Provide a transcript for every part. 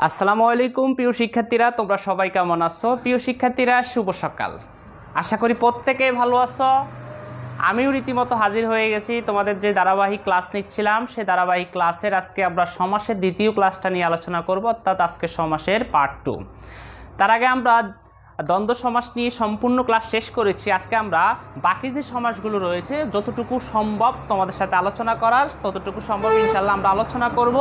আসসালামু আলাইকুম প্রিয় শিক্ষার্থীরা, তোমরা সবাই কেমন আছো? প্রিয় শিক্ষার্থীরা, শুভ সকাল। আশা করি প্রত্যেকেই ভালো আছো। আমিও রীতিমতো হাজির হয়ে গেছি। তোমাদের যে ধারাবাহিক ক্লাস নিচ্ছিলাম, সেই ধারাবাহিক ক্লাসের আজকে আমরা সমাসের দ্বিতীয় ক্লাসটা নিয়ে আলোচনা করব, অর্থাৎ আজকে সমাসের পার্ট 2। তার আগে আমরা দ্বন্দ্ব সমাস নিয়ে সম্পূর্ণ ক্লাস শেষ করেছি। আজকে আমরা বাকি যে সমাসগুলো রয়েছে যতটুকু সম্ভব তোমাদের সাথে আলোচনা করার, ততটুকু সম্ভব ইনশাল্লাহ আমরা আলোচনা করব।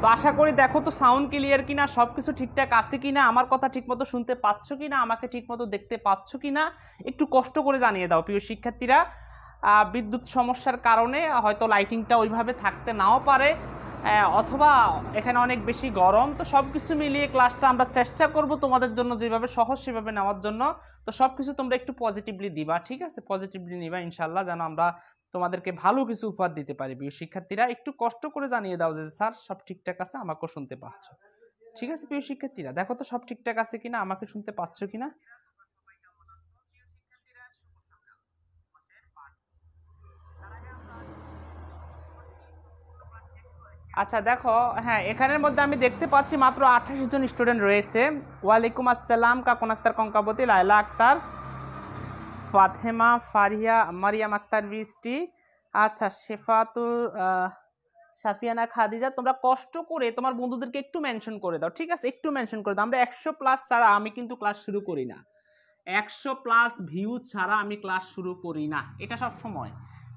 তো আশা করি দেখো তো সাউন্ড ক্লিয়ার কিনা, সব কিছু ঠিকঠাক আছে কিনা, আমার কথা ঠিকমতো শুনতে পাচ্ছ কিনা, আমাকে ঠিকমতো দেখতে পাচ্ছ কিনা, একটু কষ্ট করে জানিয়ে দাও প্রিয় শিক্ষার্থীরা। বিদ্যুৎ সমস্যার কারণে হয়তো লাইটিংটা ওইভাবে থাকতে নাও পারে, অথবা এখানে অনেক বেশি গরম। তো সব কিছু মিলিয়ে ক্লাসটা আমরা চেষ্টা করব তোমাদের জন্য যেভাবে সহজ সেভাবে নেওয়ার জন্য। তো সব কিছু তোমরা একটু পজিটিভলি দিবা, ঠিক আছে? পজিটিভলি নিবা ইনশাল্লাহ, যেন আমরা তোমাদেরকে ভালো কিছু উপহার দিতে পারি। প্রিয় শিক্ষার্থীরা, একটু কষ্ট করে জানিয়ে দাও যে স্যার সব ঠিকঠাক আছে, আমাকেও শুনতে পাচ্ছ। ঠিক আছে প্রিয় শিক্ষার্থীরা, দেখো তো সব ঠিকঠাক আছে কিনা, আমাকে শুনতে পাচ্ছ কিনা। আচ্ছা দেখো, হ্যাঁ এখানের মধ্যে আমি দেখতে পাচ্ছি মাত্র 28 জন স্টুডেন্ট রয়েছে। ওয়ালাইকুম আসসালাম কাকুন আক্তার কঙ্কাবতী, লায়লা আক্তার, ফাতেমা, ফারিয়া, মারিয়াম আক্তার, বৃষ্টি, আচ্ছা শেফাতুল, সাফিয়ানা, খাদিজা। তোমরা কষ্ট করে তোমার বন্ধুদেরকে একটু মেনশন করে দাও, ঠিক আছে? একটু মেনশন করে দাও। আমরা 100+ ছাড়া আমি কিন্তু ক্লাস শুরু করি না। 100+ ভিউ ছাড়া আমি ক্লাস শুরু করি না, এটা সব সময়।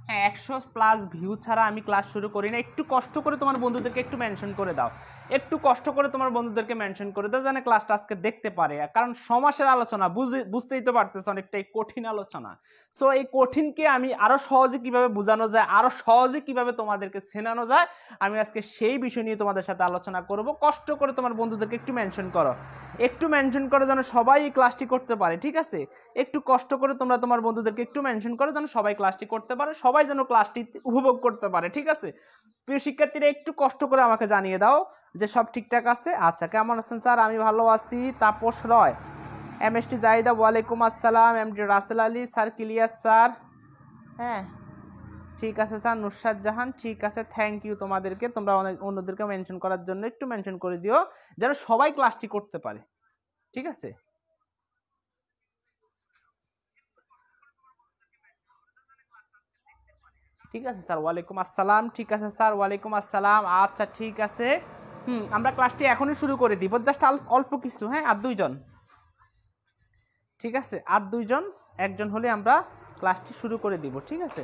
হ্যাঁ, 100+ ভিউ ছাড়া আমি ক্লাস শুরু করি না। একটু কষ্ট করে তোমার বন্ধুদেরকে একটু মেনশন করে দাও, একটু কষ্ট করে তোমার বন্ধুদেরকে মেনশন করে দাও, যেন ক্লাসটা আজকে দেখতে পারে। কারণ সমাসের আলোচনা বুঝতেই তো পারতেছ, অনেকটাই কঠিন আলোচনা। সো এই কঠিনকে আমি আরো সহজে কিভাবে বোঝানো যায়, আরো সহজে কিভাবে তোমাদেরকে শেনানো যায়, আমি আজকে সেই বিষয় নিয়ে তোমাদের সাথে আলোচনা করব। কষ্ট করে তোমার বন্ধুদেরকে একটু মেনশন করো, একটু মেনশন করো, যেন সবাই এই ক্লাসটি করতে পারে, ঠিক আছে? একটু কষ্ট করে তোমরা তোমার বন্ধুদেরকে একটু মেনশন করো, যেন সবাই ক্লাসটি করতে পারে, সবাই যেন ক্লাসটি উপভোগ করতে পারে, ঠিক আছে? প্রিয় শিক্ষার্থীরা, একটু কষ্ট করে আমাকে জানিয়ে দাও যে সব ঠিকঠাক আছে। আচ্ছা, কেমন আছেন স্যার? আমি ভালো আছি। তাপস রয়, এমএসটি জাহিদা, ওয়ালাইকুম আসসালাম। MD Russell Ali, sir clear sir. হ্যাঁ ঠিক আছে স্যার। নুসরাত জাহান, ঠিক আছে, থ্যাংক ইউ তোমাদেরকে। তোমরা অন্যদেরকে মেনশন করার জন্য একটু মেনশন করে দিও, যেন সবাই ক্লাসটি করতে পারে, ঠিক আছে? ঠিক আছে স্যার, ওয়ালাইকুম আসসালাম। ঠিক আছে স্যার, ওয়ালাইকুম আসসালাম। আচ্ছা ঠিক আছে, আমরা ক্লাসটি এখনই শুরু করে দিব, জাস্ট অল্প কিছু। হ্যাঁ, আর দুইজন, ঠিক আছে? আর দুইজন, একজন হলে আমরা ক্লাসটি শুরু করে দিব, ঠিক আছে?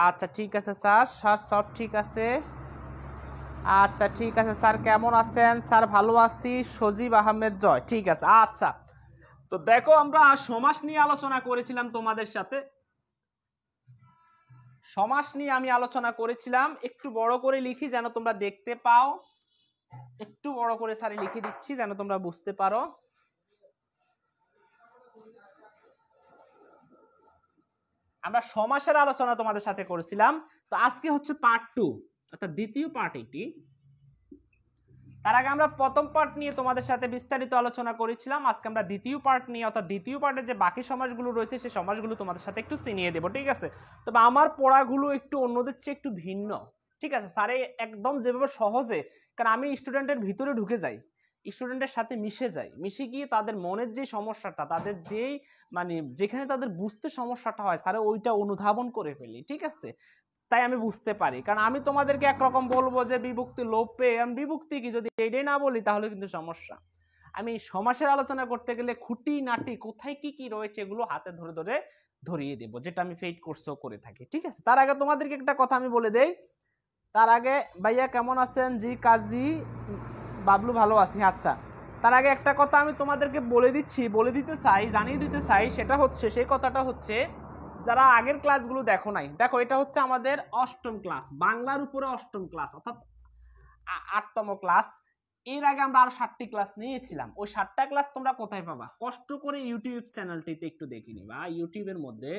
আচ্ছা ঠিক আছে স্যার, স্যার সব ঠিক আছে। আচ্ছা ঠিক আছে স্যার, কেমন আছেন? স্যার ভালো আছি। সজীব আহমেদ জয়, ঠিক আছে। আচ্ছা, তো দেখো আমরা সমাস নিয়ে আলোচনা করেছিলাম তোমাদের সাথে। সমাস নিয়ে আমি আলোচনা করেছিলাম। একটু বড় করে লিখি যেন তোমরা দেখতে পাও, একটু বড় করে স্যার লিখে দিচ্ছি যেন তোমরা বুঝতে পারো। আমরা সমাসের আলোচনা তোমাদের সাথে করেছিলাম। তো আজকে হচ্ছে পার্ট 2, অর্থাৎ দ্বিতীয় পার্ট এটি। তার আগে আমরা প্রথম পার্ট নিয়ে তোমাদের সাথে বিস্তারিত আলোচনা করেছিলাম। আজকে আমরা দ্বিতীয় পার্ট নিয়ে, অর্থাৎ দ্বিতীয় পার্টের যে বাকি সমাসগুলো রয়েছে সেই সমাসগুলো তোমাদের সাথে একটু চিনিয়ে দেবো, ঠিক আছে? তবে আমার পড়াগুলো একটু অন্যদের চেয়ে একটু ভিন্ন, ঠিক আছে? স্যারে একদম যেভাবে সহজে, কারণ আমি স্টুডেন্টের ভিতরে ঢুকে যাই, স্টুডেন্টের সাথে মিশে যাই, মিশে গিয়ে তাদের মনের যে সমস্যাটা, তাদের যেই মানে যেখানে তাদের বুঝতে সমস্যাটা হয়, স্যারে ওইটা অনুধাবন করে ফেলি, ঠিক আছে? তাই আমি বুঝতে পারি। কারণ আমি তোমাদেরকে একরকম বলবো যে বিভক্তি লোপ পেয়ে, আমি বিভক্তি কি যদি এইটাই না বলি তাহলে কিন্তু সমস্যা। আমি সমাসের আলোচনা করতে গেলে খুঁটি নাটি কোথায় কি কি রয়েছে এগুলো হাতে ধরে ধরে ধরিয়ে দেবো, যেটা আমি ফেইট কোর্সও করে থাকি, ঠিক আছে? তার আগে তোমাদেরকে একটা কথা আমি বলে দেই। তার আগে, ভাইয়া কেমন আছেন? জি কাজী বাবলু, ভালো আছি। আচ্ছা, তার আগে একটা কথা আমি তোমাদেরকে বলে দিতে চাই, জানিয়ে দিতে চাই। সেটা হচ্ছে, সেই কথাটা হচ্ছে, যারা আগের ক্লাসগুলো দেখো নাই, দেখো এটা হচ্ছে আমাদের 8ম ক্লাস, বাংলার উপরে 8ম ক্লাস, অর্থাৎ 8তম ক্লাস। এর আগে আমরা আরো 7টি ক্লাস নিয়েছিলাম। ওই 7টা ক্লাস তোমরা কোথায় পাবা? কষ্ট করে ইউটিউব চ্যানেলটিতে একটু দেখে নিবা। ইউটিউবের মধ্যে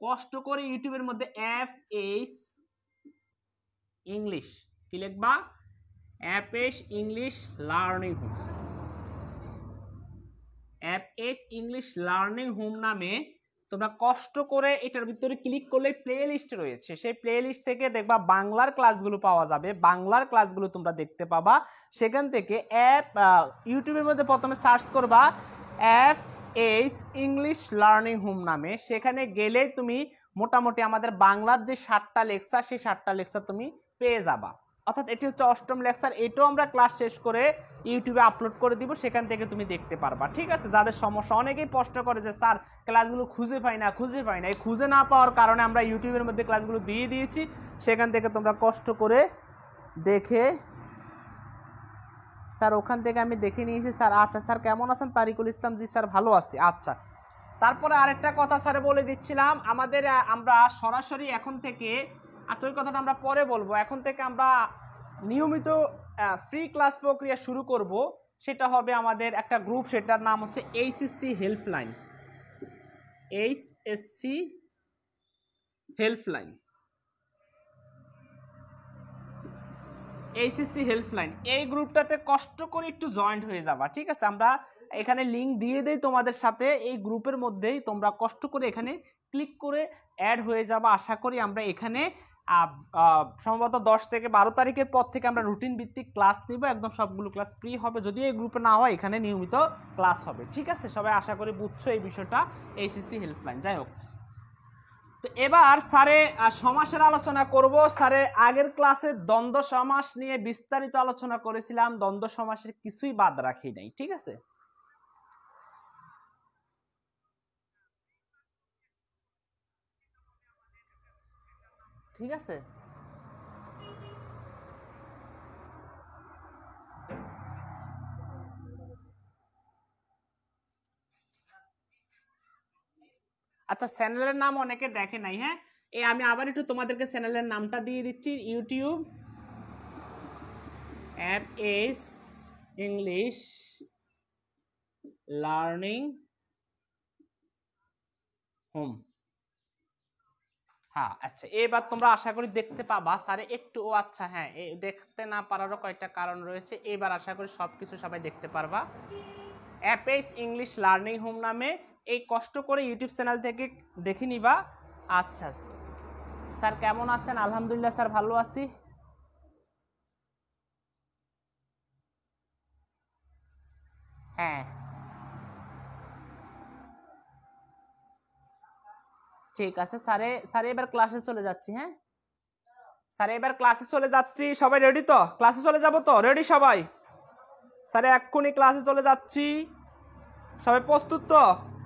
কষ্ট করে, ইউটিউবের মধ্যে FS ইংলিশ কি লিখবা? FS English learning home, FS English learning home নামে তোমরা কষ্ট করে এটার ভিতরে ক্লিক করলে প্লে লিস্ট রয়েছে, সেই প্লে লিস্ট থেকে দেখবা বাংলার ক্লাসগুলো পাওয়া যাবে, বাংলার ক্লাসগুলো তোমরা দেখতে পাবা। সেখান থেকে ইউটিউবের মধ্যে প্রথমে সার্চ করবা FH ইংলিশ লার্নিং হোম নামে, সেখানে গেলে তুমি মোটামুটি আমাদের বাংলার যে 7টা লেকচার সেই 7টা লেকচার তুমি পেয়ে যাবা। অর্থাৎ এটি হচ্ছে 8ম লেকচার, এটাও আমরা ক্লাস শেষ করে ইউটিউবে আপলোড করে দিব, সেখান থেকে তুমি দেখতে পারবা। ঠিক আছে, যাদের সমস্যা, অনেকেই প্রশ্ন করে যে স্যার ক্লাসগুলো খুঁজে পাই না, এই খুঁজে না পাওয়ার কারণে আমরা ইউটিউবের মধ্যে ক্লাসগুলো দিয়ে দিয়েছি, সেখান থেকে তোমরা কষ্ট করে দেখে। স্যার ওখান থেকে আমি দেখে নিয়েছি স্যার। আচ্ছা স্যার কেমন আছেন? তারিকুল ইসলাম, জি স্যার ভালো আছি। আচ্ছা, তারপরে আরেকটা কথা স্যার বলে দিচ্ছিলাম, আমাদের আমরা সরাসরি এখন থেকে, আচ্ছা ওই কথাটা আমরা পরে বলবো, এখন থেকে আমরা নিয়মিত ফ্রি ক্লাস প্রক্রিয়া শুরু করব। সেটা হবে আমাদের একটা গ্রুপ, সেটার নাম হচ্ছে HSC helpline, HSC helpline, HSC helpline. এই গ্রুপটাতে কষ্ট করে একটু জয়েন্ট হয়ে যাবা। ঠিক আছে, আমরা এখানে লিঙ্ক দিয়ে দেই তোমাদের সাথে, এই গ্রুপের মধ্যেই তোমরা কষ্ট করে এখানে ক্লিক করে অ্যাড হয়ে যাবা। আশা করি আমরা এখানে সম্ভবত 10 থেকে 12 তারিখের পর থেকে আমরা রুটিন ভিত্তিক ক্লাস নিব, একদম সবগুলো ক্লাস ফ্রি হবে। যদি এই গ্রুপে না হয়, এখানে নিয়মিত ক্লাস হবে। ঠিক আছে, সবাই আশা করি বুঝছো এই বিষয়টা, এইচএসসি হেল্পলাইন। যাই হোক, তো এবার স্যারে সমাসের আলোচনা করব। স্যারে আগের ক্লাসে দ্বন্দ্ব সমাস নিয়ে বিস্তারিত আলোচনা করেছিলাম, দ্বন্দ্ব সমাসের কিছুই বাদ রাখি নাই। ঠিক আছে, ঠিক আছে। আচ্ছা, চ্যানেলের নাম অনেকে দেখে নাই। হ্যাঁ, আমি আবার একটু তোমাদেরকে চ্যানেলের নামটা দিয়ে দিচ্ছি, YouTube FH English learning home. হ্যাঁ, আচ্ছা, এবার তোমরা আশা করি দেখতে পাবা। স্যারে একটু, ও আচ্ছা হ্যাঁ, দেখতে না পারারও কয়েকটা কারণ রয়েছে। এবার আশা করি সবকিছু সবাই দেখতে পারবা। FH ইংলিশ লার্নিং হোম নামে এই কষ্ট করে ইউটিউব চ্যানেল থেকে দেখে নিবা। আচ্ছা স্যার কেমন আছেন? আলহামদুলিল্লাহ স্যার ভালো আছি। হ্যাঁ ঠিক আছে স্যারে এবার ক্লাসে চলে যাচ্ছি। হ্যাঁ স্যারে এবার ক্লাসে চলে যাচ্ছি, সবাই রেডি তো? ক্লাসে চলে যাব তো? রেডি সবাই? স্যারে এক্ষুনি ক্লাসে চলে যাচ্ছি, সবাই প্রস্তুত তো?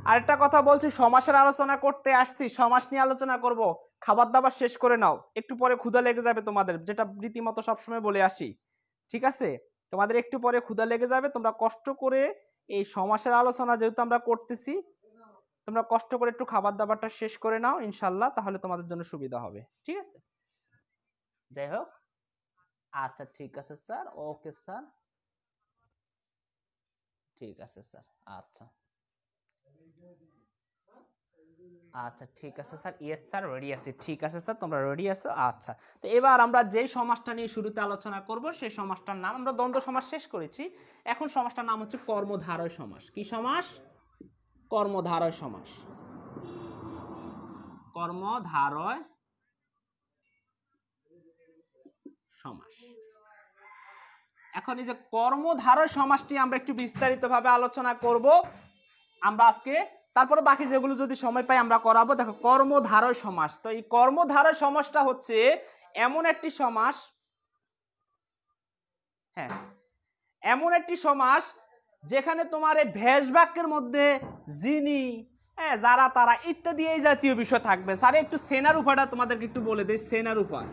আরেকটা কথা বলছি, সমাসের আলোচনা করতে আসছি, সমাস নিয়ে আলোচনা করব। খাবার দাবার শেষ করে নাও, একটু পরে ক্ষুধা লেগে যাবে তোমাদের, যেটা রীতিমতো সবসময় বলে আসি। ঠিক আছে, তোমাদের একটু পরে ক্ষুধা লেগে যাবে, তোমরা কষ্ট করে এই সমাসের আলোচনা যেহেতু আমরা করতেছি, তোমরা কষ্ট করে একটু খাবার দাবারটা শেষ করে নাও ইনশাল্লাহ, তাহলে তোমাদের জন্য সুবিধা হবে। ঠিক আছে, যাই হোক। আচ্ছা ঠিক আছে স্যার, ওকে স্যার, ঠিক আছে স্যার। আচ্ছা আচ্ছা ঠিক আছে স্যার, ইয়েস স্যার রেডি আছি। ঠিক আছে স্যার, তোমরা রেডি আছো? আচ্ছা, তো এবার আমরা যে সমাসটা নিয়ে শুরুতে আলোচনা করব, সেই সমাসটার নাম, আমরা দ্বন্দ্ব সমাস শেষ করেছি, এখন সমাসটার নাম হচ্ছে কর্মধারয় সমাস। কি সমাস? কর্মধারয় সমাস। কর্মধারয় সমাস। এখন এই যে কর্মধারয় সমাসটি আমরা একটু বিস্তারিতভাবে আলোচনা করব আমরা আজকে, তারপরে বাকি যেগুলো যদি সময় পাই আমরা করাবো। দেখো, কর্মধারয় সমাস, তো এই কর্মধারয় সমাসটা হচ্ছে এমন একটি সমাস, হ্যাঁ এমন একটি সমাস যেখানে তোমার এই ভেষ বাক্যের মধ্যে যিনি, হ্যাঁ যারা, তারা ইত্যাদি এই জাতীয় বিষয় থাকবে। স্যার একটু সেনার উপায়টা তোমাদেরকে একটু বলে দেই, সেনার উপায়।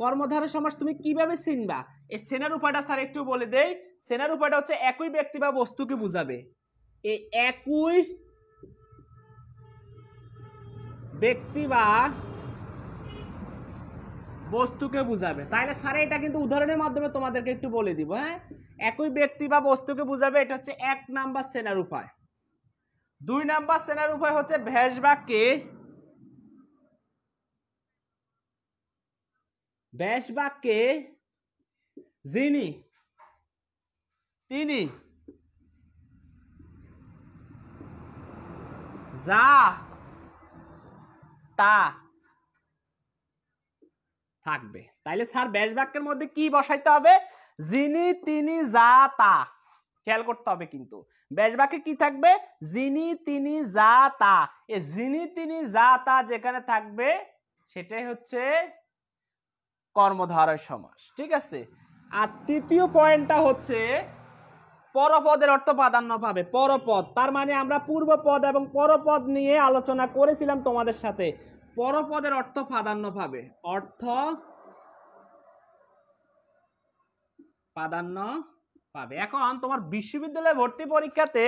কর্মধারয় সমাস তুমি কিভাবে চিনবা, এই সেনার উপায়টা স্যার একটু বলে দেই। সেনার উপায়টা হচ্ছে একই ব্যক্তি বা বস্তুকে বুঝাবে, এই একই ব্যক্তি বা বস্তুকে বুঝাবে। তাইলে স্যার এটা কিন্তু উদাহরণের মাধ্যমে তোমাদেরকে একটু বলে দিব। হ্যাঁ, একই ব্যক্তি বা বস্তুকে বুঝাবে, এটা হচ্ছে 1 নাম্বার সেনার উপায়। 2 নাম্বার সেনার উপায় হচ্ছে ভেষ বাক্যে, ভেষ বাক্যে যিনি, তিনি, যা তা থাকবে। তাইলে স্যার ব্যাস বাক্যের মধ্যে কি বসাইতে হবে? যিনি তিনি যা তা। খেয়াল করতে হবে কিন্তু ব্যাস বাক্যে কি থাকবে? যিনি তিনি যা তা। এই যিনি তিনি যা তা যেখানে থাকবে সেটাই হচ্ছে কর্মধারয় সমাস। ঠিক আছে। আর তৃতীয় পয়েন্টটা হচ্ছে পরপদের অর্থ প্রাধান্য পাবে। পরপদ তার মানে আমরা পূর্বপদ এবং পরপদ নিয়ে আলোচনা করেছিলাম তোমাদের সাথে। পরপদের অর্থ প্রাধান্য পাবে, অর্থ প্রাধান্য পাবে। এখন তোমার বিশ্ববিদ্যালয়ে ভর্তি পরীক্ষাতে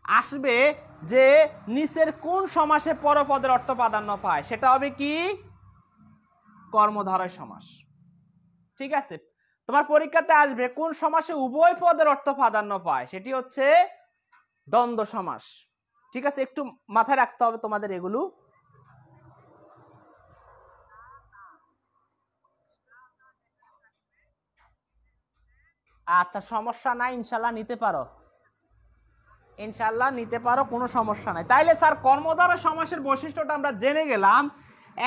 আসবে যে নিচের কোন সমাসে পরপদের অর্থ প্রাধান্য পায়, সেটা হবে কি? কর্মধারয় সমাস। ঠিক আছে। তোমার পরীক্ষাতে আসবে কোন সমাসে উভয় পদের অর্থ প্রাধান্য পায়, সেটি হচ্ছে দ্বন্দ্ব সমাস। ঠিক আছে, একটু মাথায় রাখতে হবে তোমাদের এগুলো। আচ্ছা, সমস্যা নাই, ইনশাল্লাহ নিতে পারো, ইনশাল্লাহ নিতে পারো, কোনো সমস্যা নাই। তাইলে স্যার কর্মধারয় সমাসের বৈশিষ্ট্যটা আমরা জেনে গেলাম।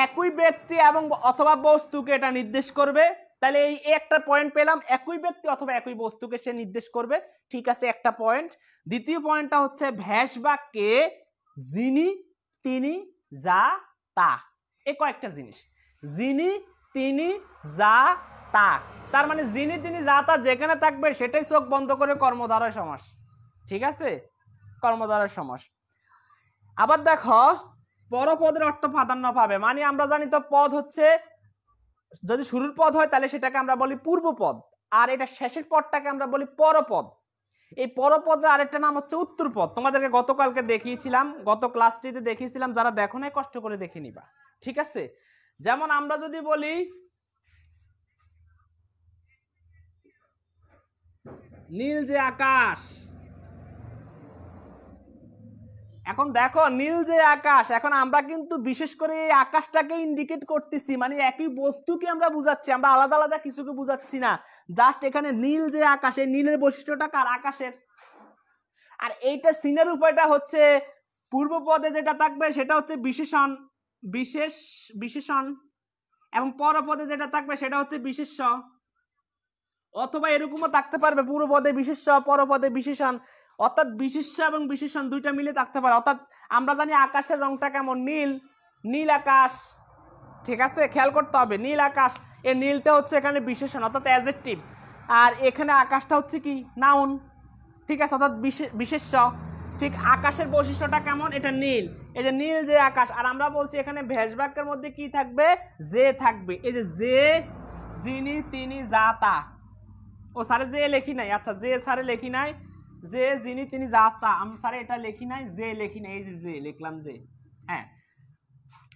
একই ব্যক্তি এবং অথবা বস্তুকে এটা নির্দেশ করবে। তাহলে এই একটা পয়েন্ট পেলাম, একই ব্যক্তি অথবা একই বস্তুকে সে নির্দেশ করবে। ঠিক আছে, একটা পয়েন্ট। দ্বিতীয় পয়েন্টটা হচ্ছে ভ্যাস বাক্যে যিনি তিনি যা তা, এ কয়েকটা জিনিস। যিনি তিনি যা তা, তার মানে যিনি তিনি যা তা যেখানে থাকবে সেটাই চোখ বন্ধ করে কর্মধারয় সমাস। ঠিক আছে, কর্মধারয় সমাস। আবার দেখো পরপদের অর্থ প্রাধান্য পাবে, মানে আমরা জানি তো পদ হচ্ছে যদি শুরুর পদ হয় তাহলে সেটাকে আমরা বলি পূর্বপদ, আর এটা শেষের পদটাকে আমরা বলি পরপদ। এই পরপদের আরেকটা নাম হচ্ছে উত্তরপদ। তোমাদেরকে গতকালকে দেখিয়েছিলাম, গত ক্লাসটিতে দেখিয়েছিলাম, যারা দেখো নাই কষ্ট করে দেখে নিবা। ঠিক আছে, যেমন আমরা যদি বলি নীল যে আকাশ, এখন দেখো নীল যে আকাশ, এখন আমরা কিন্তু বিশেষ করে এই আকাশটাকে ইন্ডিকেট করতেছি, মানে একই বস্তুকে আমরা বুঝাচ্ছি, আমরা আলাদা আলাদা কিছুকে বুঝাচ্ছি না। জাস্ট এখানে নীল যে আকাশ, এই নীলের বৈশিষ্ট্যটা কার? আকাশের। আর এইটার সিনের উপায়টা হচ্ছে পূর্বপদে যেটা থাকবে সেটা হচ্ছে বিশেষণ, বিশেষণ, এবং পরপদে যেটা থাকবে সেটা হচ্ছে বিশেষ্য। অথবা এরকমও থাকতে পারবে পূর্বপদে বিশেষ্য, পরপদে বিশেষণ, অর্থাৎ বিশেষ্য এবং বিশেষণ দুইটা মিলে থাকতে পারে। অর্থাৎ আমরা জানি আকাশের রংটা কেমন, নীল, নীল আকাশ। ঠিক আছে, খেয়াল করতে হবে নীল আকাশ, এই নীলটা হচ্ছে এখানে বিশেষণ অর্থাৎ অ্যাডজেক্টিভ, আর এখানে আকাশটা হচ্ছে কি? নাউন। ঠিক আছে, অর্থাৎ বিশেষ্য। ঠিক আকাশের বৈশিষ্ট্যটা কেমন? এটা নীল, এই যে নীল যে আকাশ। আর আমরা বলছি এখানে ভ্যাস বাক্যের মধ্যে কি থাকবে? যে থাকবে। এই যে যিনি তিনি যা তা। ও স্যারে যে লেখি নাই, আচ্ছা যে স্যারে লেখি নাই, যে যিনি তিনি যা তা, আমি স্যারে এটা লেখি নাই, যে লেখি নাই, এই যে লিখলাম যে। হ্যাঁ,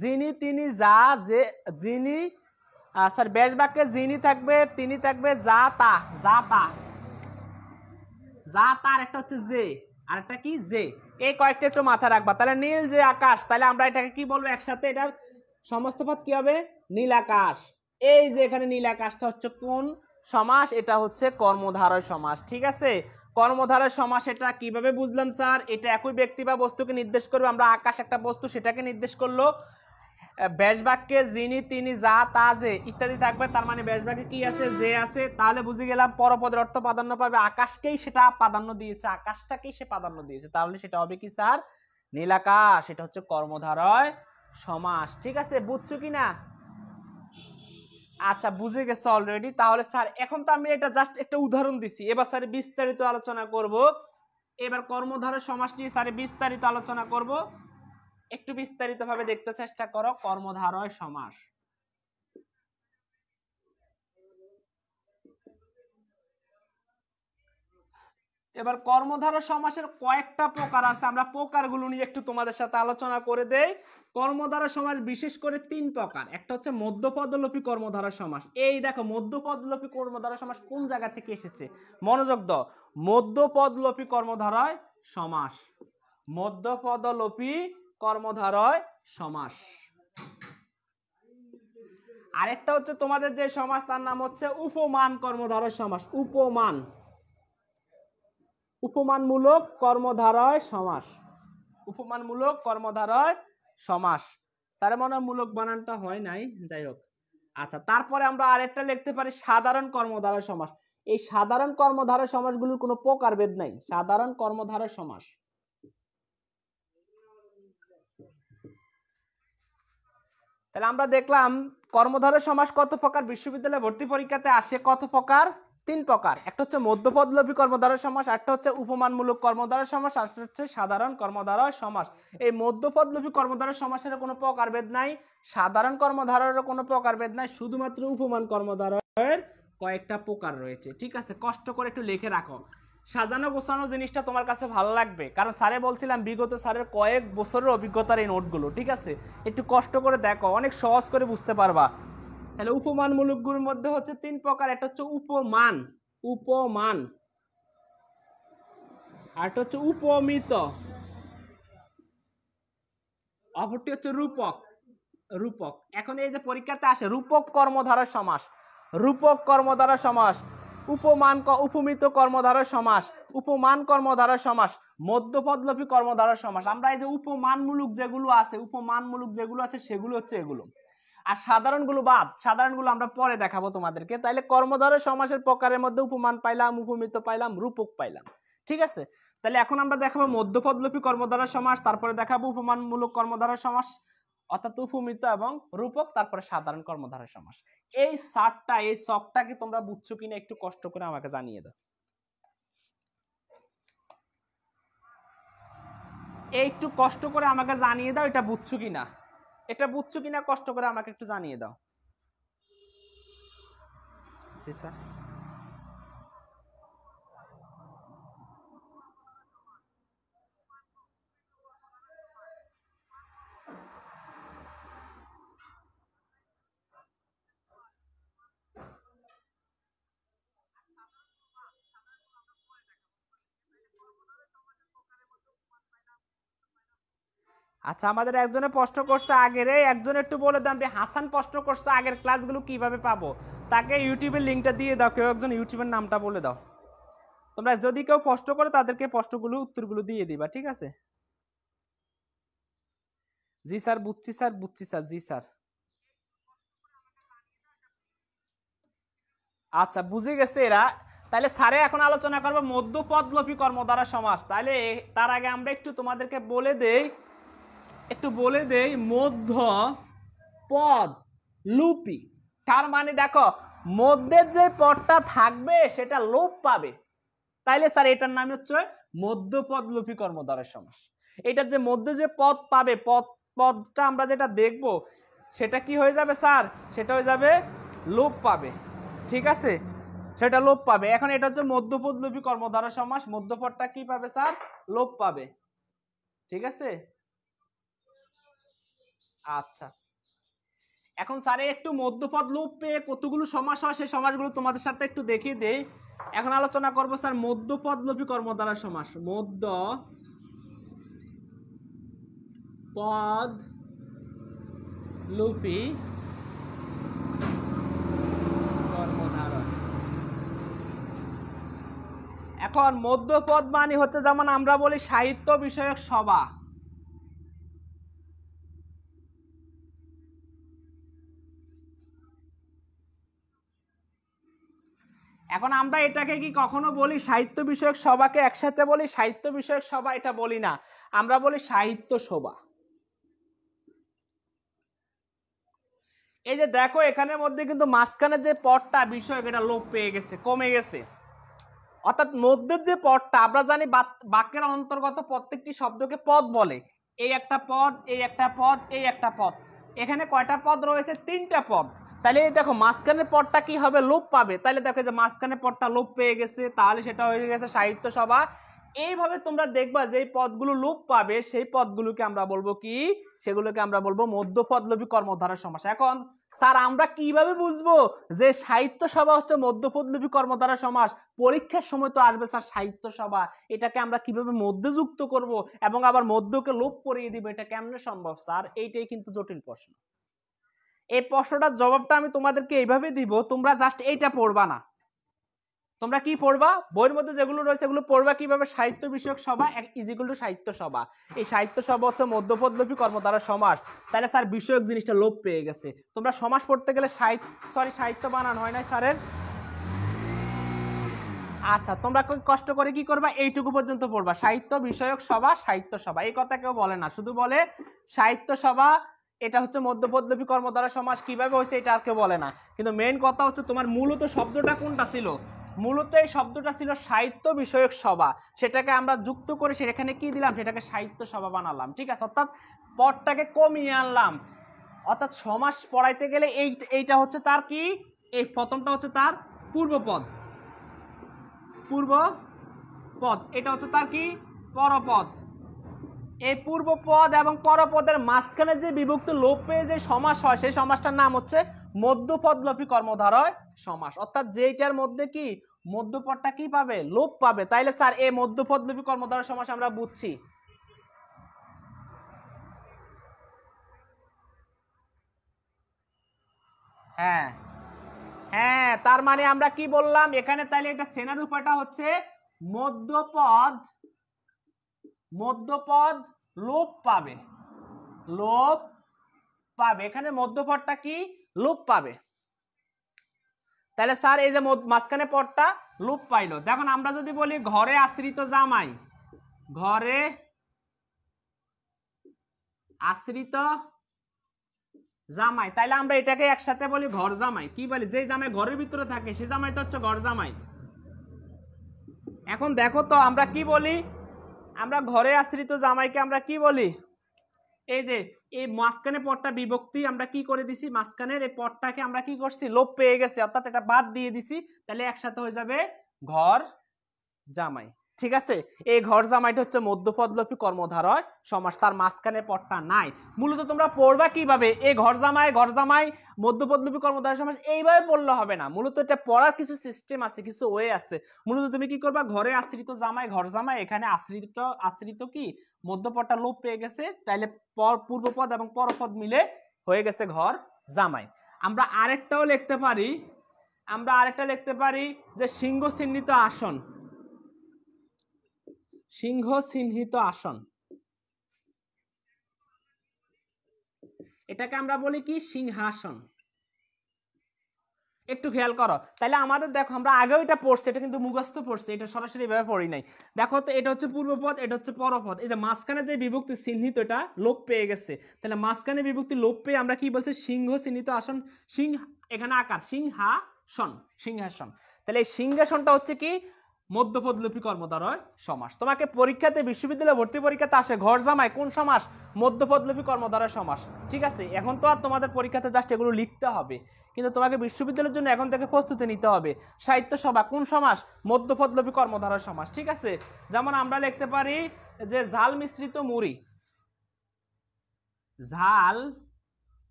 যিনি তিনি যা, যে যিনি, স্যার ব্যাস বাক্যে যিনি থাকবে, তিনি থাকবে, যা তা, যা তা, যা তার একটা হচ্ছে যে, আর একটা কি? যে। এই কয়েকটা একটু মাথায় রাখবা। তাহলে নীল যে আকাশ, তাহলে আমরা এটাকে কি বলবো একসাথে? এটার সমস্ত পদ কি হবে? নীল আকাশ। এই যে এখানে নীল আকাশটা হচ্ছে কোন সমাস? এটা হচ্ছে কর্মধারয় সমাস। ঠিক আছে, কর্মধারয় সমাস এটা কিভাবে বুঝলাম স্যার? এটা একই ব্যক্তি বা বস্তুকে নির্দেশ করবে। আমরা আকাশ একটা বস্তু, সেটাকে নির্দেশ করলো। ব্যাস বাক্যে যিনি তিনি যা তা যে ইত্যাদি থাকবে, তার মানে ব্যাস বাক্যে কি আছে? যে আছে। তাহলে বুঝে গেলাম পরপদের অর্থ প্রাধান্য পাবে, আকাশকেই সেটা প্রাধান্য দিয়েছে, আকাশটাকেই সে প্রাধান্য দিয়েছে। তাহলে সেটা হবে কি স্যার? নীল আকাশ। এটা হচ্ছে কর্মধারয় সমাস। ঠিক আছে, বুঝছো কি না? আচ্ছা, বুঝে গেছে অলরেডি। তাহলে স্যার এখন তো আমি এটা জাস্ট একটা উদাহরণ দিছি, এবার স্যার বিস্তারিত আলোচনা করব। এবার কর্মধারয় সমাস নিয়ে স্যার বিস্তারিত আলোচনা করব। একটু বিস্তারিত ভাবে দেখতে চেষ্টা করো কর্মধারয় সমাস। এবার কর্মধারয় সমাসের কয়েকটা প্রকার আছে, আমরা প্রকারগুলো নিয়ে একটু তোমাদের সাথে আলোচনা করে দেই। কর্মধারয় সমাস বিশেষ করে তিন প্রকার। একটা হচ্ছে মধ্যপদলোপী কর্মধারয় সমাস। এই দেখো মধ্যপদলোপী কর্মধারয় সমাস কোন জায়গা থেকে এসেছে, মনোযোগ দাও। মধ্যপদলোপী কর্মধারয় সমাস, মধ্যপদলোপী কর্মধারয় সমাস। আরেকটা হচ্ছে তোমাদের যে সমাস, তার নাম হচ্ছে উপমান কর্মধারয় সমাস। উপমান, উপমানমূলক কর্মধারয় সমাস। উপমানমূলক কর্মধারয় সমাস। স্যার মনে হয় মূলক বানানটা হয় নাই, যাই হোক। আচ্ছা, তারপরে আমরা আরেকটা লিখতে পারি সাধারণ কর্মধারয় সমাস। এই সাধারণ কর্মধারয় সমাসগুলোর কোনো প্রকারভেদ নাই। সাধারণ কর্মধারয় সমাস। তাহলে আমরা দেখলাম কর্মধারয় সমাস কত প্রকার, বিশ্ববিদ্যালয়ে ভর্তি পরীক্ষাতে আসে কত প্রকার, 3 প্রকার। একটা হচ্ছে মধ্যপদলোপী কর্মধারয় সমাস, একটা হচ্ছে উপমানমূলক কর্মধারয় সমাস, আর একটা হচ্ছে সাধারণ কর্মধারয় সমাস। এই মধ্যপদলোপী কর্মধারয় সমাসের কোনো প্রকারভেদ নাই, সাধারণ কর্মধারয়েরও কোনো প্রকারভেদ নাই, শুধুমাত্র উপমান কর্মধারয়ের কয়েকটা প্রকার রয়েছে। ঠিক আছে, কষ্ট করে একটু লিখে রাখো। সাজানো গোছানো জিনিসটা তোমার কাছে ভালো লাগবে, কারণ স্যারে বলছিলাম বিগত স্যারের কয়েক বছরের অভিজ্ঞতার এই নোটগুলো। ঠিক আছে, একটু কষ্ট করে দেখো, অনেক সহজ করে বুঝতে পারবা। তাহলে উপমানমূলকগুলোর মধ্যে হচ্ছে 3 প্রকার। একটা হচ্ছে উপমান, উপমান, আর একটা হচ্ছে উপমিত, অপরটি হচ্ছে রূপক, রূপক। এখন এই যে পরীক্ষাতে আসে রূপক কর্মধারয় সমাস, রূপক কর্মধারয় সমাস, উপমান উপমিত কর্মধারয় সমাস, উপমান কর্মধারয় সমাস, মধ্যপদলোপী কর্মধারয় সমাস। আমরা এই যে উপমানমূলক যেগুলো আছে, উপমানমূলক যেগুলো আছে সেগুলো হচ্ছে এগুলো, আর সাধারণগুলো বাদ, সাধারণগুলো আমরা পরে দেখাবো তোমাদেরকে। তাইলে কর্মধারয় সমাসের প্রকারের মধ্যে উপমান পাইলাম, উপমিত পাইলাম, রূপক পাইলাম। ঠিক আছে, তাহলে এখন আমরা দেখাবো মধ্যপদলোপী কর্মধারয় সমাস, তারপরে দেখাবো উপমানমূলক কর্মধারয় সমাস অর্থাৎ উপমিত এবং রূপক, তারপরে সাধারণ কর্মধারয় সমাস। এই চারটা, এই ছকটাকে তোমরা বুঝছো কিনা একটু কষ্ট করে আমাকে জানিয়ে দাও। একটু কষ্ট করে আমাকে জানিয়ে দাও এটা বুঝছো কিনা, এটা বুঝছো কিনা কষ্ট করে আমাকে একটু জানিয়ে দাও। জি স্যার। আচ্ছা, আমাদের একজনে প্রশ্ন করছে আগের, একজন একটু বলে দাম, হাসান প্রশ্ন করছে আগের ক্লাসগুলো কিভাবে পাবো, তাকে ইউটিউবের লিঙ্কটা দিয়ে দাও। কেউ একজন ইউটিউবের নামটা বলে দাও। তোমরা যদি কেউ প্রশ্ন করে তাদেরকে প্রশ্নগুলো উত্তরগুলো দিয়ে দিবা। ঠিক আছে? জি স্যার, বুঝছি স্যার, বুঝছি স্যার। জি স্যার। আচ্ছা, বুঝে গেছে এরা। তাহলে স্যারে এখন আলোচনা করবো মধ্যপদলোপী কর্মধারয় সমাস। তাহলে তার আগে আমরা একটু তোমাদেরকে বলে দেই, মধ্য পদ লুপি। তার মানে দেখো মধ্যের যে পদটা থাকবে সেটা লোপ পাবে। তাইলে স্যার এটার নাম হচ্ছে মধ্যপদলোপী কর্মধারয় সমাস। এটার যে মধ্যে যে পদ পাবে, পদটা আমরা যেটা দেখব সেটা কি হয়ে যাবে স্যার, সেটা হয়ে যাবে লোপ পাবে। ঠিক আছে, সেটা লোপ পাবে। এখন এটা হচ্ছে মধ্যপদলোপী কর্মধারয় সমাস, মধ্যপদটা কি পাবে স্যার, লোপ পাবে। ঠিক আছে, আচ্ছা। এখন স্যারে একটু মধ্যপদ লোপ পেয়ে কতগুলো সমাস হয় সেই সমাসগুলো তোমাদের সাথে একটু দেখিয়ে দেই। এখন আলোচনা করব স্যার মধ্যপদলোপী কর্মধারয় সমাস। মধ্য পদ লোপী কর্মধারয়। এখন মধ্যপদ মানে হচ্ছে যেমন আমরা বলি সাহিত্য বিষয়ক সভা। এখন আমরা এটাকে কি কখনো বলি সাহিত্য বিষয়ক সভাকে একসাথে বলি সাহিত্য বিষয়ক সভা? এটা বলি না, আমরা বলি সাহিত্য সভা। এই যে দেখো এখানের মধ্যে কিন্তু মাঝখানে যে পদটা বিষয়ক এটা লোপ পেয়ে গেছে, কমে গেছে। অর্থাৎ মধ্যের যে পদটা, আমরা জানি বাক্যের অন্তর্গত প্রত্যেকটি শব্দকে পদ বলে। এই একটা পদ, এই একটা পদ, এই একটা পদ। এখানে কয়টা পদ রয়েছে? 3টা পদ। তাহলে দেখো মাঝখানের পদটা কি হবে, লোপ পাবে। তাহলে দেখো যে মাঝখানের পদটা লোপ পেয়ে গেছে, তাহলে সেটা হয়ে গেছে সাহিত্য সভা। এইভাবে তোমরা দেখবা যে পদগুলো লোপ পাবে সেই পদগুলোকে আমরা বলবো কি, সেগুলোকে আমরা বলবো মধ্যপদলোপী কর্মধারয় সমাস। এখন স্যার আমরা কিভাবে বুঝবো যে সাহিত্য সভা হচ্ছে মধ্যপদলোপী কর্মধারয় সমাস? পরীক্ষার সময় তো আসবে স্যার সাহিত্য সভা, এটাকে আমরা কিভাবে মধ্যে যুক্ত করব এবং আবার মধ্যকে লোপ করিয়ে দিব, এটা কেমনে সম্ভব স্যার? এইটাই কিন্তু জটিল প্রশ্ন। এই প্রশ্নটার জবাবটা আমি তোমাদেরকে এইভাবে দিব, তোমরা জাস্ট এইটা পড়বা না, তোমরা কি পড়বা, বইয়ের মধ্যে যেগুলো রয়েছে এগুলো পড়বা কিভাবে, সাহিত্য বিষয়ক সভা ইজিক্যাল টু সাহিত্য সভা। এই সাহিত্য সভা হচ্ছে মধ্যপদলোপী কর্মধারয় সমাস। তাহলে স্যার বিষয়ক জিনিসটা লোপ পেয়ে গেছে। তোমরা সমাস পড়তে গেলে সাহিত্য বানান হয় নাই স্যারের। আচ্ছা তোমরা কষ্ট করে কি করবা, এইটুকু পর্যন্ত পড়বা, সাহিত্য বিষয়ক সভা সাহিত্য সভা, এই কথা কেউ বলে না, শুধু বলে সাহিত্য সভা এটা হচ্ছে মধ্যপদলোপী কর্মধারয় সমাস কিভাবে হয়েছে এটা আর কেউ বলে না। কিন্তু মেইন কথা হচ্ছে তোমার মূলত শব্দটা কোনটা ছিল, মূলত এই শব্দটা ছিল সাহিত্য বিষয়ক সভা, সেটাকে আমরা যুক্ত করে সেখানে কি দিলাম, সেটাকে সাহিত্য সভা বানালাম, ঠিক আছে, অর্থাৎ পদটাকে কমিয়ে আনলাম। অর্থাৎ সমাস পড়াইতে গেলে এইটা হচ্ছে তার কি, এই প্রথমটা হচ্ছে তার পূর্বপদ, এটা হচ্ছে তার কি পরপদ। এই পূর্বপদ এবং পরপদের মাঝখানে যে বিভক্তি লোপ পেয়ে যে সমাস হয় সেই সমাসটার নাম হচ্ছে মধ্যপদলোপী কর্মধারয় সমাস। অর্থাৎ যেটার মধ্যে কি মধ্যপদটা কি পাবে, লোপ পাবে। তাইলে স্যার এই মধ্যপদলোপী কর্মধারয় সমাস আমরা বুঝছি। হ্যাঁ হ্যাঁ, তার মানে আমরা কি বললাম এখানে, তাইলে এটা সেনার উপায়টা হচ্ছে মধ্যপদ লোপ পাবে, এখানে মধ্যপদটা কি লোপ পাবে। তাহলে স্যার এই যে মাঝখানে পদটা লোপ পাইলো। দেখুন আমরা যদি বলি ঘরে আশ্রিত জামাই, ঘরে আশ্রিত জামাই, তাইলে আমরা এটাকে একসাথে বলি ঘর জামাই। কি বলি, যে জামাই ঘরের ভিতরে থাকে সে জামাই তো হচ্ছে ঘর জামাই। এখন দেখো তো আমরা কি বলি, আমরা ঘরে আশ্রিত জামাইকে আমরা কি বলি, এই যে এই মাঝখানে পদটা বিভক্তি আমরা কি করে দিছি, মাঝখানের এই পদটাকে আমরা কি করছি, লোপ পেয়ে গেছে, অর্থাৎ এটা বাদ দিয়ে দিছি, তাহলে একসাথে হয়ে যাবে ঘর জামাই। ঠিক আছে, এই ঘর জামাইটা হচ্ছে মধ্যপদলোপী কর্মধারয় সমাস, তার মাঝখানে পদটা নাই। মূলত তোমরা পড়বা কিভাবে, এই ঘর জামাই মধ্যপদলোপী কর্মধারয় সমাস এইভাবে পড়লে হবে না, মূলত এটা পড়ার কিছু সিস্টেম আছে, কিছু ওয়ে আছে। মূলত তুমি কি করবা, ঘরে আশ্রিত জামাই ঘর জামাই, এখানে আশ্রিত কি মধ্যপদটা লোপ পেয়ে গেছে, তাইলে পূর্বপদ এবং পরপদ মিলে হয়ে গেছে ঘর জামাই। আমরা আরেকটা লিখতে পারি যে সিংহ চিহ্নিত আসন, সিংহ চিহ্নিত আসন, এটাকে আমরা বলি কি সিংহাসন। একটু খেয়াল করো, তাহলে আমাদের দেখো আমরা আগেও এটা পড়ছি, এটা কিন্তু মুখস্থ পড়ছি, এটা সরাসরি এভাবে পড়ি নাই। দেখো তো এটা হচ্ছে পূর্বপদ, এটা হচ্ছে পরপদ, এই যে মাঝখানে যে বিভক্তি চিহ্নিত এটা লোপ পেয়ে গেছে, তাহলে মাঝখানে বিভক্তি লোপ পেয়ে আমরা কি বলছি, সিংহ চিহ্নিত আসন, এখানে আকার সিংহাসন। তাহলে এই সিংহাসনটা হচ্ছে কি মধ্যপদলোপী কর্মধারয় সমাস। তোমাকে পরীক্ষাতে বিশ্ববিদ্যালয়ে ভর্তি পরীক্ষাতে আসে ঘর জামাই কোন সমাস, মধ্যপদলোপী কর্মধারয় সমাস। ঠিক আছে, এখন তো আর তোমাদের পরীক্ষাতে জাস্ট এগুলো লিখতে হবে, কিন্তু তোমাকে বিশ্ববিদ্যালয়ের জন্য এখন থেকে প্রস্তুতি নিতে হবে। সাহিত্য সভা কোন সমাস, মধ্যপদলোপী কর্মধারয় সমাস। ঠিক আছে, যেমন আমরা লিখতে পারি যে ঝাল মিশ্রিত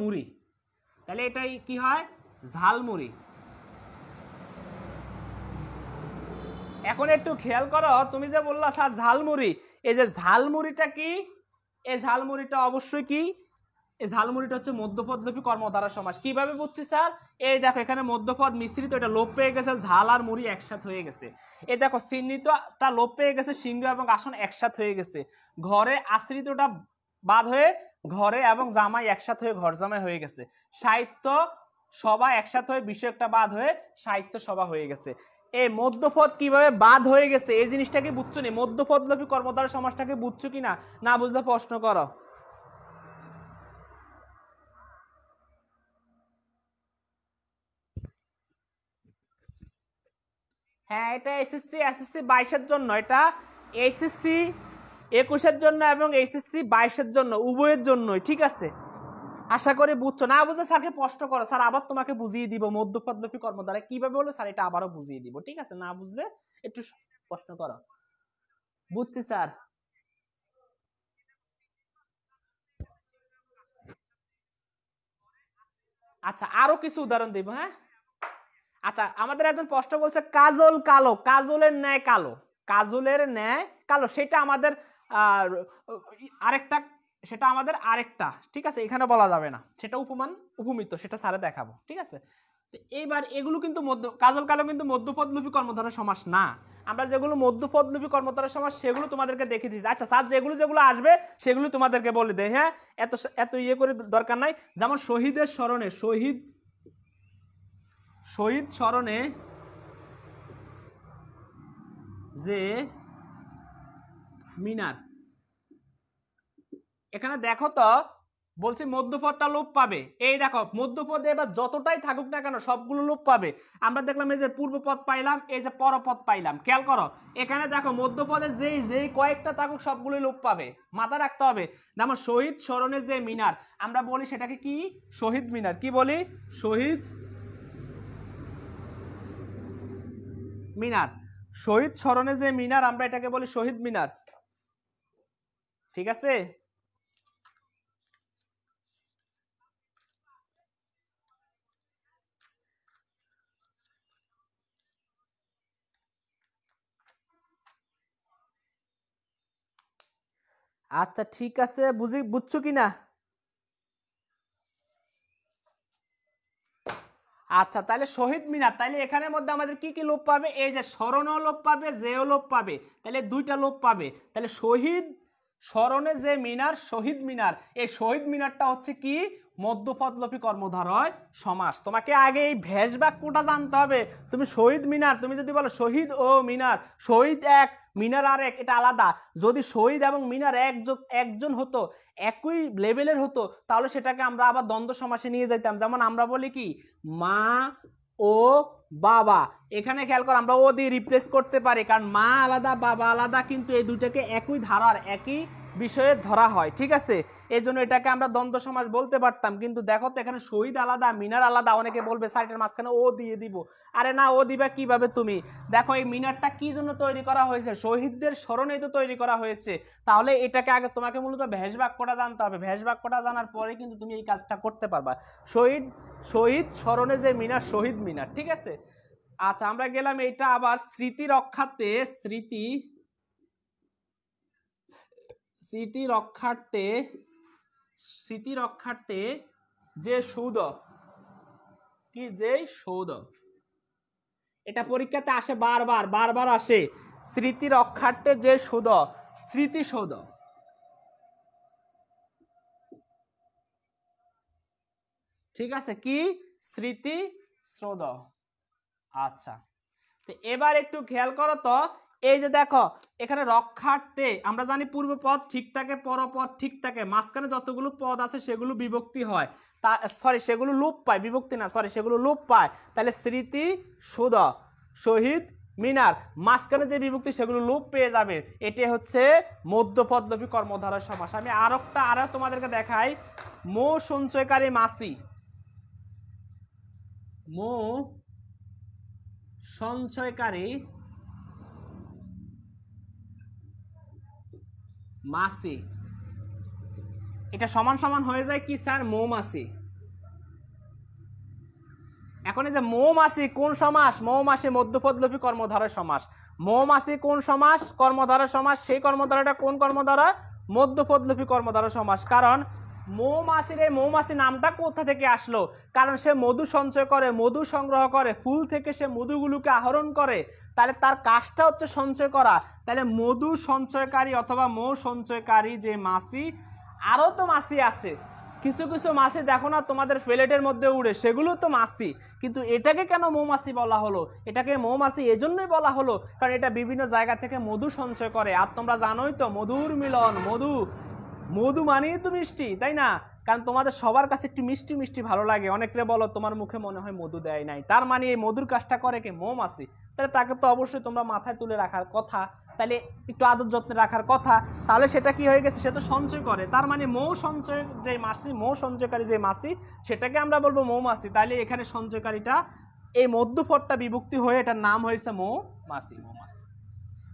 মুড়ি, তাহলে এটাই কি হয়, ঝালমুড়ি। এখন একটু খেয়াল করো, তুমি যে বললা স্যার ঝালমুড়ি, এই যে ঝালমুড়িটা কি, এই ঝালমুড়িটা অবশ্যই কি, এই ঝালমুড়িটা হচ্ছে মধ্যপদলোপী কর্মধারয় সমাস। কিভাবে বুঝছি স্যার, এই দেখো এখানে মধ্যপদ মিশ্রিত, এটা লোপ পেয়ে গেছে, ঝাল আর মুড়ি একসাথে হয়ে গেছে। এই দেখো চিহ্নিতটা লোপ পেয়ে গেছে, সিংহ এবং আসন একসাথে হয়ে গেছে, ঘরে আশ্রিতটা বাদ হয়ে ঘরে এবং জামাই একসাথে হয়ে ঘর জামাই হয়ে গেছে, সাহিত্য সভা একসাথে হয়ে বিষয়কটা বাদ হয়ে সাহিত্য সভা হয়ে গেছে। এই মধ্যপদ কিভাবে বাদ হয়ে গেছে এই জিনিসটাকে বুঝছো নি, মধ্যপদলোপী কর্মধারয় সমাসটাকে বুঝছো কিনা, না বুঝলে প্রশ্ন করো। হ্যাঁ, এটা এসএসসি 22-এর জন্য, এটা এসএসসি 21-এর জন্য এবং এসএসসি 22-এর জন্য, উভয়ের জন্যই। ঠিক আছে, আশা করি বুঝছো। না বুঝলে স্যারকে প্রশ্ন করো, স্যার আবার তোমাকে বুঝিয়ে দিব মধ্যপদলোপী কর্মধারয় কিভাবে হলো, স্যার এটা আবারও বুঝিয়ে দিব। ঠিক আছে, না বুঝলে একটু প্রশ্ন করো। বুঝছি স্যার। আচ্ছা আরো কিছু উদাহরণ দিব। হ্যাঁ, আচ্ছা আমাদের একজন প্রশ্ন বলছে কাজল কালো, কাজলের ন্যায় কালো, কাজলের ন্যায় কালো, সেটা আমাদের আরেকটা। ঠিক আছে, এখানে বলা যাবে না, সেটা উপমান উপমিত, সেটা স্যারে দেখাবো। ঠিক আছে, তো এইবার এগুলো কিন্তু কাজল কালো কিন্তু মধ্যপদলোপী কর্মধারয় সমাস না। আমরা যেগুলো মধ্যপদলোপী কর্মধারয় সমাস সেগুলো তোমাদেরকে দেখিয়ে দিচ্ছি। আচ্ছা স্যার যেগুলো যেগুলো আসবে সেগুলো তোমাদেরকে বলে দেয়। হ্যাঁ, এত এত ইয়ে করে দরকার নাই। যেমন শহীদের স্মরণে, শহীদ স্মরণে যে মিনার, এখানে দেখো তো বলছি মধ্যপদটা লোপ পাবে। এই দেখো মধ্যপদে এবার যতটাই থাকুক না কেন সবগুলো লোপ পাবে। আমরা দেখলাম এই যে পূর্বপদ পাইলাম, এই যে পরপদ পাইলাম। খেয়াল করো এখানে দেখো মধ্যপদে যেই কয়েকটা থাকুক সবগুলোই লোপ পাবে, মাথায় রাখতে হবে। যেমন শহীদ স্মরণে যে মিনার, আমরা বলি সেটাকে কি? শহীদ মিনার। কি বলি? শহীদ মিনার। শহীদ স্মরণে যে মিনার আমরা এটাকে বলি শহীদ মিনার। ঠিক আছে? আচ্ছা ঠিক আছে, বুঝছো কিনা? আচ্ছা তাহলে শহীদ মিনার, তাহলে এখানের মধ্যে আমাদের কি কি লোপ পাবে? এই যে স্মরণও লোপ পাবে, যেও লোপ পাবে, তাহলে দুইটা লোপ পাবে। তাহলে শহীদ স্মরণে যে মিনার, শহীদ মিনার, এই শহীদ মিনারটা হচ্ছে কি? মধ্যপদলোপী কর্মধারয় সমাস। তোমাকে আগে এই ভেষ বাক্যটা জানতে হবে। তুমি শহীদ মিনার, তুমি যদি বলো শহীদ ও মিনার, শহীদ এক মিনার আর এক, এটা আলাদা। যদি শহীদ এবং মিনার একজন হতো, একই লেভেলের হতো, তাহলে সেটাকে আমরা আবার দ্বন্দ্ব সমাসে নিয়ে যেতাম। যেমন আমরা বলি কি? মা ও বাবা। এখানে খেয়াল করো আমরা ও দিয়ে রিপ্লেস করতে পারি, কারণ মা আলাদা বাবা আলাদা, কিন্তু এই দুইটাকে একই ধারার একই বিষয়ে ধরা হয়। ঠিক আছে, এই জন্য এটাকে আমরা দ্বন্দ্ব সমাস বলতে পারতাম। কিন্তু দেখো তো এখানে শহীদ আলাদা মিনার আলাদা। অনেকে বলবে সাইটের মাঝখানে ও দিয়ে দিব। আরে না, ও দিবা কিভাবে তুমি? দেখো এই মিনারটা কি জন্য তৈরি করা হয়েছে? শহীদদের স্মরণে তো তৈরি করা হয়েছে। তাহলে এটাকে আগে তোমাকে মূলত ভেষ বাক্যটা জানতে হবে। ভেষ বাক্যটা জানার পরে কিন্তু তুমি এই কাজটা করতে পারবা। শহীদ স্মরণে যে মিনার, শহীদ মিনার। ঠিক আছে, আচ্ছা আমরা গেলাম এইটা। আবার স্মৃতি রক্ষার্থে, স্মৃতি রক্ষার্থে যে সৌধ, কি? যে সৌধ, এটা পরীক্ষাতে আসে, বারবার আসে। স্মৃতি রক্ষার্থে যে সৌধ, স্মৃতিসৌধ। ঠিক আছে, কি? স্মৃতিসৌধ। আচ্ছা, তো এবার একটু খেয়াল করো তো, এই যে দেখো এখানে রক্ষার্থে, আমরা জানি পূর্ব পদ ঠিক থাকে, পরপদ ঠিক থাকে, মাঝখানে যতগুলো পদ আছে সেগুলো বিভক্তি হয়, সেগুলো লোপ পায়, বিভক্তি না, সেগুলো লোপ পায়। তাহলে স্মৃতি সৌধ, শহীদ মিনার, মাঝখানে যে বিভক্তি সেগুলো লোপ পেয়ে যাবে। এটি হচ্ছে মধ্যপদলোপী কর্মধারয় সমাস। আমি আরো তোমাদেরকে দেখাই। মো সঞ্চয়কারী মাসি, মো সঞ্চয়কারী মাসি, এটা সমান সমান হয়ে যায় কি স্যার? মৌমাছি। এখন এই যে মৌমাছি কোন সমাস? মৌমাছি মধ্যপদলোপী কর্মধারয় সমাস। মৌমাছি কোন সমাস? কর্মধারয় সমাস। সেই কর্মধারয়টা কোন কর্মধারয়? মধ্যপদলোপী কর্মধারয় সমাস। কারণ মৌমাছির এই মৌমাছি নামটা কোথা থেকে আসলো? কারণ সে মধু সঞ্চয় করে, মধু সংগ্রহ করে, ফুল থেকে সে মধুগুলোকে আহরণ করে, তাহলে তার কাজটা হচ্ছে সঞ্চয় করা। তাহলে মধু সঞ্চয়কারী অথবা মৌ সঞ্চয়কারী যে মাছি, আরও তো মাছি আছে, কিছু কিছু মাছি দেখো না তোমাদের প্লেটের মধ্যে উড়ে, সেগুলো তো মাছি। কিন্তু এটাকে কেন মৌমাছি বলা হলো? এটাকে মৌমাছি এজন্যই বলা হলো কারণ এটা বিভিন্ন জায়গা থেকে মধু সঞ্চয় করে। আর তোমরা জানোই তো মধুর মিলন, মধু মানেই তো মিষ্টি, তাই না? কারণ তোমাদের সবার কাছে একটু মিষ্টি মিষ্টি ভালো লাগে। অনেকে বলো তোমার মুখে মনে হয় মধু দেয় নাই, তার মানে এই মধুর কাজটা করে কে? মৌমাছি। তাহলে তাকে তো অবশ্যই তোমরা মাথায় তুলে রাখার কথা, তাহলে একটু আদর যত্নে রাখার কথা। তাহলে সেটা কি হয়ে গেছে? সে তো সঞ্চয় করে, তার মানে মৌ সঞ্চয় যে মাছি, মৌ সঞ্চয়কারী যে মাছি, সেটাকে আমরা বলবো মৌমাছি। তাহলে এখানে সঞ্চয়কারীটা এই মধ্যপদটা বিভক্তি হয়ে এটার নাম হয়েছে মৌমাছি।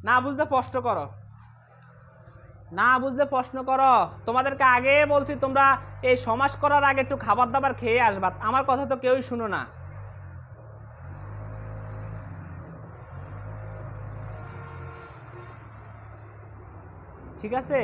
না বুঝতে প্রশ্ন করো, না বুঝলে প্রশ্ন করো। তোমাদেরকে আগে বলছি তোমরা এই সমাস করার আগে একটু খাবার দাবার খেয়ে আসবা। আমার কথা তো কেউই শুনো না। ঠিক আছে,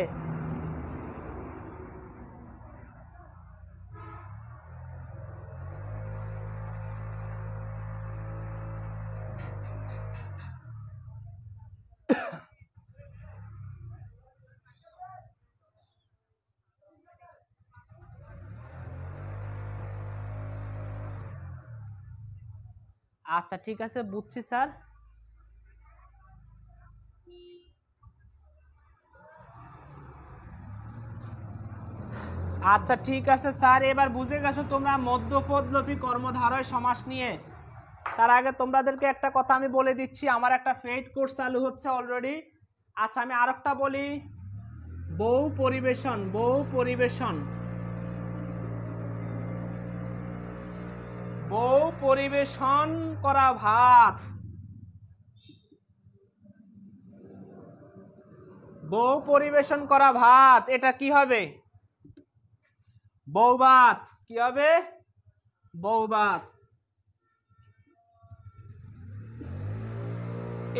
আচ্ছা ঠিক আছে, বুঝছি স্যার। আচ্ছা ঠিক আছে স্যার, এবার বুঝে গেছো তোমরা মধ্যপদলোপী কর্মধারয় সমাস নিয়ে। তার আগে তোমাদেরকে একটা কথা আমি বলে দিচ্ছি, আমার একটা পেইড কোর্স চালু হচ্ছে অলরেডি। আচ্ছা আমি আরেকটা বলি, বহু পরিবেশন, বহু পরিবেশন, বহু পরিবেশন করা ভাত, বহু পরিবেশন করা ভাত, এটা কি হবে? বহুভাত। কি হবে? বহুভাত।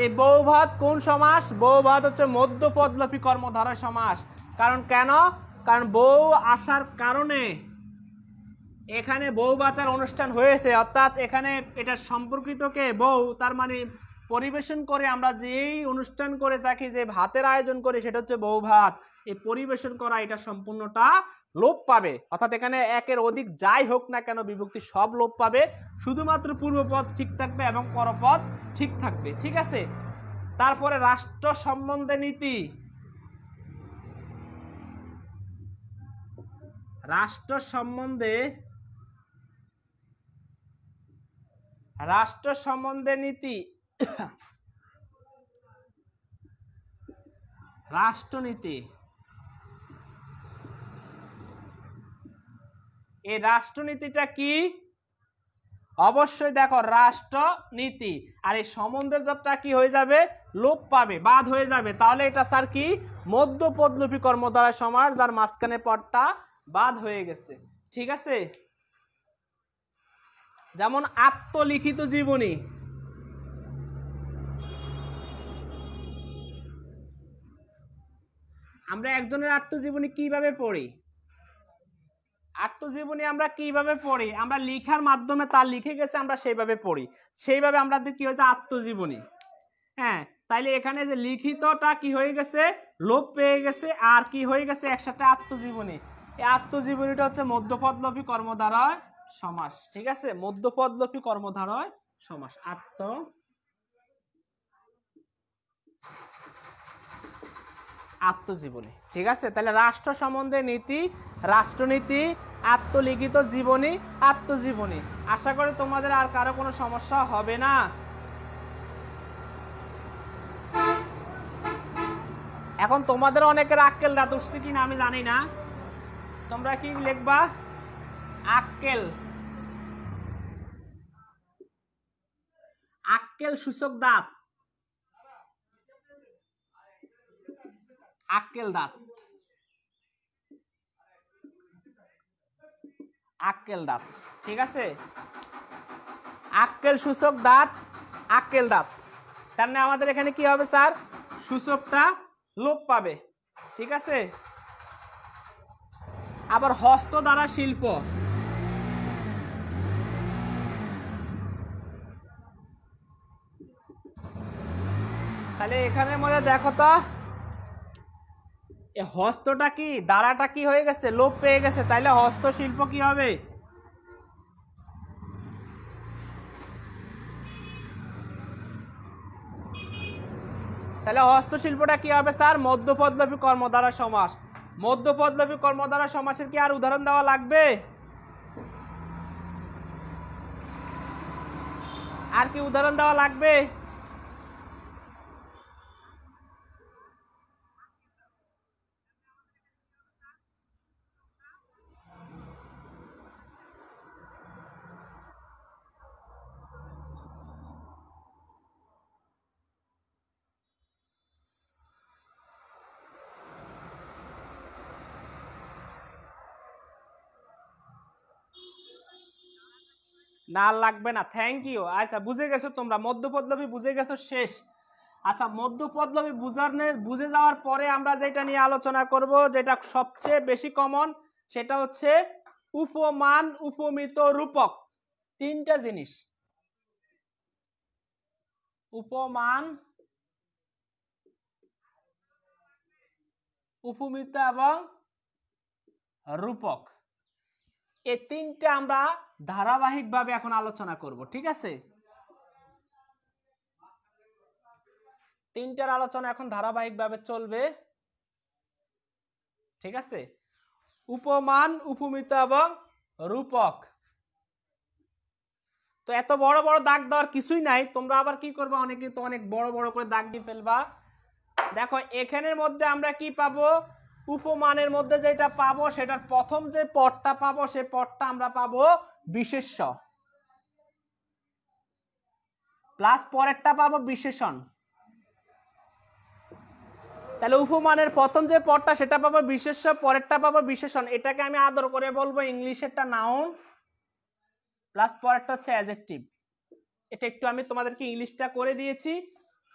এই বহুভাত কোন সমাস? বহুভাত হচ্ছে মধ্যপদলোপী কর্মধারয় সমাস। কারণ কেন? কারণ বহু আসার কারণে এখানে বহুভাতের অনুষ্ঠান হয়েছে, অর্থাৎ এখানে এটা সম্পর্কিত কে? বহু, তার মানে পরিবেশন করে আমরা যেই অনুষ্ঠান করে থাকি, যে ভাতের আয়োজন করি, সেটা হচ্ছে বহুভাত। এই পরিবেশন করা এটা সম্পূর্ণটা লোপ পাবে, অর্থাৎ এখানে একের অধিক যাই হোক না কেন বিভক্তি সব লোপ পাবে, শুধুমাত্র পূর্বপদ ঠিক থাকবে এবং পরপদ ঠিক থাকবে। ঠিক আছে, তারপরে রাষ্ট্র সম্বন্ধে নীতি। রাষ্ট্র সম্বন্ধে, রাষ্ট্র সম্বন্ধে নীতি, রাষ্ট্রনীতি। এই রাষ্ট্রনীতিটা কি? অবশ্যই দেখো রাষ্ট্রনীতি, আর এই সম্বন্ধের জবটা কি হয়ে যাবে? লোপ পাবে, বাদ হয়ে যাবে। তাহলে এটা স্যার কি? মধ্যপদলোপী কর্মধারয় সমাস, যার মাঝখানে পদটা বাদ হয়ে গেছে। ঠিক আছে, যেমন আত্মলিখিত জীবনী। আমরা একজনের আত্মজীবনী কিভাবে পড়ি? আত্মজীবনী আমরা কিভাবে পড়ি? আমরা লিখার মাধ্যমে, তার লিখে গেছে আমরা সেইভাবে পড়ি, সেইভাবে আমাদের কি হয়েছে? আত্মজীবনী। হ্যাঁ, তাইলে এখানে যে লিখিতটা কি হয়ে গেছে? লোপ পেয়ে গেছে, আর কি হয়ে গেছে? একসাথে আত্মজীবনী। এই আত্মজীবনীটা হচ্ছে মধ্যপদলোপী কর্মধারয় সমাস। ঠিক আছে, মধ্যপদলোপী কর্মধারয় সমাস, আত্মজীবনী। ঠিক আছে, তাহলে রাষ্ট্র সম্বন্ধে নীতি, রাষ্ট্রনীতি, আত্মলিখিত জীবনী, আত্মজীবনী। আশা করি তোমাদের আর কারো কোনো সমস্যা হবে না। এখন তোমাদের অনেকের আক্কেল দাঁত উঠছে কিনা আমি জানি না, তোমরা কি লিখবা? আক্কেল, আক্কেল সূচক দাঁত, আক্কেল দাঁত, আক্কেল দাঁত। ঠিক আছে, আক্কেল সূচক দাঁত, আক্কেল দাঁত। তার মানে আমাদের এখানে কি হবে স্যার? সূচকটা লোপ পাবে। ঠিক আছে, আবার হস্ত দ্বারা শিল্প, তাহলে এখানের মধ্যে দেখো তো এই হস্তটা কি, দ্বারাটা কি হয়ে গেছে? লোপ পেয়ে গেছে। তাইলে হস্তশিল্প কি হবে? তাহলে হস্তশিল্পটা কি হবে স্যার? মধ্যপদলোপী কর্মধারয় সমাস। মধ্যপদলোপী কর্মধারয় সমাসের কি আর উদাহরণ দেওয়া লাগবে? আর কি উদাহরণ দেওয়া লাগবে? না লাগবে না, থ্যাংক ইউ। আচ্ছা বুঝে গেছো তোমরা, মধ্যপদলোপী বুঝে গেছো, শেষ। আচ্ছা মধ্যপদলোপী বুঝে যাওয়ার পরে আমরা যেটা নিয়ে আলোচনা করব, যেটা সবচেয়ে বেশি কমন, সেটা হচ্ছে উপমান, উপমিত, রূপক। তিনটা জিনিস। উপমান, উপমিতা এবং রূপক, এই তিনটে আমরা ধারাবাহিকভাবে এখন আলোচনা করব। ঠিক আছে, তিনটার আলোচনা এখন ধারাবাহিকভাবে চলবে। ঠিক আছে, উপমান, উপমিতা এবং রূপক। তো এত বড় বড় দাগ দেওয়ার কিছুই নাই, তোমরা আবার কি করবা, অনেকে তো অনেক বড় বড় করে দাগ দিয়ে ফেলবা। দেখো এখানের মধ্যে আমরা কি পাবো, উপমানের মধ্যে যেটা পাবো সেটার প্রথম যে পদটা পাবো সেই পদটা আমরা পাবো বিশেষ্য, প্লাস পরেরটা পাবো বিশেষণ। তাহলে উপমানের প্রথম যে পদটা সেটা পাবো বিশেষ্য, পরেরটা পাবো বিশেষণ। এটাকে আমি আদর করে বলবো ইংলিশেরটা নাউন, প্লাস পরেরটা হচ্ছে অ্যাডজেক্টিভ। এটা একটু আমি তোমাদেরকে ইংলিশটা করে দিয়েছি,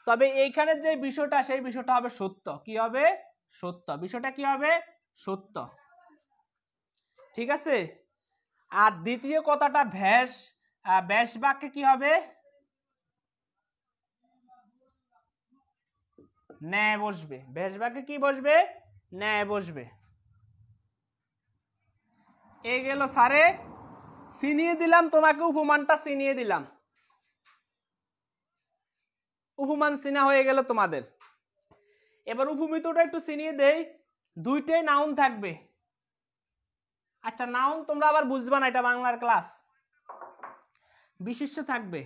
তবে এইখানের যে বিষয়টা সেই বিষয়টা হবে সত্য। কি হবে? সত্য। বিষয়টা কি হবে? সত্য। ঠিক আছে, আর দ্বিতীয় কথাটা ভ্যাস, ব্যাস বাক্যে কি হবে? ন্যায় বসবে। ব্যাস বাক্যে কি বসবে? ন্যায় বসবে। এই গেল স্যারে, চিনিয়ে দিলাম তোমাকে, উপমানটা চিনিয়ে দিলাম, উপমান চিনা হয়ে গেল তোমাদের। এবার উপমিতটা একটু চিনিয়ে দেই, দুইটাই নাউন থাকবে। আচ্ছা, নাউন তোমরা আবার বুঝবা না, এটা বাংলার ক্লাস। বিশেষ্য থাকবে,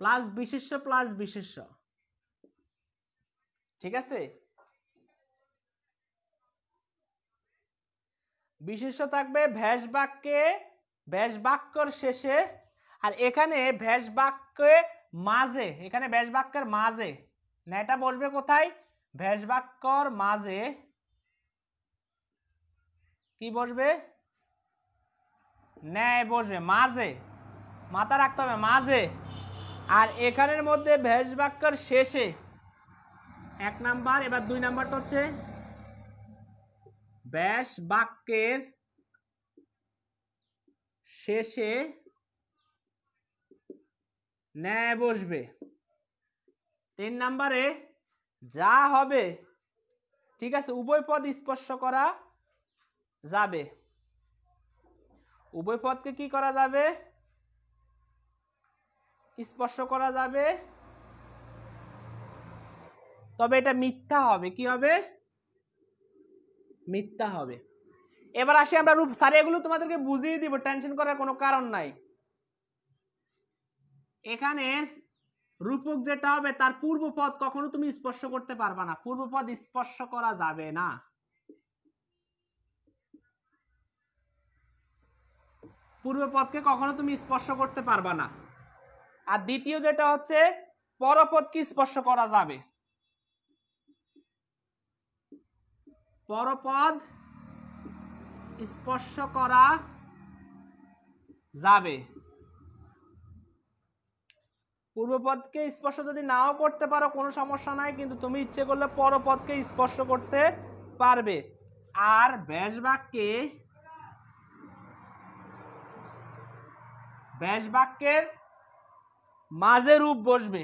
প্লাস বিশেষ্য প্লাস বিশেষ্য। ঠিক আছে, বিশেষ্য থাকবে ভ্যাস বাক্যে, ব্যাস বাক্যর শেষে, আর এখানে ভ্যাস বাক্যে মাঝে, এখানে ব্যাস বাক্যের মাঝে। না, এটা বসবে কোথায়? ভ্যাস বাক্যর মাঝে কি বসবে? ন্যায় বসবে, মাঝে, মাথা রাখতে হবে, মাঝে। আর এখানের মধ্যে ভ্যাস বাক্যের শেষে এক নাম্বার। এবার দুই নাম্বারটা হচ্ছে ব্যাস বাক্যের শেষে ন্যায় বসবে। তিন নাম্বারে যা হবে, ঠিক আছে, উভয় পদ স্পর্শ করা যাবে। উভয় পদকে কি করা যাবে? স্পর্শ করা যাবে, তবে এটা মিথ্যা হবে। কি হবে? মিথ্যা হবে। এবার আসি আমরা রূপ। স্যার এগুলো তোমাদেরকে বুঝিয়ে দিব, টেনশন করার কোনো কারণ নাই। এখানে রূপক যেটা হবে তার পূর্বপদ কখনো তুমি স্পর্শ করতে পারবা না, পূর্বপদ স্পর্শ করা যাবে না। পূর্বপদকে কখনো তুমি স্পর্শ করতে পারবা না। আর দ্বিতীয় যেটা হচ্ছে পরপদকে স্পর্শ করা যাবে। পরপদ স্পর্শ করা যাবে। পূর্বপদকে স্পর্শ যদি নাও করতে পারো কোনো সমস্যা নাই, কিন্তু তুমি ইচ্ছে করলে পরপদকে স্পর্শ করতে পারবে। আর ব্যাস বাক্যে, ব্যাস বাক্যের মাঝে রূপ বসবে।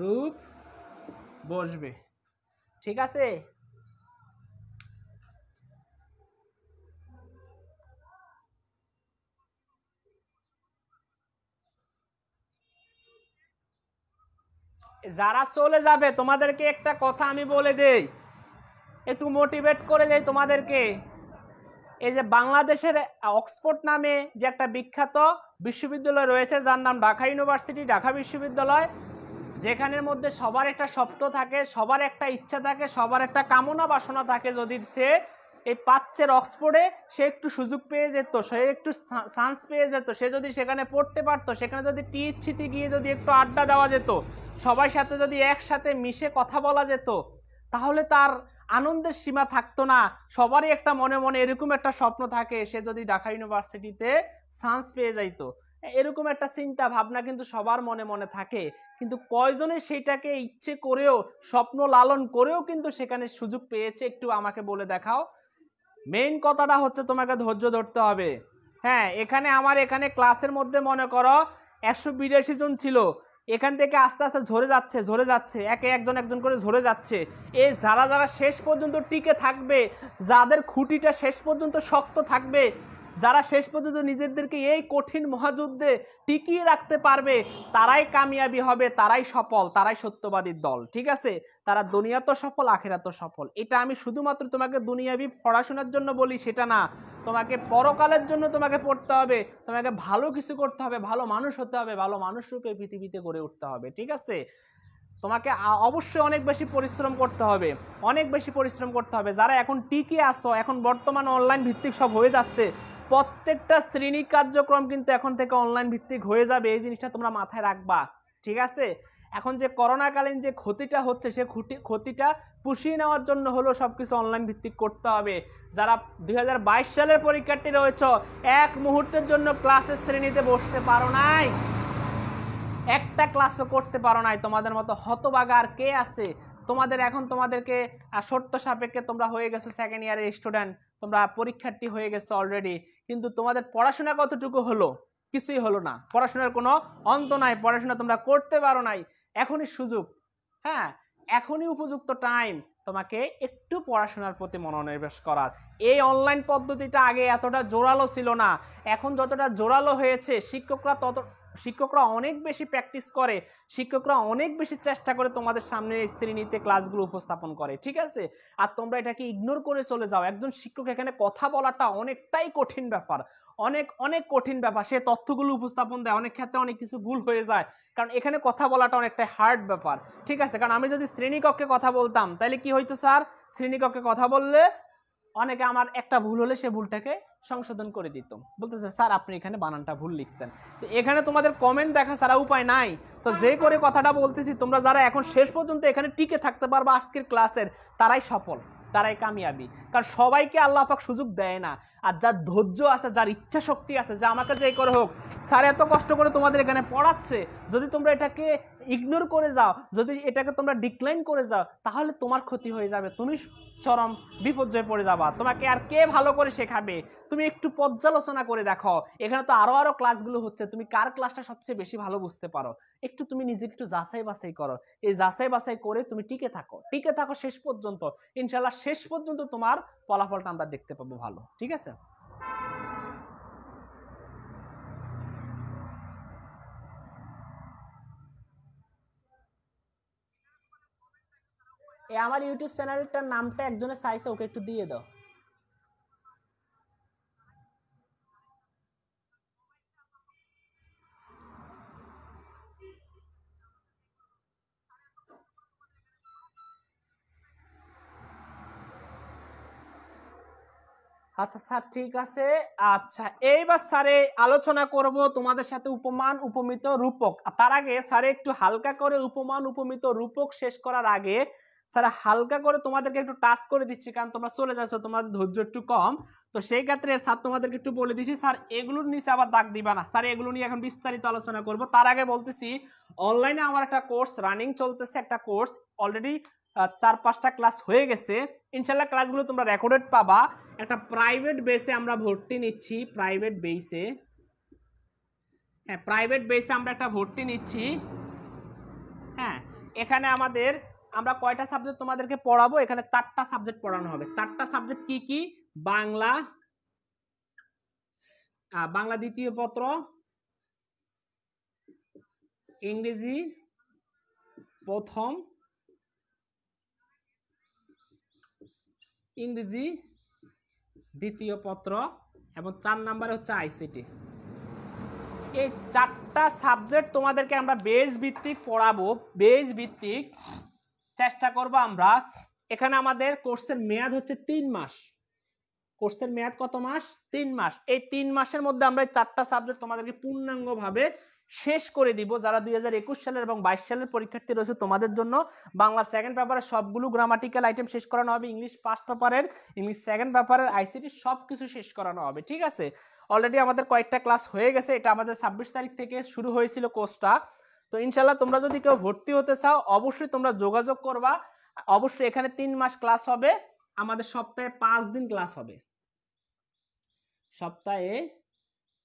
রূপ বসবে। ঠিক আছে, যারা চলে যাবে তোমাদেরকে একটা কথা আমি বলে দেই, একটু মোটিভেট করে দেই তোমাদেরকে। এই যে বাংলাদেশের অক্সফোর্ড নামে যে একটা বিখ্যাত বিশ্ববিদ্যালয় রয়েছে, যার নাম ঢাকা ইউনিভার্সিটি, ঢাকা বিশ্ববিদ্যালয়, যেখানের মধ্যে সবার একটা স্বপ্ন থাকে, সবার একটা ইচ্ছা থাকে, সবার একটা কামনা বাসনা থাকে। যদি সে এই পাচ্ছের অক্সফোর্ডে সে একটু সুযোগ পেয়ে যেত, সে একটু চান্স পেয়ে যেত, সে যদি সেখানে পড়তে পারতো, সেখানে যদি টিচিতে গিয়ে যদি একটু আড্ডা দেওয়া যেত, সবার সাথে যদি একসাথে মিশে কথা বলা যেত, তাহলে তার আনন্দের সীমা থাকতো না। সবারই একটা মনে মনে এরকম একটা স্বপ্ন থাকে, সে যদি ঢাকা ইউনিভার্সিটিতে চান্স পেয়ে যাইতো। এরকম একটা চিন্তা ভাবনা কিন্তু সবার মনে মনে থাকে, কিন্তু কয়জনে সেটাকে ইচ্ছে করেও, স্বপ্ন লালন করেও কিন্তু সেখানে সুযোগ পেয়েছে, একটু আমাকে বলে দেখাও। মেইন কথাটা হচ্ছে তোমাকে ধৈর্য ধরতে হবে। হ্যাঁ, এখানে ক্লাসের মধ্যে মনে করো 182 জন ছিল, এখান থেকে আস্তে আস্তে ঝরে যাচ্ছে একে একজন করে ঝরে যাচ্ছে। এই যারা শেষ পর্যন্ত টিকে থাকবে, যাদের খুঁটিটা শেষ পর্যন্ত শক্ত থাকবে, যারা শেষ পর্যন্ত নিজেদেরকে এই কঠিন মহাযুদ্ধে টিকিয়ে রাখতে পারবে, তারাই কামিয়াবি হবে, তারাই সফল, তারাই সত্যবাদীর দল। ঠিক আছে, তারা দুনিয়া তো সফল, আখিরাত সফল। এটা আমি শুধুমাত্র তোমাকে দুনিয়াবি পড়াশোনার জন্য বলি সেটা না, তোমাকে পরকালের জন্য তোমাকে পড়তে হবে, তোমাকে ভালো কিছু করতে হবে, ভালো মানুষ হতে হবে, ভালো মানুষ রূপে পৃথিবীতে গড়ে উঠতে হবে। ঠিক আছে, তোমাকে অবশ্যই অনেক বেশি পরিশ্রম করতে হবে, অনেক বেশি পরিশ্রম করতে হবে। যারা এখন টিকে আসো, এখন বর্তমান অনলাইন ভিত্তিক সব হয়ে যাচ্ছে, প্রত্যেকটা শ্রেণী কার্যক্রম কিন্তু এখন থেকে অনলাইন ভিত্তিক হয়ে যাবে, এই জিনিসটা তোমরা মাথায় রাখবা। ঠিক আছে, এখন যে করোনাকালীন যে ক্ষতিটা হচ্ছে, সে ক্ষতিটা পুষিয়ে নেওয়ার জন্য হলো সবকিছু অনলাইন ভিত্তিক করতে হবে। যারা 2022 সালের পরীক্ষার্থী রয়েছে, এক মুহূর্তের জন্য ক্লাসের শ্রেণীতে বসতে পারো নাই, একটা ক্লাসও করতে পারো নাই, তোমাদের মতো হতভাগা আর কে আছে? তোমাদেরকে শর্ত সাপেক্ষে তোমরা হয়ে গেছো সেকেন্ড ইয়ারের স্টুডেন্ট, তোমরা পরীক্ষার্থী হয়ে গেছো অলরেডি, কিন্তু তোমাদের পড়াশোনা কতটুকু হলো? কিছুই হলো না। পড়াশোনার কোনো অন্ত নাই, পড়াশোনা তোমরা করতে পারো নাই। এখনই সুযোগ, হ্যাঁ এখনই উপযুক্ত টাইম তোমাকে একটু পড়াশোনার প্রতি মনোনিবেশ করার। এই অনলাইন পদ্ধতিটা আগে এতটা জোরালো ছিল না, এখন যতটা জোরালো হয়েছে, শিক্ষকরা অনেক বেশি প্র্যাকটিস করে, শিক্ষকরা অনেক বেশি চেষ্টা করে তোমাদের সামনে এই শ্রেণীতে ক্লাসগুলো উপস্থাপন করে। ঠিক আছে, আর তোমরা এটাকে ইগনোর করে চলে যাও। একজন শিক্ষক এখানে কথা বলাটা অনেকটাই কঠিন ব্যাপার, অনেক কঠিন ব্যাপার। সে তথ্যগুলো উপস্থাপন দেয়, অনেক ক্ষেত্রে অনেক কিছু ভুল হয়ে যায়, কারণ এখানে কথা বলাটা অনেকটাই হার্ড ব্যাপার। ঠিক আছে, কারণ আমি যদি শ্রেণীকক্ষে কথা বলতাম তাহলে কি হইতো স্যার, শ্রেণীকক্ষে কথা বললে অনেকে আমার একটা ভুল হলে সে ভুলটাকে সংশোধন করে দিত, বলতেছে স্যার আপনি এখানে বানানটা ভুল লিখছেন। তো এখানে তোমাদের কমেন্ট দেখা ছাড়া উপায় নাই। তো যে করে কথাটা বলতেছি, তোমরা যারা এখন শেষ পর্যন্ত এখানে টিকে থাকতে পারবা আজকের ক্লাসের, তারাই সফল, তারাই কামিয়াবি। কারণ সবাইকে আল্লাহ পাক সুযোগ দেয় না। আর যার ধৈর্য আছে, যার ইচ্ছা শক্তি আছে, যে আমাকে যে করে হোক স্যার এত কষ্ট করে তোমাদের এখানে পড়াচ্ছে, যদি তোমরা এটাকে ইগনোর করে যাও, যদি এটাকে তোমরা ডিক্লাইন করে যাও, তাহলে তোমার ক্ষতি হয়ে যাবে, তুমি চরম বিপর্যয়ে পড়ে যাবা। তোমাকে আর কে ভালো করে শেখাবে? তুমি একটু পর্যালোচনা করে দেখো, এখানে তো আরো ক্লাসগুলো হচ্ছে, তুমি কার ক্লাসটা সবচেয়ে বেশি ভালো বুঝতে পারো, একটু তুমি নিজে একটু যাচাই বাছাই করো। এই যাচাই বাছাই করে তুমি টিকে থাকো শেষ পর্যন্ত। ইনশাল্লাহ শেষ পর্যন্ত তোমার ফলাফলটা আমরা দেখতে পাবো ভালো। ঠিক আছে, আমার ইউটিউব চ্যানেলটার নামটা একজনের চাইছে, ওকে একটু দিয়ে দাও। আচ্ছা স্যার, ঠিক আছে। আচ্ছা, এইবার স্যারে আলোচনা করব তোমাদের সাথে উপমান, উপমিত, রূপক। তার আগে স্যারে একটু হালকা করে উপমান, উপমিত, রূপক শেষ করার আগে স্যার হালকা করে তোমাদেরকে একটু টাচ করে দিচ্ছি, কারণ তোমরা চলে যাচ্ছ, তোমাদের ধৈর্য একটু কম। তো সেই ক্ষেত্রে স্যার তোমাদেরকে একটু বলে দিচ্ছি, স্যার এগুলোর নিচে আবার দাগ দিবা না, স্যার এগুলো নিয়ে এখন বিস্তারিত আলোচনা করব। তার আগে বলতেছি, অনলাইনে আমার একটা কোর্স রানিং চলতেছে, একটা কোর্স অলরেডি 4-5টা ক্লাস হয়ে গেছে। ইনশাল্লাহ ক্লাসগুলো তোমরা রেকর্ডেড পাবা। একটা প্রাইভেট বেসে আমরা ভর্তি নিচ্ছি, প্রাইভেট বেসে, হ্যাঁ প্রাইভেট বেসে আমরা একটা ভর্তি নিচ্ছি। হ্যাঁ, এখানে আমরা কয়টা সাবজেক্ট তোমাদেরকে পড়াবো? এখানে 4টা সাবজেক্ট পড়ানো হবে। 4টা সাবজেক্ট কি কি? বাংলা দ্বিতীয় পত্র, ইংরেজি প্রথম, ইংরেজি দ্বিতীয় পত্র, এবং 4 নম্বরে হচ্ছে আইসিটি। এই 4টা সাবজেক্ট তোমাদেরকে আমরা বেস ভিত্তিক পড়াবো, বেস ভিত্তিক চেষ্টা করব আমরা। এখানে আমাদের কোর্সের মেয়াদ হচ্ছে 3 মাস। কোর্সের মেয়াদ কত মাস? 3 মাস। এই 3 মাসের মধ্যে আমরা 4টা সাবজেক্ট তোমাদেরকে পূর্ণাঙ্গভাবে শেষ করে দিব। যারা 2021 সালের এবং 22 সালের পরীক্ষার্থী রয়েছে তোমাদের জন্য বাংলা সেকেন্ড পেপারের সবগুলো গ্রামাটিক্যাল আইটেম শেষ করানো হবে, ইংলিশ ফার্স্ট পেপারের, ইংলিশ সেকেন্ড পেপারের, আইসিটি সবকিছু শেষ করানো হবে। ঠিক আছে, অলরেডি আমাদের কয়েকটা ক্লাস হয়ে গেছে, এটা আমাদের 26 তারিখ থেকে শুরু হয়েছিল কোর্সটা। তো ইনশাল্লাহ তোমরা যদি কেউ ভর্তি হতে চাও অবশ্যই তোমরা যোগাযোগ করবা। অবশ্যই এখানে 3 মাস ক্লাস হবে, আমাদের সপ্তাহে 5 দিন ক্লাস হবে। সপ্তাহে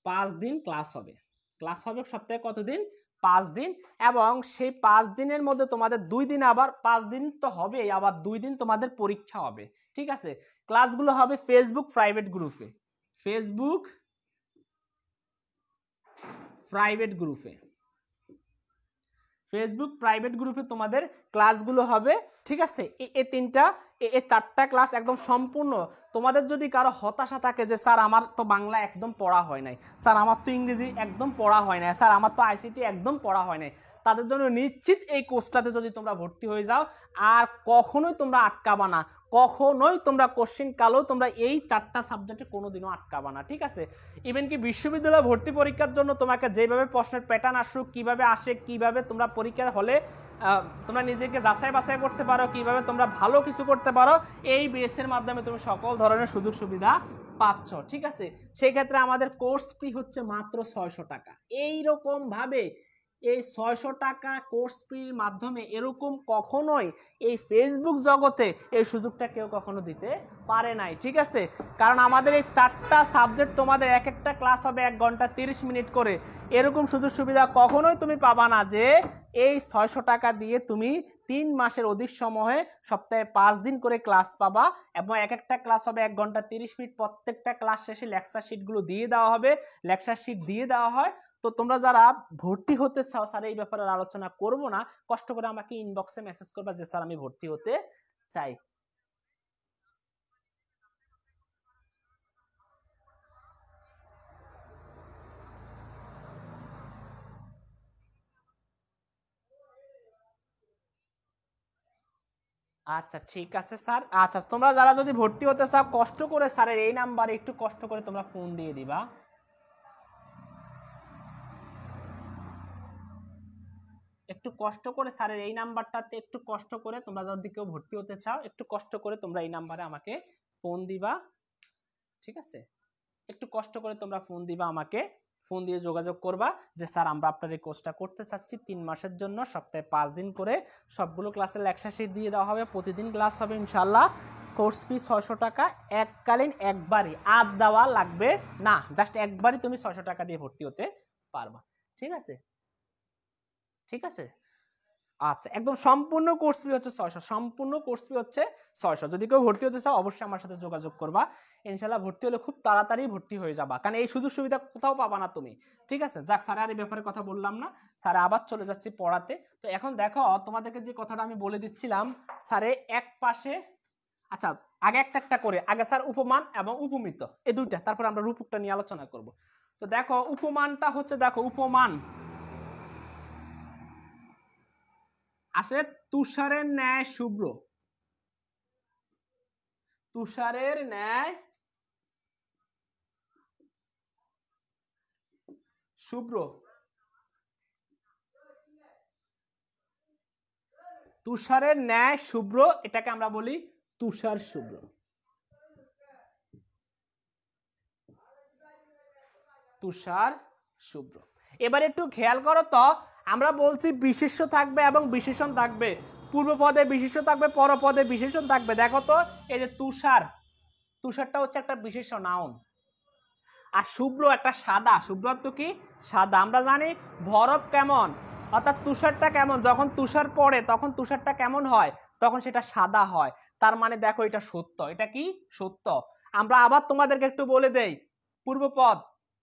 5 দিন ক্লাস হবে। ক্লাস হবে সপ্তাহে কতদিন? 5 দিন। এবং সেই 5 দিনের মধ্যে তোমাদের 2 দিন, আবার 5 দিন তো হবেই, আবার 2 দিন তোমাদের পরীক্ষা হবে। ঠিক আছে, ক্লাসগুলো হবে ফেসবুক প্রাইভেট গ্রুপে। ফেসবুক প্রাইভেট গ্রুপে, ফেসবুক প্রাইভেট গ্রুপে তোমাদের ক্লাসগুলো হবে। ঠিক আছে, এই 4টা ক্লাস একদম সম্পূর্ণ। তোমাদের যদি কারো হতাশা থাকে যে স্যার আমার তো বাংলা একদম পড়া হয় নাই, স্যার আমার তো ইংরেজি একদম পড়া হয় নাই, স্যার আমার তো আইসিটি একদম পড়া হয় নাই, তাদের জন্য নিশ্চিত এই কোর্সটাতে যদি তোমরা ভর্তি হয়ে যাও আর কখনোই তোমরা আটকাবা না, কখনোই তোমরা কোশ্চেন কালেও তোমরা এই 4টা সাবজেক্টে কোনোদিনও আটকাবা না। ঠিক আছে, ইভেন কি বিশ্ববিদ্যালয় ভর্তি পরীক্ষার জন্য তোমাকে যেভাবে প্রশ্নের প্যাটার্ন আসুক, কিভাবে আসে, কিভাবে তোমরা পরীক্ষার হলে তোমরা নিজেকে যাচাই বাছাই করতে পারো, কিভাবে তোমরা ভালো কিছু করতে পারো, এই বেসের মাধ্যমে তুমি সকল ধরনের সুযোগ সুবিধা পাচ্ছ। ঠিক আছে, সেই ক্ষেত্রে আমাদের কোর্স ফি হচ্ছে মাত্র 600 টাকা। এইরকম ভাবে এই 600 টাকা কোর্স ফির মাধ্যমে এরকম কখনোই এই ফেসবুক জগতে এই সুযোগটা কেউ কখনো দিতে পারে নাই। ঠিক আছে, কারণ আমাদের এই 4টা সাবজেক্ট তোমাদের এক একটা ক্লাস হবে 1 ঘন্টা 30 মিনিট করে। এরকম সুযোগ সুবিধা কখনোই তুমি পাবা না যে এই 600 টাকা দিয়ে তুমি 3 মাসের অধিক সময়ে সপ্তাহে 5 দিন করে ক্লাস পাবা, এবং এক একটা ক্লাস হবে 1 ঘন্টা 30 মিনিট। প্রত্যেকটা ক্লাস শেষে লেকচার শিটগুলো দিয়ে দেওয়া হবে, লেকচার শিট দিয়ে দেওয়া হয়। তো তোমরা যারা ভর্তি হতে চাও, স্যার এই ব্যাপারে আলোচনা করব না, কষ্ট করে আমাকে ইনবক্সে মেসেজ করবা যে স্যার আমি ভর্তি হতে চাই। আচ্ছা ঠিক আছে স্যার। আচ্ছা, তোমরা যারা যদি ভর্তি হতে চাও কষ্ট করে স্যারের এই নাম্বারে একটু কষ্ট করে তোমরা ফোন দিয়ে দিবা। একটু কষ্ট করে স্যারের এই নাম্বারটাতে একটু কষ্ট করে তোমরা যদি কেউ ভর্তি হতে চাও একটু কষ্ট করে তোমরা এই নাম্বারে আমাকে ফোন দিবা। ঠিক আছে, একটু কষ্ট করে তোমরা ফোন দিবা, আমাকে ফোন দিয়ে যোগাযোগ করবা যে স্যার আমরা আপনার এই কোর্সটা করতে চাচ্ছি 3 মাসের জন্য, সপ্তাহে 5 দিন করে সবগুলো ক্লাসের লেকচার শিট দিয়ে দেওয়া হবে, প্রতিদিন ক্লাস হবে ইনশাল্লাহ। কোর্স ফি 600 টাকা, এককালীন একবারই, আর দেওয়া লাগবে না, জাস্ট একবারই তুমি 600 টাকা দিয়ে ভর্তি হতে পারবা। ঠিক আছে, ঠিক আছে। আচ্ছা, একদম সম্পূর্ণ কোর্স ফি হচ্ছে 600, সম্পূর্ণ কোর্স ফি হচ্ছে 600। যদি কেউ ভর্তি হতে চাও অবশ্যই আমার সাথে যোগাযোগ করবা, ইনশাআল্লাহ ভর্তি হলে খুব তাড়াতাড়ি ভর্তি হয়ে যাবা, কারণ এই সুযোগ সুবিধা কোথাও পাবা না তুমি। ঠিক আছে, যাক স্যার আর এই ব্যাপারে কথা বললাম না, স্যার আবার চলে যাচ্ছি পড়াতে। তো এখন দেখো তোমাদেরকে যে কথাটা আমি বলে দিচ্ছিলাম, স্যারে এক পাশে, আচ্ছা আগে একটা করে, আগে স্যার উপমান এবং উপমিত এই দুইটা, তারপর আমরা রূপকটা নিয়ে আলোচনা করব। তো দেখো উপমানটা হচ্ছে, দেখো উপমান আসে তুষারের ন্যায় শুভ্র, তুষারের ন্যায় শুভ্র, তুষারের ন্যায় শুভ্র, এটাকে আমরা বলি তুষার শুভ্র। তুষার শুভ্র। এবার একটু খেয়াল করো তো, আমরা বলছি বিশেষ্য থাকবে এবং বিশেষণ থাকবে, পূর্ব পদে বিশেষ্য থাকবে, পরপদে বিশেষণ থাকবে। দেখো তো এই যে তুষার, তুষারটা হচ্ছে একটা বিশেষ্য নাউন, আর শুভ্র একটা সাদা, শুভ্র তো কি সাদা। আমরা জানি বরফ কেমন, অর্থাৎ তুষারটা কেমন, যখন তুষার পড়ে তখন তুষারটা কেমন হয়, তখন সেটা সাদা হয়। তার মানে দেখো এটা সত্য, এটা কি সত্য। আমরা আবার তোমাদেরকে একটু বলে দেই, পূর্বপদ,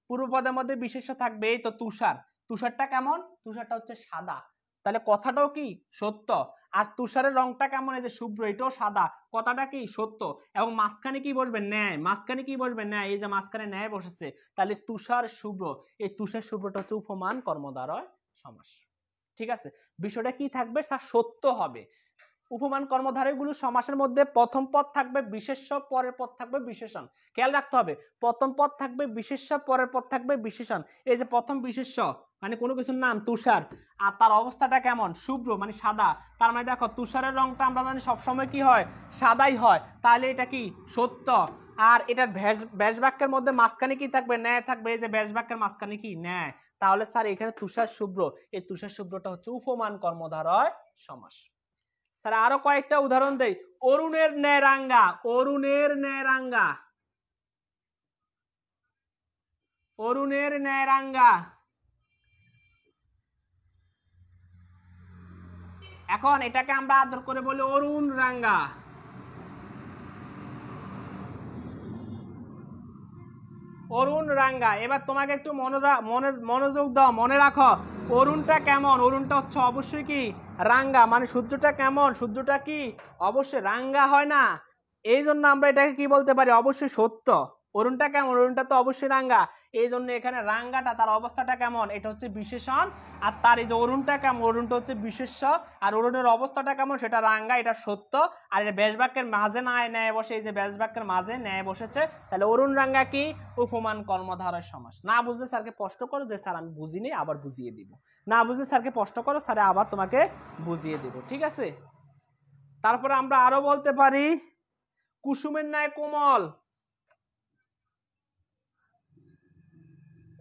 পূর্বপদের মধ্যে বিশেষ্য থাকবে এই তো তুষার, তুষারটা কেমন, তুষারটা হচ্ছে সাদা, তাহলে কথাটাও কি সত্য। আর তুষারের রংটা কেমন, এই যে শুভ্র, এটাও সাদা, কথাটা কি সত্য। এবং মাঝখানে কি বসবে, ন্যায়, মাঝখানে কি বসবে, ন্যায়, এই যে মাঝখানে ন্যায় বসেছে, তাহলে তুষার শুভ্র, এই তুষার শুভ্রটা হচ্ছে উপমান কর্মদ্বারয় সমাস। ঠিক আছে, বিষয়টা কি থাকবে স্যার, সত্য হবে। উপমান কর্মধারয়গুলো সমাসের মধ্যে প্রথম পদ থাকবে বিশেষ্য, পরের পদ থাকবে বিশেষণ। খেয়াল রাখতে হবে, প্রথম পদ থাকবে বিশেষ্য, পরের পদ থাকবে বিশেষণ। এই যে প্রথম বিশেষ্য মানে কোনো কিছুর নাম তুষার, আর তার অবস্থাটা কেমন, শুভ্র মানে সাদা, তার মানে দেখো তুষারের রংটা আমরা জানি সবসময় কি হয়, সাদাই হয়, তাহলে এটা কি সত্য। আর এটার ব্যাস বাক্যের মধ্যে মাঝখানে কি থাকবে, ন্যায় থাকবে, এই যে ব্যাস বাক্যের মাঝখানে কি ন্যায়, তাহলে স্যার এখানে তুষার শুভ্র, এই তুষার শুভ্রটা হচ্ছে উপমান কর্মধারয় সমাস। স্যার আরো কয়েকটা উদাহরণ দেই, অরুণের ন্যায় রাঙ্গা, অরুণের ন্যায় রাঙ্গা, অরুণের ন্যায় রাঙ্গা। এখন এটাকে আমরা আদর করে বলি অরুণ রাঙ্গা। অরুণ রাঙ্গা। এবার তোমাকে একটু মনোযোগ দাও, মনে রাখো অরুণটা কেমন। অরুণটা হচ্ছে অবশ্যই কি রাঙ্গা, মানে সূর্যটা কেমন, সূর্যটা কি অবশ্যই রাঙ্গা হয় না, এই জন্য আমরা এটাকে কি বলতে পারি অবশ্যই সত্য। অরুণটা কেমন, অরুণটা তো অবশ্যই রাঙ্গা, এই জন্য এখানে রাঙ্গাটা তার অবস্থাটা কেমন এটা হচ্ছে বিশেষণ, আর তার এই যে অরুণটা কেমন, অরুণটা হচ্ছে বিশেষ্য, আর অরুণের অবস্থাটা কেমন সেটা রাঙ্গা, এটা সত্য। আর এই ব্যাস বাক্যের মাঝে না ন্যায় বসে, এই যে ব্যাস বাক্যের মাঝে ন্যায় বসেছে, তাহলে অরুণ রাঙ্গা কি উপমান কর্মধারয় সমাস। না বুঝলে স্যারকে প্রশ্ন করো যে স্যার আমি বুঝিনি, আবার বুঝিয়ে দিব। না বুঝলে স্যারকে প্রশ্ন করো, স্যার আবার তোমাকে বুঝিয়ে দিব, ঠিক আছে। তারপরে আমরা আরো বলতে পারি কুসুমের ন্যায় কোমল।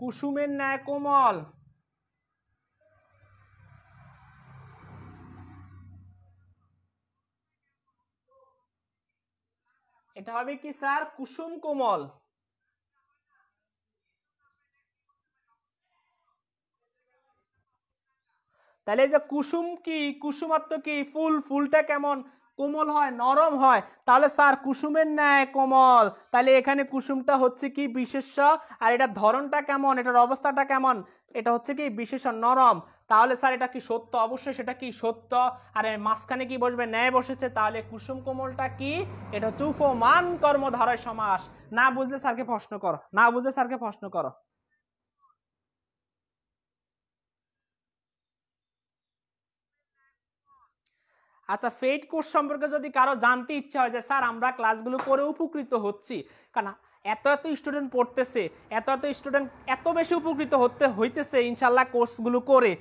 কুসুমের ন্যায় কোমল, এটা হবে কি স্যার কুসুম কোমল। তাহলে এই যে কুসুম কি, কুসুম অর্থ কি ফুল, ফুলটা কেমন কোমল হয়, নরম হয়, তাহলে স্যার কুসুমের ন্যায় কোমল, তাহলে এখানে কুসুমটা হচ্ছে কি বিশেষ্য, আর এটার ধরনটা কেমন, এটার অবস্থাটা কেমন, এটা হচ্ছে কি বিশেষণ নরম, তাহলে স্যার এটা কি সত্য, অবশ্যই সেটা কি সত্য। আর মাঝখানে কি বসবে ন্যায় বসেছে, তাহলে কুসুম কোমলটা কি এটা হচ্ছে উপমান কর্মধারয় সমাস। না বুঝলে স্যারকে প্রশ্ন করো, না বুঝলে স্যারকে প্রশ্ন করো। আচ্ছা, ফেইড কোর্স সম্পর্কে যদি কারো জানতে ইচ্ছা হয় যে স্যার আমরা ক্লাসগুলো করে উপকৃত হচ্ছি, কারণ এত এত স্টুডেন্ট পড়তেছে, এত এত স্টুডেন্ট এত বেশি উপকৃত হইতেছে ইনশাল্লাহ কোর্সগুলো করে,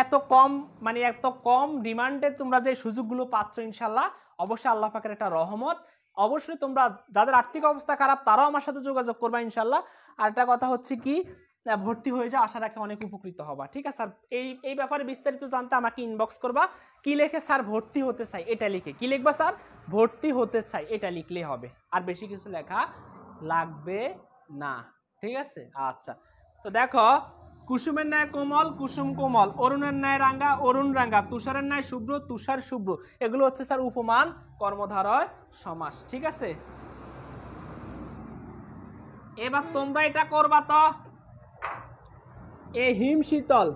এত কম মানে এত কম ডিমান্ডে তোমরা যে সুযোগগুলো পাচ্ছ ইনশাল্লাহ, অবশ্যই আল্লাহ পাকের একটা রহমত। অবশ্যই তোমরা যাদের আর্থিক অবস্থা খারাপ তারাও আমার সাথে যোগাযোগ করবা ইনশাল্লাহ। আর একটা কথা হচ্ছে কি ভর্তি হয়ে যাও, আশা রাখি অনেক উপকৃত হবা, ঠিক আছে স্যার। এই ব্যাপারে বিস্তারিত জানতে আমাকে ইনবক্স করবা। কি লেখে স্যার ভর্তি হতে চাই এটা লিখে, কি লিখবা স্যার ভর্তি হতে চাই এটা লিখলেই হবে, আর বেশি কিছু লেখা লাগবে না, ঠিক আছে। আচ্ছা, তো দেখো কুসুমের ন্যায় কোমল, কুসুম কোমল, অরুণের ন্যায় রাঙ্গা, অরুণ রাঙ্গা, তুষারের ন্যায় শুভ্র, তুষার শুভ্র, এগুলো হচ্ছে স্যার উপমান কর্মধারয় সমাস, ঠিক আছে। এবার তোমরা এটা করবা তো, এই হিম শীতল,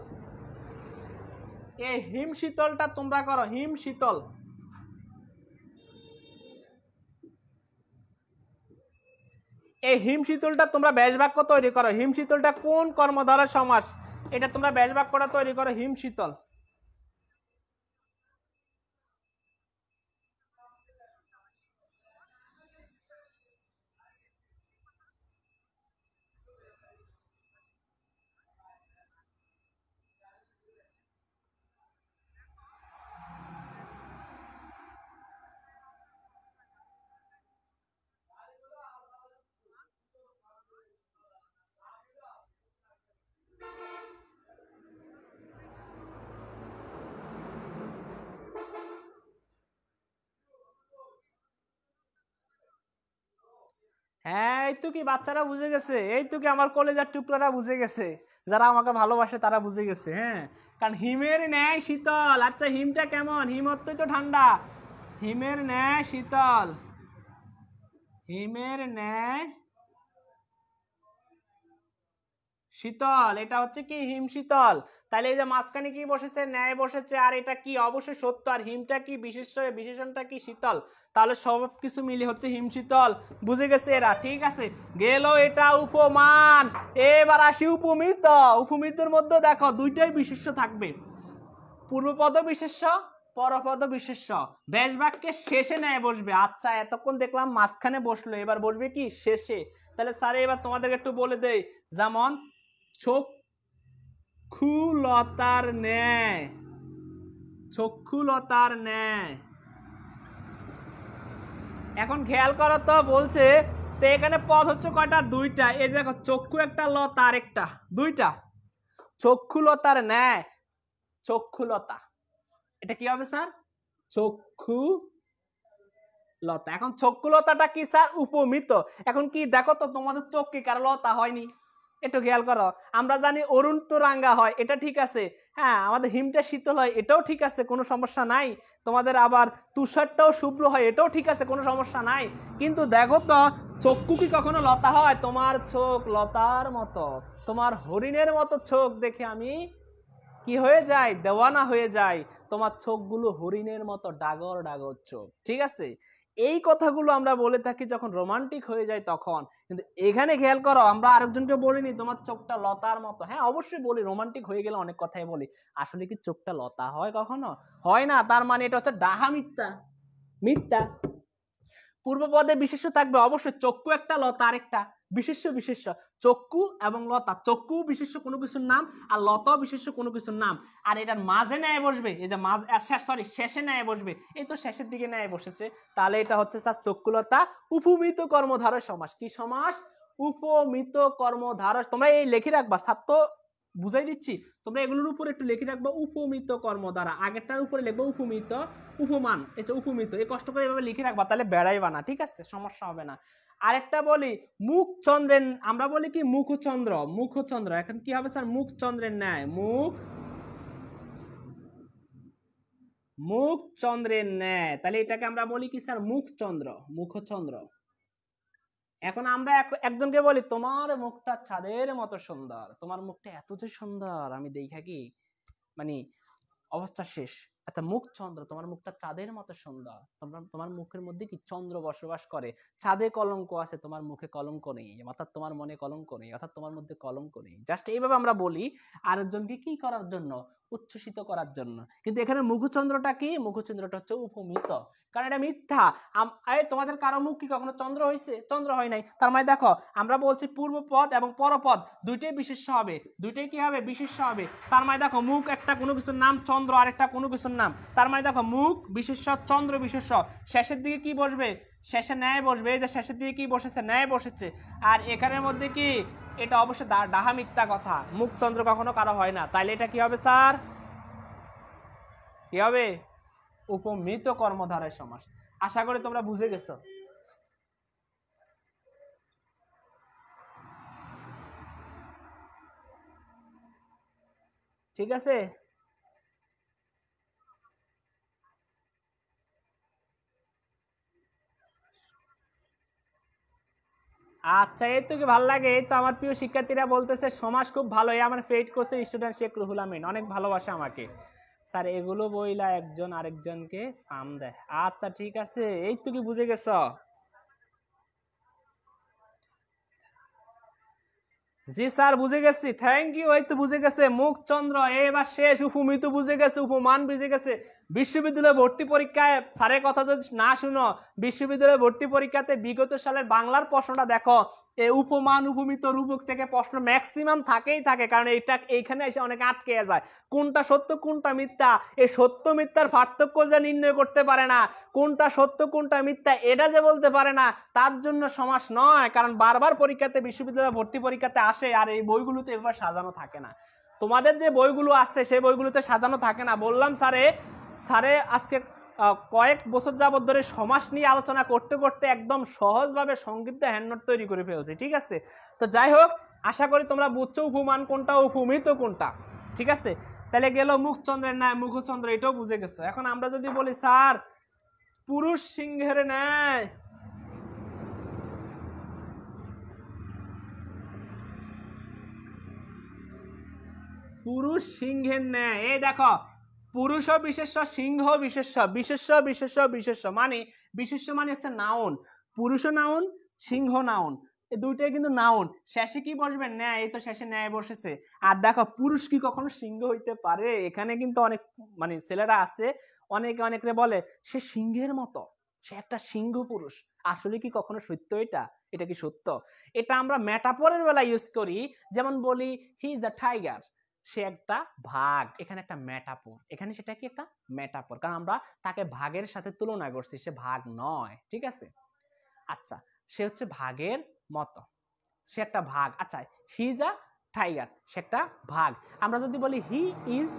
এই হিম শীতলটা তোমরা করো, হিম শীতল। এই হিম শীতলটা তোমরা ব্যাস বাক্য তৈরি করো, হিম শীতলটা কোন কর্মধারয় সমাস এটা তোমরা ব্যাস বাক্যটা তৈরি করো, হিম শীতল। হ্যাঁ, এই তো কি বাচ্চারা বুঝে গেছে, এই তো কি আমার কলেজের টুকরারা বুঝে গেছে, যারা আমাকে ভালোবাসে তারা বুঝে গেছে। হ্যাঁ, কারণ হিমের ন্যায় শীতল। আচ্ছা, হিমটা কেমন, হিম অত্যই তো ঠান্ডা, হিমের ন্যায় শীতল, হিমের ন্যায় শীতল, এটা হচ্ছে কি হিম শীতল। তাহলে এই যে মাঝখানে কি বসেছে ন্যায় বসেছে, আর এটা কি অবশ্যই সত্য, আর হিমটা কি বিশেষণটা কি শীতল, তাহলে সব কিছু মিলে হচ্ছে হিম শীতল। বুঝে গেছে এরা, ঠিক আছে। গেল এটা উপমান। এবার আসি উপমিত। উপমিতের মধ্যে দেখো দুইটাই বিশেষ্য থাকবে, পূর্বপদ বিশেষ্য, পরপদ বিশেষ্য। ব্যাস বাক্যের শেষে ন্যায় বসবে। আচ্ছা, এতক্ষণ দেখলাম মাঝখানে বসলো, এবার বসবে কি শেষে। তাহলে স্যার এবার তোমাদেরকে একটু বলে দেই, যেমন চক্ষুলতার ন্যায়, চক্ষুলতার ন্যায়। এখন খেয়াল করো তো, বলছে তো এখানে পদ হচ্ছে কয়টা, দুইটা। এই দেখো চক্ষু একটা, লতা আরেকটা, দুইটা। চক্ষুলতার ন্যায়, চক্ষুলতা, এটা কি হবে স্যার চক্ষুলতা। এখন চক্ষুলতাটা কি স্যার উপমিত। এখন কি দেখো তো তোমাদের চোখ কি কারো লতা হয়নি, একটু খেয়াল করো, আমরা জানি অরুণ তো রাঙ্গা হয়, এটা ঠিক আছে, হ্যাঁ আমাদের হিমটা শীতল হয়, এটাও ঠিক আছে, কোনো সমস্যা নাই। তোমাদের আবার তুষারটাও শুভ্র হয়, এটাও ঠিক আছে, কোনো সমস্যা নাই। কিন্তু দেখো তো চক্ষু কি কখনো লতা হয়? তোমার চোখ লতার মতো, তোমার হরিণের মতো চোখ দেখে আমি কি হয়ে যাই? দেওয়ানা হয়ে যাই। তোমার চোখগুলো হরিণের মতো ডাগর ডাগর চোখ, ঠিক আছে? এই কথাগুলো আমরা বলে থাকি যখন রোমান্টিক হয়ে যায় তখন। কিন্তু এখানে খেয়াল করো, আমরা আরেকজনকে বলিনি তোমার চোখটা লতার মতো। হ্যাঁ অবশ্যই বলি, রোমান্টিক হয়ে গেলে অনেক কথাই বলি। আসলে কি চোখটা লতা হয় কখনো? হয় না। তার মানে এটা হচ্ছে ডাহা মিথ্যা, মিথ্যা। পূর্বপদে বিশেষ্য থাকবে অবশ্যই, চক্ষু একটা লতা আরেকটা বিশেষ্য। বিশেষ্য চক্ষু এবং লতা, চক্ষু বিশেষ্য কোনো কিছুর নাম, আর লতা বিশেষ্য কোনো কিছুর নাম। আর এটার মাঝে ন্যায় বসবে, এই যে মাঝ সরি শেষে ন্যায় বসবে, এই তো শেষের দিকে ন্যায় বসেছে, তাহলে এটা হচ্ছে স্যার চক্ষুলতা উপমিত কর্মধারয় সমাস। কি সমাস? উপমিত কর্মধারয়। তোমরা এই লিখে রাখবা, ছাত্র বুঝাই দিচ্ছি, তোমরা এগুলোর উপরে একটু লিখে রাখবা উপমিত কর্ম দ্বারা, আগেরটার উপরে লিখবা উপমিত, উপমান, এটা উপমিত, এই কষ্ট করে এভাবে লিখে রাখবা, তাহলে বেড়াইবা না, ঠিক আছে, সমস্যা হবে না। আরেকটা বলি, মুখ চন্দ্রের, আমরা বলি কি মুখচন্দ্র, মুখচন্দ্র, এখন কি হবে স্যার? মুখ চন্দ্রের ন্যায়, মুখ, মুখ চন্দ্রের ন্যায়, তাহলে এটাকে আমরা বলি কি স্যার? মুখচন্দ্র, মুখচন্দ্র। এখন আমরা একজনকে বলি তোমার মুখটা চাঁদের মতো সুন্দর, তোমার মুখটা এত যে সুন্দর আমি দেখা কি মানে অবস্থা শেষ। আচ্ছা মুখ চন্দ্র, তোমার মুখটা চাঁদের মতো সুন্দর, তোমার মুখের মধ্যে কি চন্দ্র বসবাস করে, চাঁদে কলঙ্ক আছে, তোমার মুখে কলঙ্ক নেই, অর্থাৎ তোমার মনে কলঙ্ক নেই, অর্থাৎ তোমার মধ্যে কলঙ্ক নেই। জাস্ট এইভাবে আমরা বলি আরেকজনকে কি করার জন্য? উচ্ছ্বসিত করার জন্য। কিন্তু এখানে মুখচন্দ্রটা কি? মুখচন্দ্রটা হচ্ছে উপমিত, কারণ এটা মিথ্যা। তোমাদের কারো মুখ কি কখনো চন্দ্র হয়েছে? চন্দ্র হয় নাই। তার মানে দেখো আমরা বলছি পূর্বপদ এবং পরপদ দুইটাই বিশেষ্য হবে, দুইটাই কি হবে? বিশেষ্য হবে। তার মানে দেখো মুখ একটা কোনো কিছুর নাম, চন্দ্র আরেকটা কোনো কিছুর নাম। তার মানে দেখো মুখ বিশেষ্য, চন্দ্র বিশেষ্য, শেষের দিকে কি বসবে? শেষে ন্যায় বসবে, এই যে শেষের দিকে কি বসেছে? ন্যায় বসেছে। আর এখানের মধ্যে কি? এটা অবশ্যই ডাহা মিথ্যা কথা, মুখ চন্দ্র কখনো কারো হয় না। তাইলে এটা কি হবে স্যার? কি হবে? উপমিত কর্মধারয় সমাস। আশা করি তোমরা বুঝে গেছো। ঠিক আছে, আচ্ছা এই তো কি ভালো লাগে। এই তো আমার প্রিয় শিক্ষার্থীরা বলতেছে সমাজ খুব ভালো, এই আমার ফেড কোর্সের স্টুডেন্ট শেখ রুহুল আমিন, অনেক ভালোবাসে আমাকে। স্যার এগুলো বইলা একজন আরেকজনকে ফার্ম দেয়। আচ্ছা ঠিক আছে, এই তো কি বুঝে গেছ? জি স্যার বুঝে গেছি, থ্যাংক ইউ। এই তো বুঝে গেছে, মুখ চন্দ্র এবার শেষ, উপমিত বুঝে গেছে, উপমান বুঝে গেছে। বিশ্ববিদ্যালয় ভর্তি পরীক্ষায় স্যারের কথা যদি না শুনো, বিশ্ববিদ্যালয় ভর্তি পরীক্ষাতে বিগত সালের বাংলার প্রশ্নটা দেখো, এই উপমান উপমিত রূপক থেকে প্রশ্ন ম্যাক্সিমাম থাকেই থাকে, কারণ এইখানে এসে অনেকে আটকে যায়। কোনটা সত্য কোনটা মিথ্যা, এই সত্য মিথ্যার পার্থক্য যে নির্ণয় করতে পারে না, কোনটা সত্য কোনটা মিথ্যা এটা যে বলতে পারে না, তার জন্য সমাস নয়। কারণ বারবার পরীক্ষাতে, বিশ্ববিদ্যালয় ভর্তি পরীক্ষাতে আসে, আর এই বইগুলোতে এবার সাজানো থাকে না। তোমাদের যে বইগুলো আছে সেই বইগুলোতে সাজানো থাকে না। বললাম স্যারে আজকে কয়েক বছর যাবত ধরে সমাস নিয়ে আলোচনা করতে করতে একদম সহজভাবে সংক্ষিপ্ত হ্যান্ডনোট তৈরি করে ফেলছি, ঠিক আছে? তো যাই হোক, আশা করি তোমরা বুঝছো উপমান কোনটা, উপমিত কোনটা, ঠিক আছে? তাহলে গেল মুখচন্দ্রের ন্যায়, মুখচন্দ্র, এটাও বুঝে গেছো। এখন আমরা যদি বলি স্যার পুরুষ সিংহের ন্যায়, পুরুষ সিংহের ন্যায়, এই দেখো পুরুষ বিশেষ্য, সিংহ বিশেষ্য, বিশেষ্য বিশেষ্য বিশেষ্য মানে, বিশেষ্য মানে হচ্ছে নাউন, পুরুষ নাউন, সিংহ নাউন, এই দুইটাই কিন্তু নাউন। শেষে কি বসবে? ন্যায়, এই তো শেষে ন্যায় বসেছে। আর দেখো পুরুষ কি কখনো সিংহ হইতে পারে? এখানে কিন্তু অনেক মানে ছেলেরা আছে, অনেকে বলে সে সিংহের মতো, সে একটা সিংহ পুরুষ। আসলে কি কখনো সত্য এটা? এটা কি সত্য? এটা আমরা মেটাফরের বেলা ইউজ করি, যেমন বলি হি ইজ আ টাইগার, সে একটা ভাগ, এখানে একটা মেটাফর, এখানে সেটা কি একটা মেটাফর, কারণ আমরা তাকে ভাগের সাথে তুলনা করছি, সে ভাগ নয়, ঠিক আছে? আচ্ছা সে হচ্ছে ভাগের মতো, সে একটা ভাগ। আচ্ছা হি ইজ আ টাইগার, সে একটা ভাগ। আমরা যদি বলি হি ইজ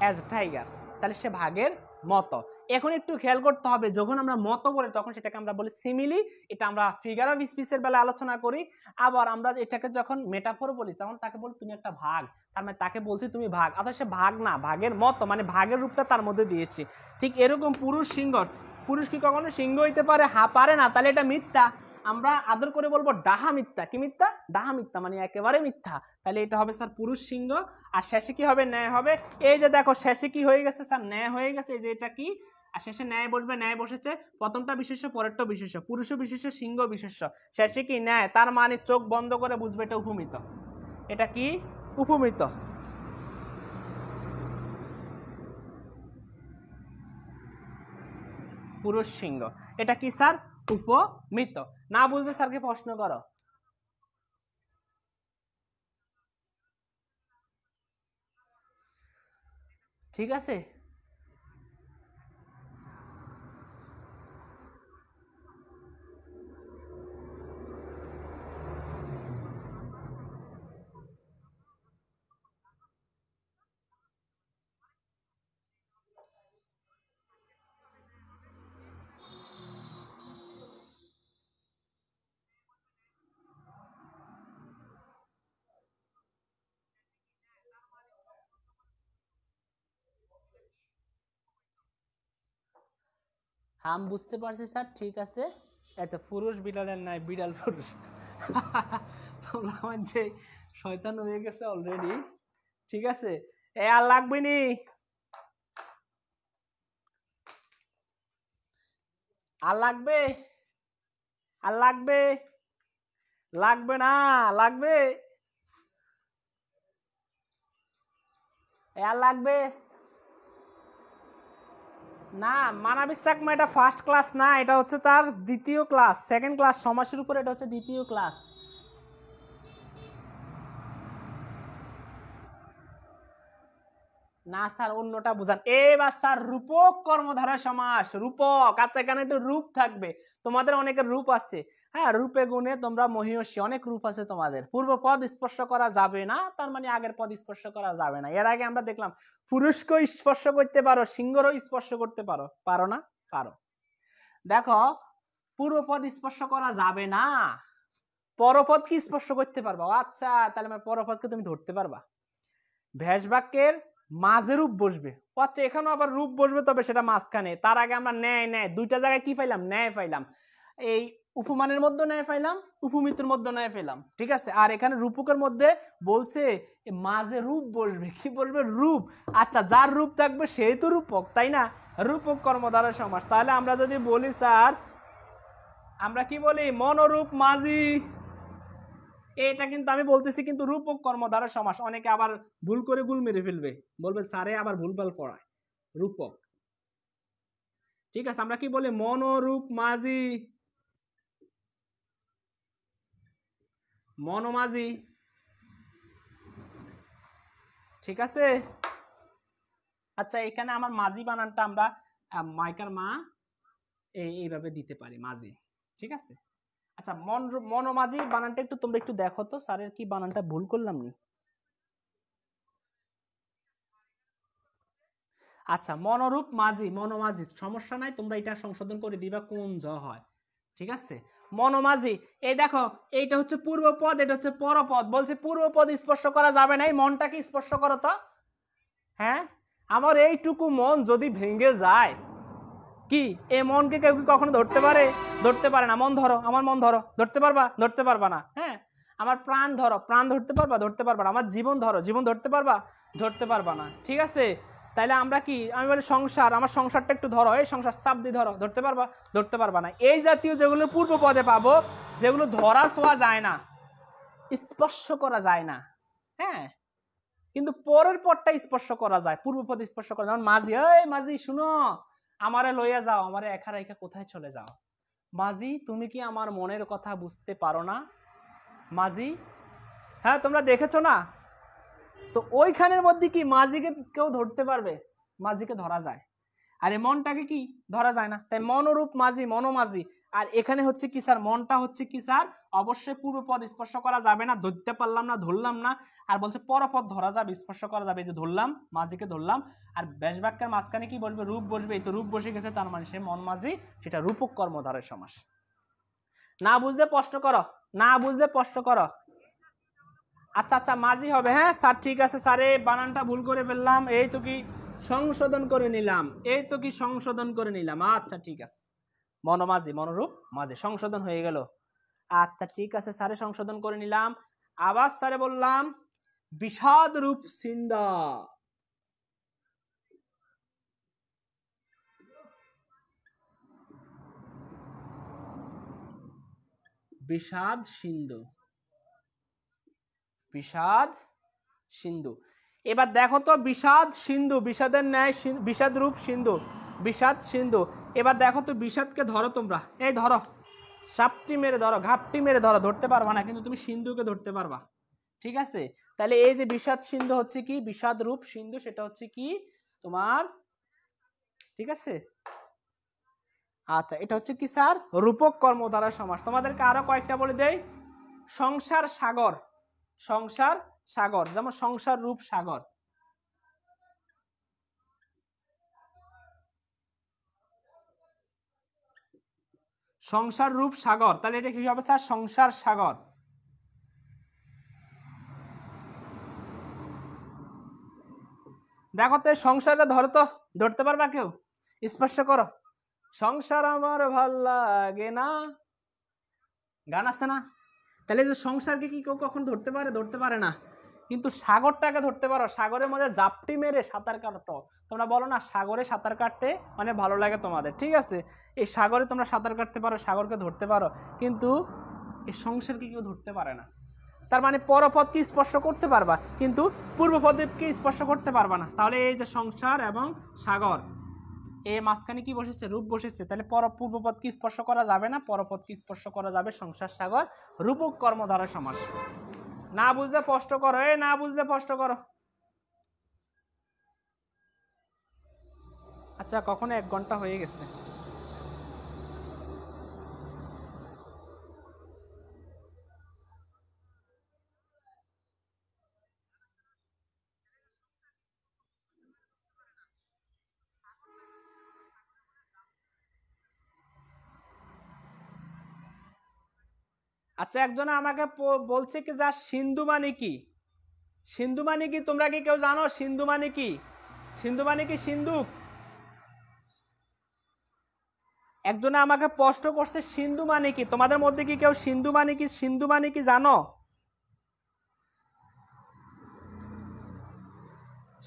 অ্যাজ টাইগার, তাহলে সে ভাগের মতো। এখন একটু খেয়াল করতে হবে, যখন আমরা মত বলি তখন সেটাকে আমরা বলি সিমিলি, এটা আমরা ফিগার অফ স্পিচের বেলা আলোচনা করি। আবার আমরা এটাকে যখন মেটাফর বলি তখন তাকে বলি তুমি একটা ভাগ, তার মানে তাকে বলছি তুমি ভাগ, অথচ সে ভাগ না, ভাগের মতো, মানে ভাগের রূপটা তার মধ্যে দিয়েছি। ঠিক এরকম পুরুষ সিংহ, পুরুষ কি কখনো সিংহ হইতে পারে? পারে না, তাহলে এটা মিথ্যা। আমরা আদর করে বলবো ডাহা মিথ্যা। কি মিথ্যা? ডাহা মিথ্যা, মানে একেবারে মিথ্যা। তাহলে এটা হবে স্যার পুরুষ সিংহ। আর শেষে কি হবে? ন্যায় হবে। এই যে দেখো শেষে কি হয়ে গেছে স্যার? ন্যায় হয়ে গেছে। এই যে এটা কি, আর শেষে ন্যায় বসবে, ন্যায় বসেছে, প্রথমটা বিশেষ্য পরেরটা বিশেষ্য, পুরুষ বিশেষ্য সিংহ বিশেষ্য, শেষে কি ন্যায়, তার মানে চোখ বন্ধ করে বুঝবে এটা উপমিত। এটা কি? উপমিত। পুরুষ সিংহ, এটা কি স্যার? উপমিত। না বুঝলে স্যারকে প্রশ্ন করো। ঠিক আছে? হাম বুঝতে পারছি স্যার, ঠিক আছে। এত পুরুষ বিড়ালের নাই, বিড়াল পুরুষ। আমার যে শয়তান হয়ে গেছে অলরেডি। ঠিক আছে, এ আর লাগবে নি, আর লাগবে, আর লাগবে, লাগবে না, লাগবে, আর লাগবে না। মানবিক চাকমা এটা ফার্স্ট ক্লাস না, এটা হচ্ছে তার দ্বিতীয় ক্লাস, সেকেন্ড ক্লাস সমাসের উপর, এটা হচ্ছে দ্বিতীয় ক্লাস। না স্যার, অন্যটা বুঝান। এবার স্যার রূপক কর্মধারা সমাস, রূপক। আচ্ছা, এখানে একটু রূপ থাকবে, তোমাদের অনেকের রূপ আছে। হ্যাঁ, রূপে গুণে তোমরা মহিষী, অনেক রূপ আছে তোমাদের। পূর্ব পদ স্পর্শ করা যাবে না, তার মানে আগের পদ স্পর্শ করা যাবে না। এর আগে আমরা দেখলাম পুরুষকে স্পর্শ করতে পারো, সিংহরও স্পর্শ করতে পারো, পারো না? পারো। দেখো, পূর্ব পদ স্পর্শ করা যাবে না, পরপদ কি স্পর্শ করতে পারবা? আচ্ছা, তাহলে আমার পরপদকে তুমি ধরতে পারবা। ভ্যাস বাক্যের মাঝে রূপ বসবে, আচ্ছা এখানেও আবার রূপ বসবে, তবে সেটা মাঝখানে। তার আগে আমরা ন্যায়, ন্যায় দুইটা জায়গায় কি পাইলাম? ন্যায় পাইলাম। এই উপমানের মধ্যে ন্যায় পাইলাম, উপমিতের মধ্যে ন্যায় পাইলাম। ঠিক আছে, আর এখানে রূপকের মধ্যে বলছে মাঝে রূপ বসবে। কি বসবে? রূপ। আচ্ছা, যার রূপ থাকবে সেই তো রূপক, তাই না? রূপক কর্মধারয় সমাস। তাহলে আমরা যদি বলি স্যার, আমরা কি বলি? মনোরূপ মাঝি। এটা কিন্তু আমি বলতেছি কিন্তু রূপক কর্মধারয় সমাস। অনেকে আবার ভুল করে গুল মেরে ফেলবে, বলবে স্যারে আবার ভুলভাল পড়ায়। রূপক। ঠিক আছে, আমরা কি বলি? মনোরূপ মাঝি, মনোমাঝি। ঠিক আছে। আচ্ছা, এখানে আমার মাঝি বানানটা আমরা মাইকার মা এইভাবে দিতে পারি, মাঝি। ঠিক আছে। আচ্ছা, মনোমাঝি বানানটা একটু তোমরা একটু দেখো তো, স্যারের কি বানানটা ভুল করলাম নি? আচ্ছা, মনোরূপ মাঝি, মনোমাঝি, সমস্যা নাই, তোমরা এটা সংশোধন করে দিবা কোন জ হয়। ঠিক আছে, মনোমাঝি। এই দেখো, এইটা হচ্ছে পূর্বপদ, এটা হচ্ছে পরপদ। বলছে পূর্বপদ স্পর্শ করা যাবে না, এই মনটাকে স্পর্শ করো তো। হ্যাঁ, আমার এইটুকু মন যদি ভেঙে যায়, কি এই মনকে কেউ কি কখনো ধরতে পারে? ধরতে পারে না। মন ধরো, আমার মন ধরো, ধরতে পারবা? ধরতে পারবা না। হ্যাঁ, আমার প্রাণ ধরো, প্রাণ ধরতে পারবা? ধরতে পারবা না। আমার জীবন ধরো, জীবন ধরতে পারবা? ধরতে পারবা না। ঠিক আছে, তাইলে আমরা কি, আমি বলি সংসার, আমার সংসারটা একটু ধরো, এই সংসার চাপ দিয়ে ধরো, ধরতে পারবা? ধরতে পারবা না। এই জাতীয় যেগুলো পূর্ব পদে পাবো, যেগুলো ধরা ছোঁয়া যায় না, স্পর্শ করা যায় না, হ্যাঁ, কিন্তু পরের পদটা স্পর্শ করা যায়, পূর্ব পদ স্পর্শ করা যায়। যেমন মাঝি, এই মাঝি শুনো, আমারে লইয়া যাও, আমারে একা রেখা কোথায় চলে যাও? মাঝি, তুমি কি আমার মনের কথা বুঝতে পারো না? মাঝি, হ্যাঁ, তোমরা দেখেছো না? তো ওইখানের মধ্যে কি মাঝিকে কেউ ধরতে পারবে? মাঝিকে ধরা যায়, আর এই মনটাকে কি ধরা যায় না। তাই মনোরূপ মাঝি, মনোমাঝি। আর এখানে হচ্ছে কি স্যার, মনটা হচ্ছে কি স্যার, অবশ্যই পূর্বপদ স্পর্শ করা যাবে না, ধরতে পারলাম না, ধরলাম না। আর বলছে পরপদ ধরা যাবে, স্পর্শ করা যাবে, এই যে ধরলাম, মাঝিকে ধরলাম। আর ব্যাস বাক্যের মাঝখানে কি বসবে, রূপ বসবে, এই তো রূপ বসে গেছে, তার মানে সে মন মাঝি, সেটা রূপক কর্মধারয় সমাস। না বুঝলে প্রশ্ন করো, না বুঝলে প্রশ্ন করো। আচ্ছা আচ্ছা, মাঝি হবে, হ্যাঁ স্যার ঠিক আছে স্যার, এই বানানটা ভুল করে ফেললাম, এই তো কি সংশোধন করে নিলাম, এই তো কি সংশোধন করে নিলাম। আচ্ছা ঠিক আছে, মনোমাঝি, মনোরূপ মাঝি, সংশোধন হয়ে গেল। আচ্ছা ঠিক আছে স্যারে, সংশোধন করে নিলাম। আবার স্যারে বললাম বিষাদ রূপ সিন্ধা, বিষাদ সিন্ধু, বিষাদ সিন্ধু। এবার দেখো তো, বিষাদ সিন্ধু, বিষাদের ন্যায় বিষাদ রূপ সিন্ধু, বিষাদ সিন্ধু। এবার দেখো তো, বিষাদকে ধরো তোমরা, এই ধরো, সাপটি মেরে ধরো, ঘাপটি মেরে ধরো, ধরতে পারবা না, কিন্তু তুমি সিন্ধুকে ধরতে পারবা, ঠিক আছে। তাহলে এই যে বিষাদ সিন্ধু হচ্ছে কি, বিষাদ রূপ সিন্ধু, সেটা হচ্ছে কি তোমার, ঠিক আছে। আচ্ছা, এটা হচ্ছে কি স্যার, রূপক কর্মধারয় সমাস। তোমাদেরকে আরো কয়েকটা বলে দেই, সংসার সাগর, সংসার সাগর, যেমন সংসার রূপ সাগর, সংসার রূপ সাগর, তাহলে এটা কি হবে স্যার, সংসার সাগর। দেখো তো সংসারটা ধরো তো, ধরতে পারবা কেউ, স্পর্শ করো, সংসার আমার ভাল লাগে না, গান আছে না। তাহলে যে সংসারকে কি কেউ কখন ধরতে পারে, ধরতে পারে না, কিন্তু সাগরটাকে ধরতে পারো, সাগরের মধ্যে জাপটি মেরে সাঁতার কাটো। তোমরা বলো না সাগরে সাঁতার কাটতে মানে ভালো লাগে তোমাদের, ঠিক আছে, এই সাগরে তোমরা সাঁতার কাটতে পারো, সাগরকে ধরতে পারো, কিন্তু এই সংসারকে কেউ ধরতে পারে না। তার মানে পরপদকে স্পর্শ করতে পারবা, কিন্তু পূর্বপদকে স্পর্শ করতে পারবা না। তাহলে এই যে সংসার এবং সাগর, এই মাঝখানে কি বসেছে, রূপ বসেছে, তাহলে পূর্বপদকে স্পর্শ করা যাবে না, পরপদকে স্পর্শ করা যাবে, সংসার সাগর, রূপক কর্মধারয় সমাস। না বুঝলে প্রশ্ন করো, এই না বুঝলে প্রশ্ন করো। আচ্ছা, কখনো 1 ঘন্টা হয়ে গেছে। আচ্ছা, একজন আমাকে বলছে কি, যা সিন্ধু মানে কি, সিন্ধু মানে কি, তোমরা কি কেউ জানো সিন্ধু মানে কি, সিন্ধু মানে কি সিন্ধুক। একজনে আমাকে প্রশ্ন করছে সিন্ধু মানে কি, তোমাদের মধ্যে কি কেউ সিন্ধু মানে কি, সিন্ধু মানে কি জানো,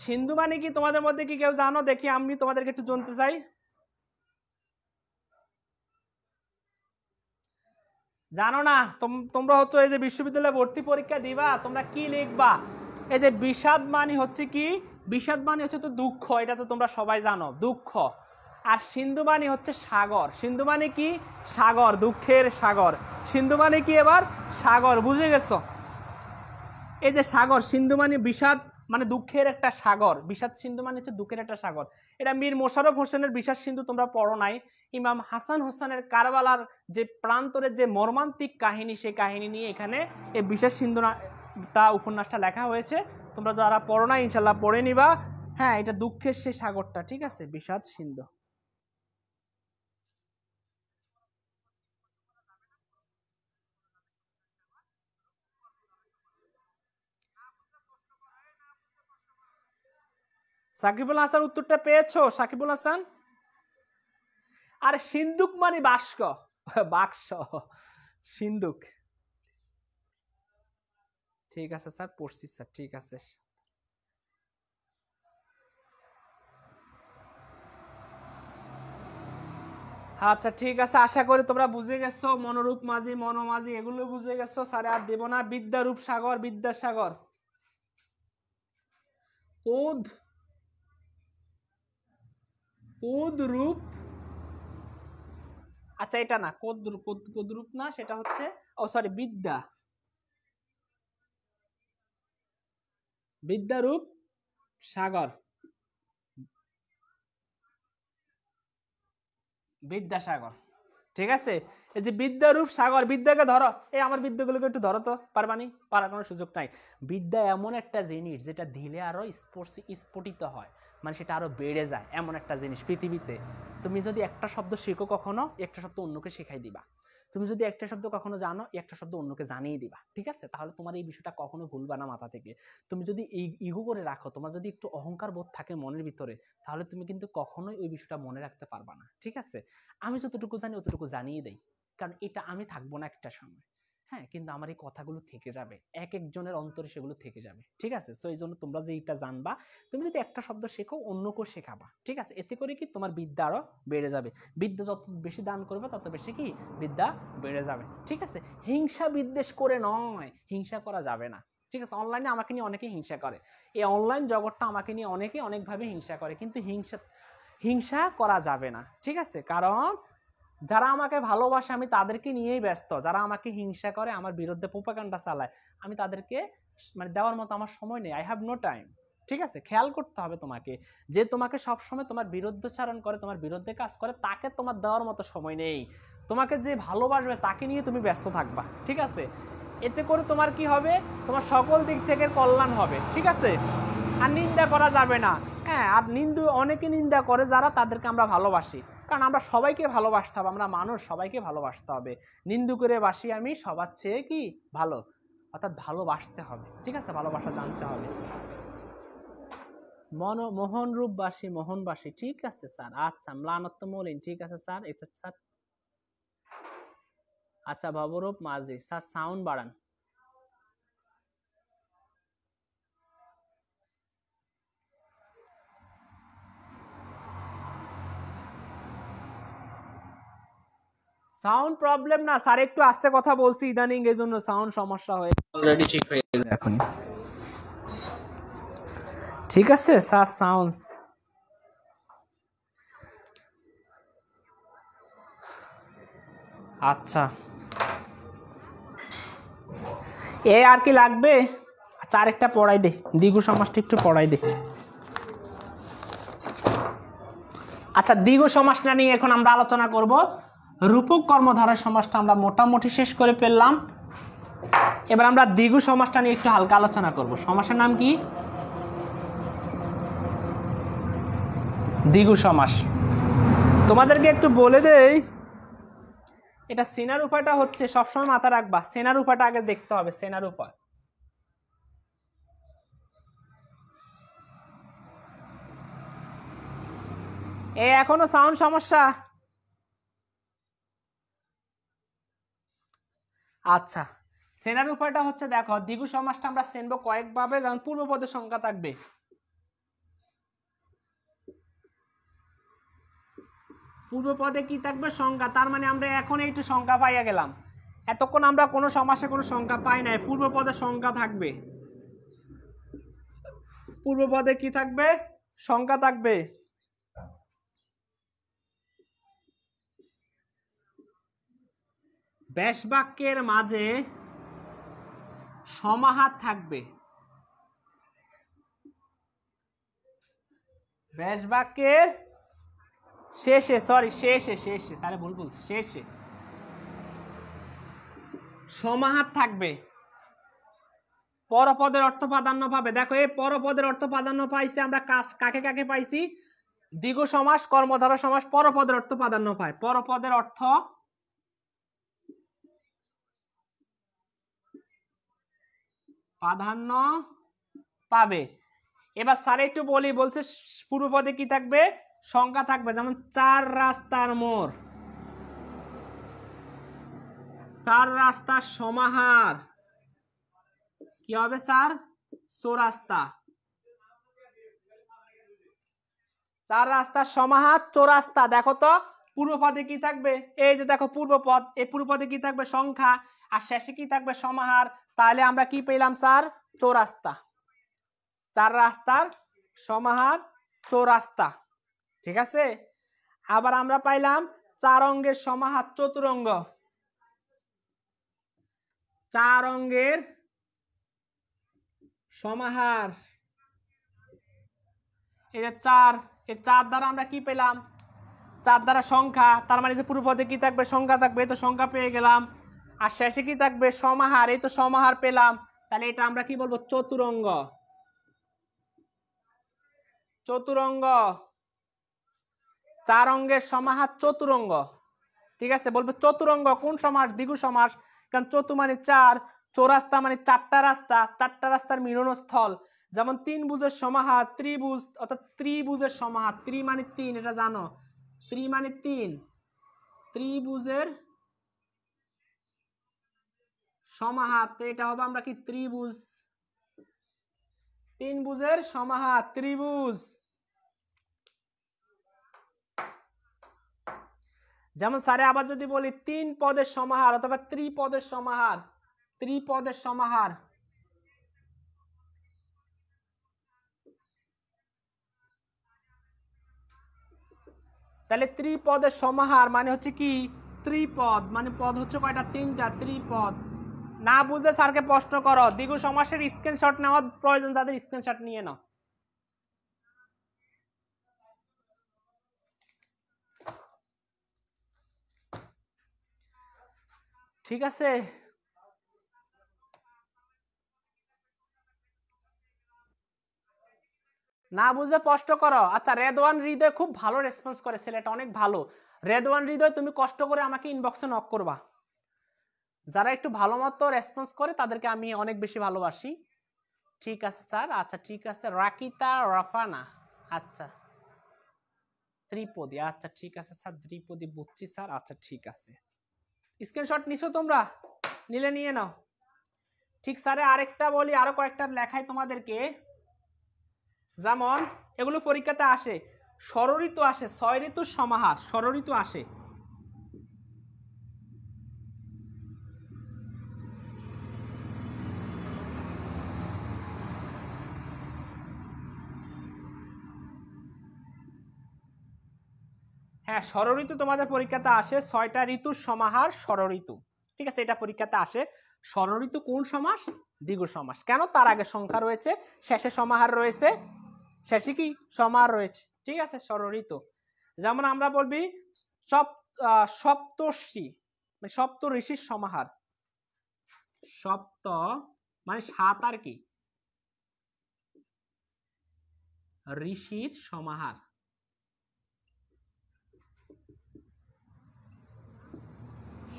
সিন্ধু মানে কি তোমাদের মধ্যে কি কেউ জানো, দেখি আমি তোমাদেরকে একটু জানতে চাই। জানো না, তোমরা হচ্ছে এই যে বিশ্ববিদ্যালয়ে ভর্তি পরীক্ষা দিবা, তোমরা কি লিখবা, এই যে বিষাদ মানে হচ্ছে কি, বিষাদ মানে হচ্ছে তো দুঃখ, এটা তো তোমরা সবাই জানো, দুঃখ। আর সিন্ধু মানে হচ্ছে সাগর, সিন্ধু মানে কি সাগর, দুঃখের সাগর, সিন্ধু মানে কি এবার সাগর, বুঝে গেছো। এই যে সাগর, সিন্ধু মানে বিষাদ, মানে দুঃখের একটা সাগর, বিষাদ সিন্ধু মানে হচ্ছে দুঃখের একটা সাগর। এটা মীর মোশাররফ হোসেনের বিষাদ সিন্ধু তোমরা পড়ো নাই, ইমাম হাসান হোসেনের কারবালার যে প্রান্তরের যে মর্মান্তিক কাহিনী, সেই কাহিনী নিয়ে এখানে এই বিষাদ সিন্ধুটা উপন্যাসটা লেখা হয়েছে। তোমরা যারা পড়ো নাই ইনশাল্লাহ পড়ে নিবা। হ্যাঁ, এটা দুঃখের সেই সাগরটা, ঠিক আছে, বিষাদ সিন্ধু। সাকিবুল হাসান উত্তরটা পেয়েছো, সাকিবুল হাসান। আর সিন্ধুক মানে বাক্স, বাক্স, সিন্ধুক। ঠিক আছে স্যার, পড়ছি স্যার, ঠিক আছে। আচ্ছা ঠিক আছে, আশা করি তোমরা বুঝে গেছো, মনোরূপ মাঝি, মনোমাঝি এগুলো বুঝে গেছো, স্যার আর দেব না। বিদ্যারূপ সাগর, বিদ্যাসাগর, কোদ, কোদ রূপ, আচ্ছা এটা না, কোদ রূপ না, সেটা হচ্ছে, ও সরি, বিদ্যা, বিদ্যারূপ সাগর, বিদ্যাসাগর। ঠিক আছে? এই যে বিদ্যারূপ সাগর, বিদ্যাকে ধরো, এই আমার বিদ্যাগুলোকে একটু ধরো তো, পারবানি? পারার কোনো সুযোগ নাই। বিদ্যা এমন একটা জিনিস যেটা দিলে আরো স্ফুটিত হয়, মানে সেটা আরো বেড়ে যায়, এমন একটা জিনিস পৃথিবীতে। তুমি যদি একটা শব্দ শেখো কখনো, একটা শব্দ অন্যকে শেখাই দিবা। তুমি যদি একটা শব্দ কখনো জানো, একটা শব্দ অন্যকে জানিয়ে দিবা। ঠিক আছে? তাহলে তোমার এই বিষয়টা কখনো ভুলবা না মাথা থেকে। তুমি যদি এই ইগো করে রাখো, তোমার যদি একটু অহংকার বোধ থাকে মনের ভিতরে, তাহলে তুমি কিন্তু কখনোই ওই বিষয়টা মনে রাখতে পারবা না। ঠিক আছে? আমি যতটুকু জানি অতটুকু জানিয়ে দেই, কারণ এটা আমি থাকবো না একটা সময়, হ্যাঁ, কিন্তু আমার এই কথাগুলো থেকে যাবে, এক একজনের অন্তরে সেগুলো থেকে যাবে। ঠিক আছে? সো এই জন্য তোমরা যে এইটা জানবা, তুমি যদি একটা শব্দ শেখো অন্যকেও শেখাবা। ঠিক আছে? এতে করে কি তোমার বিদ্যা আরো বেড়ে যাবে। বিদ্যা যত বেশি দান করবে তত বেশি কি বিদ্যা বেড়ে যাবে। ঠিক আছে? হিংসা বিদ্বেষ করে নয়, হিংসা করা যাবে না। ঠিক আছে? অনলাইনে আমাকে নিয়ে অনেকে হিংসা করে, এই অনলাইন জগৎটা আমাকে নিয়ে অনেকে অনেকভাবে হিংসা করে, কিন্তু হিংসা করা যাবে না। ঠিক আছে? কারণ যারা আমাকে ভালোবাসে আমি তাদেরকে নিয়েই ব্যস্ত, যারা আমাকে হিংসা করে, আমার বিরুদ্ধে প্রোপাগান্ডা চালায়, আমি তাদেরকে মানে দেওয়ার মতো আমার সময় নেই, আই হ্যাভ নো টাইম। ঠিক আছে? খেয়াল করতে হবে তোমাকে, যে তোমাকে সবসময় তোমার বিরুদ্ধচারণ করে, তোমার বিরুদ্ধে কাজ করে, তাকে তোমার দেওয়ার মতো সময় নেই। তোমাকে যে ভালোবাসবে তাকে নিয়ে তুমি ব্যস্ত থাকবা। ঠিক আছে? এতে করে তোমার কি হবে, তোমার সকল দিক থেকে কল্যাণ হবে। ঠিক আছে? আর নিন্দা করা যাবে না। হ্যাঁ, আর অনেকে নিন্দা করে যারা, তাদেরকে আমরা ভালোবাসি, কারণ আমরা সবাইকে ভালোবাসতে হবে, আমরা মানুষ, সবাইকে ভালোবাসতে হবে। নিন্দু করে বাসি আমি সবার চেয়ে কি ভালো, অর্থাৎ ভালোবাসতে হবে। ঠিক আছে? ভালোবাসা জানতে হবে। মোহনরূপবাসী, মোহনবাসী, ঠিক আছে স্যার। আচ্ছা, ম্লানত্ব মলিন, ঠিক আছে স্যার। এটা স্যার, আচ্ছা, ভবরূপ মাঝি স্যার, সাউন্ড বাড়ান। সাউন্ড প্রবলেম না স্যার, একটু আস্তে কথা বলছি ইদানিং, এই জন্য সাউন্ড সমস্যা হয়ে অলরেডি ঠিক হয়ে গেছে এখন। ঠিক আছে স্যার, সাউন্ড আচ্ছা। এ আর কি লাগবে? আচ্ছা, আরেকটা পড়াই দে, দ্বিগু সমাসটা একটু পড়াই দে। আচ্ছা, দ্বিগু সমাসটা নিয়ে এখন আমরা আলোচনা করব। রূপক কর্মধারয় সমাসটা আমরা মোটামুটি শেষ করে ফেললাম। এবার আমরা দ্বিগু সমাসটা নিয়ে একটু হালকা আলোচনা করব। সমাসের নাম কি? দ্বিগু সমাস। তোমাদেরকে একটু বলে দেই, এটা সেনার উপায়টা হচ্ছে, সবসময় মাথা রাখবা, সেনার উপায়টা আগে দেখতে হবে। সেনার উপায়, এখনো সাউন্ড সমস্যা? আচ্ছা, সেনার উপায়টা হচ্ছে, দেখো, দ্বিগু সমাসটা আমরা সেনবো কয়েকভাবে, যেমন পূর্বপদের সংখ্যা থাকবে, পূর্বপদে কি থাকবে? সংখ্যা। তার মানে আমরা এখন একটু সংখ্যা পাইয়া গেলাম, এতক্ষণ আমরা কোনো সমাসে কোনো সংখ্যা পাই নাই। পূর্বপদে সংখ্যা থাকবে, পূর্বপদে কি থাকবে? সংখ্যা থাকবে। ব্যাস বাক্যের মাঝে সমাহার থাকবে, ব্যাস বাক্যের শেষে, শেষে স্যার ভুল বলছি, শেষে সমাহার থাকবে। পরপদের অর্থ প্রাধান্য পাবে। দেখো, এই পরপদের অর্থ প্রাধান্য পাইছে আমরা কাকে কাকে পাইছি? দ্বিগু সমাস, কর্মধারয় সমাস পরপদের অর্থ প্রাধান্য পায়, পরপদের অর্থ প্রাধান্য পাবে। এবার স্যার একটু বলি, বলছে পূর্বপদে কি থাকবে? সংখ্যা থাকবে, যেমন 4 রাস্তার মোড়, 4 রাস্তার সমাহার কি হবে স্যার? চৌরাস্তা। 4 রাস্তার সমাহার চৌরাস্তা। দেখো তো পূর্বপদে কি থাকবে? এই যে দেখো পূর্বপদ, এই পূর্বপদে কি থাকবে? সংখ্যা, আর শেষে কি থাকবে? সমাহার। তাহলে আমরা কি পেলাম স্যার? চৌরাস্তা। 4 রাস্তার সমাহার চৌরাস্তা। ঠিক আছে? আবার আমরা পাইলাম 4 অঙ্গের সমাহার চতুরঙ্গ, 4 অঙ্গের সমাহার, এই যে 4, এই 4 দ্বারা আমরা কি পেলাম? 4 দ্বারা সংখ্যা, তার মানে যে পূর্ব পদে কি থাকবে, সংখ্যা থাকবে, এই তো সংখ্যা পেয়ে গেলাম। আর শেষে কি থাকবে, সমাহার, এই তো সমাহার পেলাম। তাহলে এটা আমরা কি বলবো, চতুরঙ্গ। চতুরঙ্গ, 4 অঙ্গের সমাহার চতুরঙ্গ। ঠিক আছে, বলবো চতুরঙ্গ কোন সমাস, দ্বিগু সমাস। কারণ চতু মানে 4, চৌরাস্তা মানে 4টা রাস্তা, 4টা রাস্তার মিলনস্থল। যেমন 3 ভুজের সমাহার ত্রিভুজ, অর্থাৎ ত্রিভুজের সমাহার। ত্রি মানে 3, এটা জানো, ত্রি মানে 3, ত্রিভুজের সমাহার, এটা হবে আমরা কি ত্রিভুজ। 3 ভুজের সমাহার ত্রিভুজ। যেমন স্যারে আবার যদি বলি 3 পদের সমাহার অথবা ত্রিপদের সমাহার, ত্রিপদের সমাহার। তাহলে ত্রিপদের সমাহার মানে হচ্ছে কি ত্রিপদ, মানে পদ হচ্ছে কয়টা, 3টা, ত্রিপদ। না বুঝলে স্যারকে প্রশ্ন করো, দ্বিগু সমাসের স্ক্রিনশট নেওয়ার প্রয়োজন, যাদের স্ক্রিনশট নিয়ে নাও। ঠিক আছে, না বুঝলে প্রশ্ন করো। আচ্ছা, রেদওয়ান হৃদয় খুব ভালো রেসপন্স করে, ছেলেটা অনেক ভালো। রেদওয়ান হৃদয়, তুমি কষ্ট করে আমাকে ইনবক্সে নক করবা। যারা একটু ভালো মতো রেসপন্স করে তাদেরকে আমি অনেক বেশি ভালোবাসি। ঠিক আছে স্যার, আচ্ছা ঠিক আছে। রাকিতা রাফানা, আচ্ছা ত্রিপদী, আচ্ছা ঠিক আছে স্যার, ত্রিপদী বুঝছি স্যার, আচ্ছা ঠিক আছে। স্ক্রিনশট নিছো তোমরা, নিলে নিয়ে নাও। ঠিক স্যারে আরেকটা বলি, আরো কয়েকটা লেখাই তোমাদেরকে। যেমন এগুলো পরীক্ষাতে আসে, ষড়ঋতু আসে, 6 ঋতুর সমাহার, ষড়ঋতু আসে। হ্যাঁ, ষড়ঋতু তোমাদের পরীক্ষাতে আসে, 6টা ঋতুর সমাহার ষড়ঋতু। ঠিক আছে, এটা পরীক্ষাতে আসে। ষড়ঋতু কোন সমাস, দ্বিগু সমাস। কেন, তার আগে সংখ্যা রয়েছে, শেষে সমাহার রয়েছে, শেষে কি সমাহার রয়েছে। ঠিক আছে, ষড়ঋতু। যেমন আমরা বলবি সপ্তর্ষি, মানে সপ্ত ঋষির সমাহার। সপ্ত মানে 7 আর কি, ঋষির সমাহার,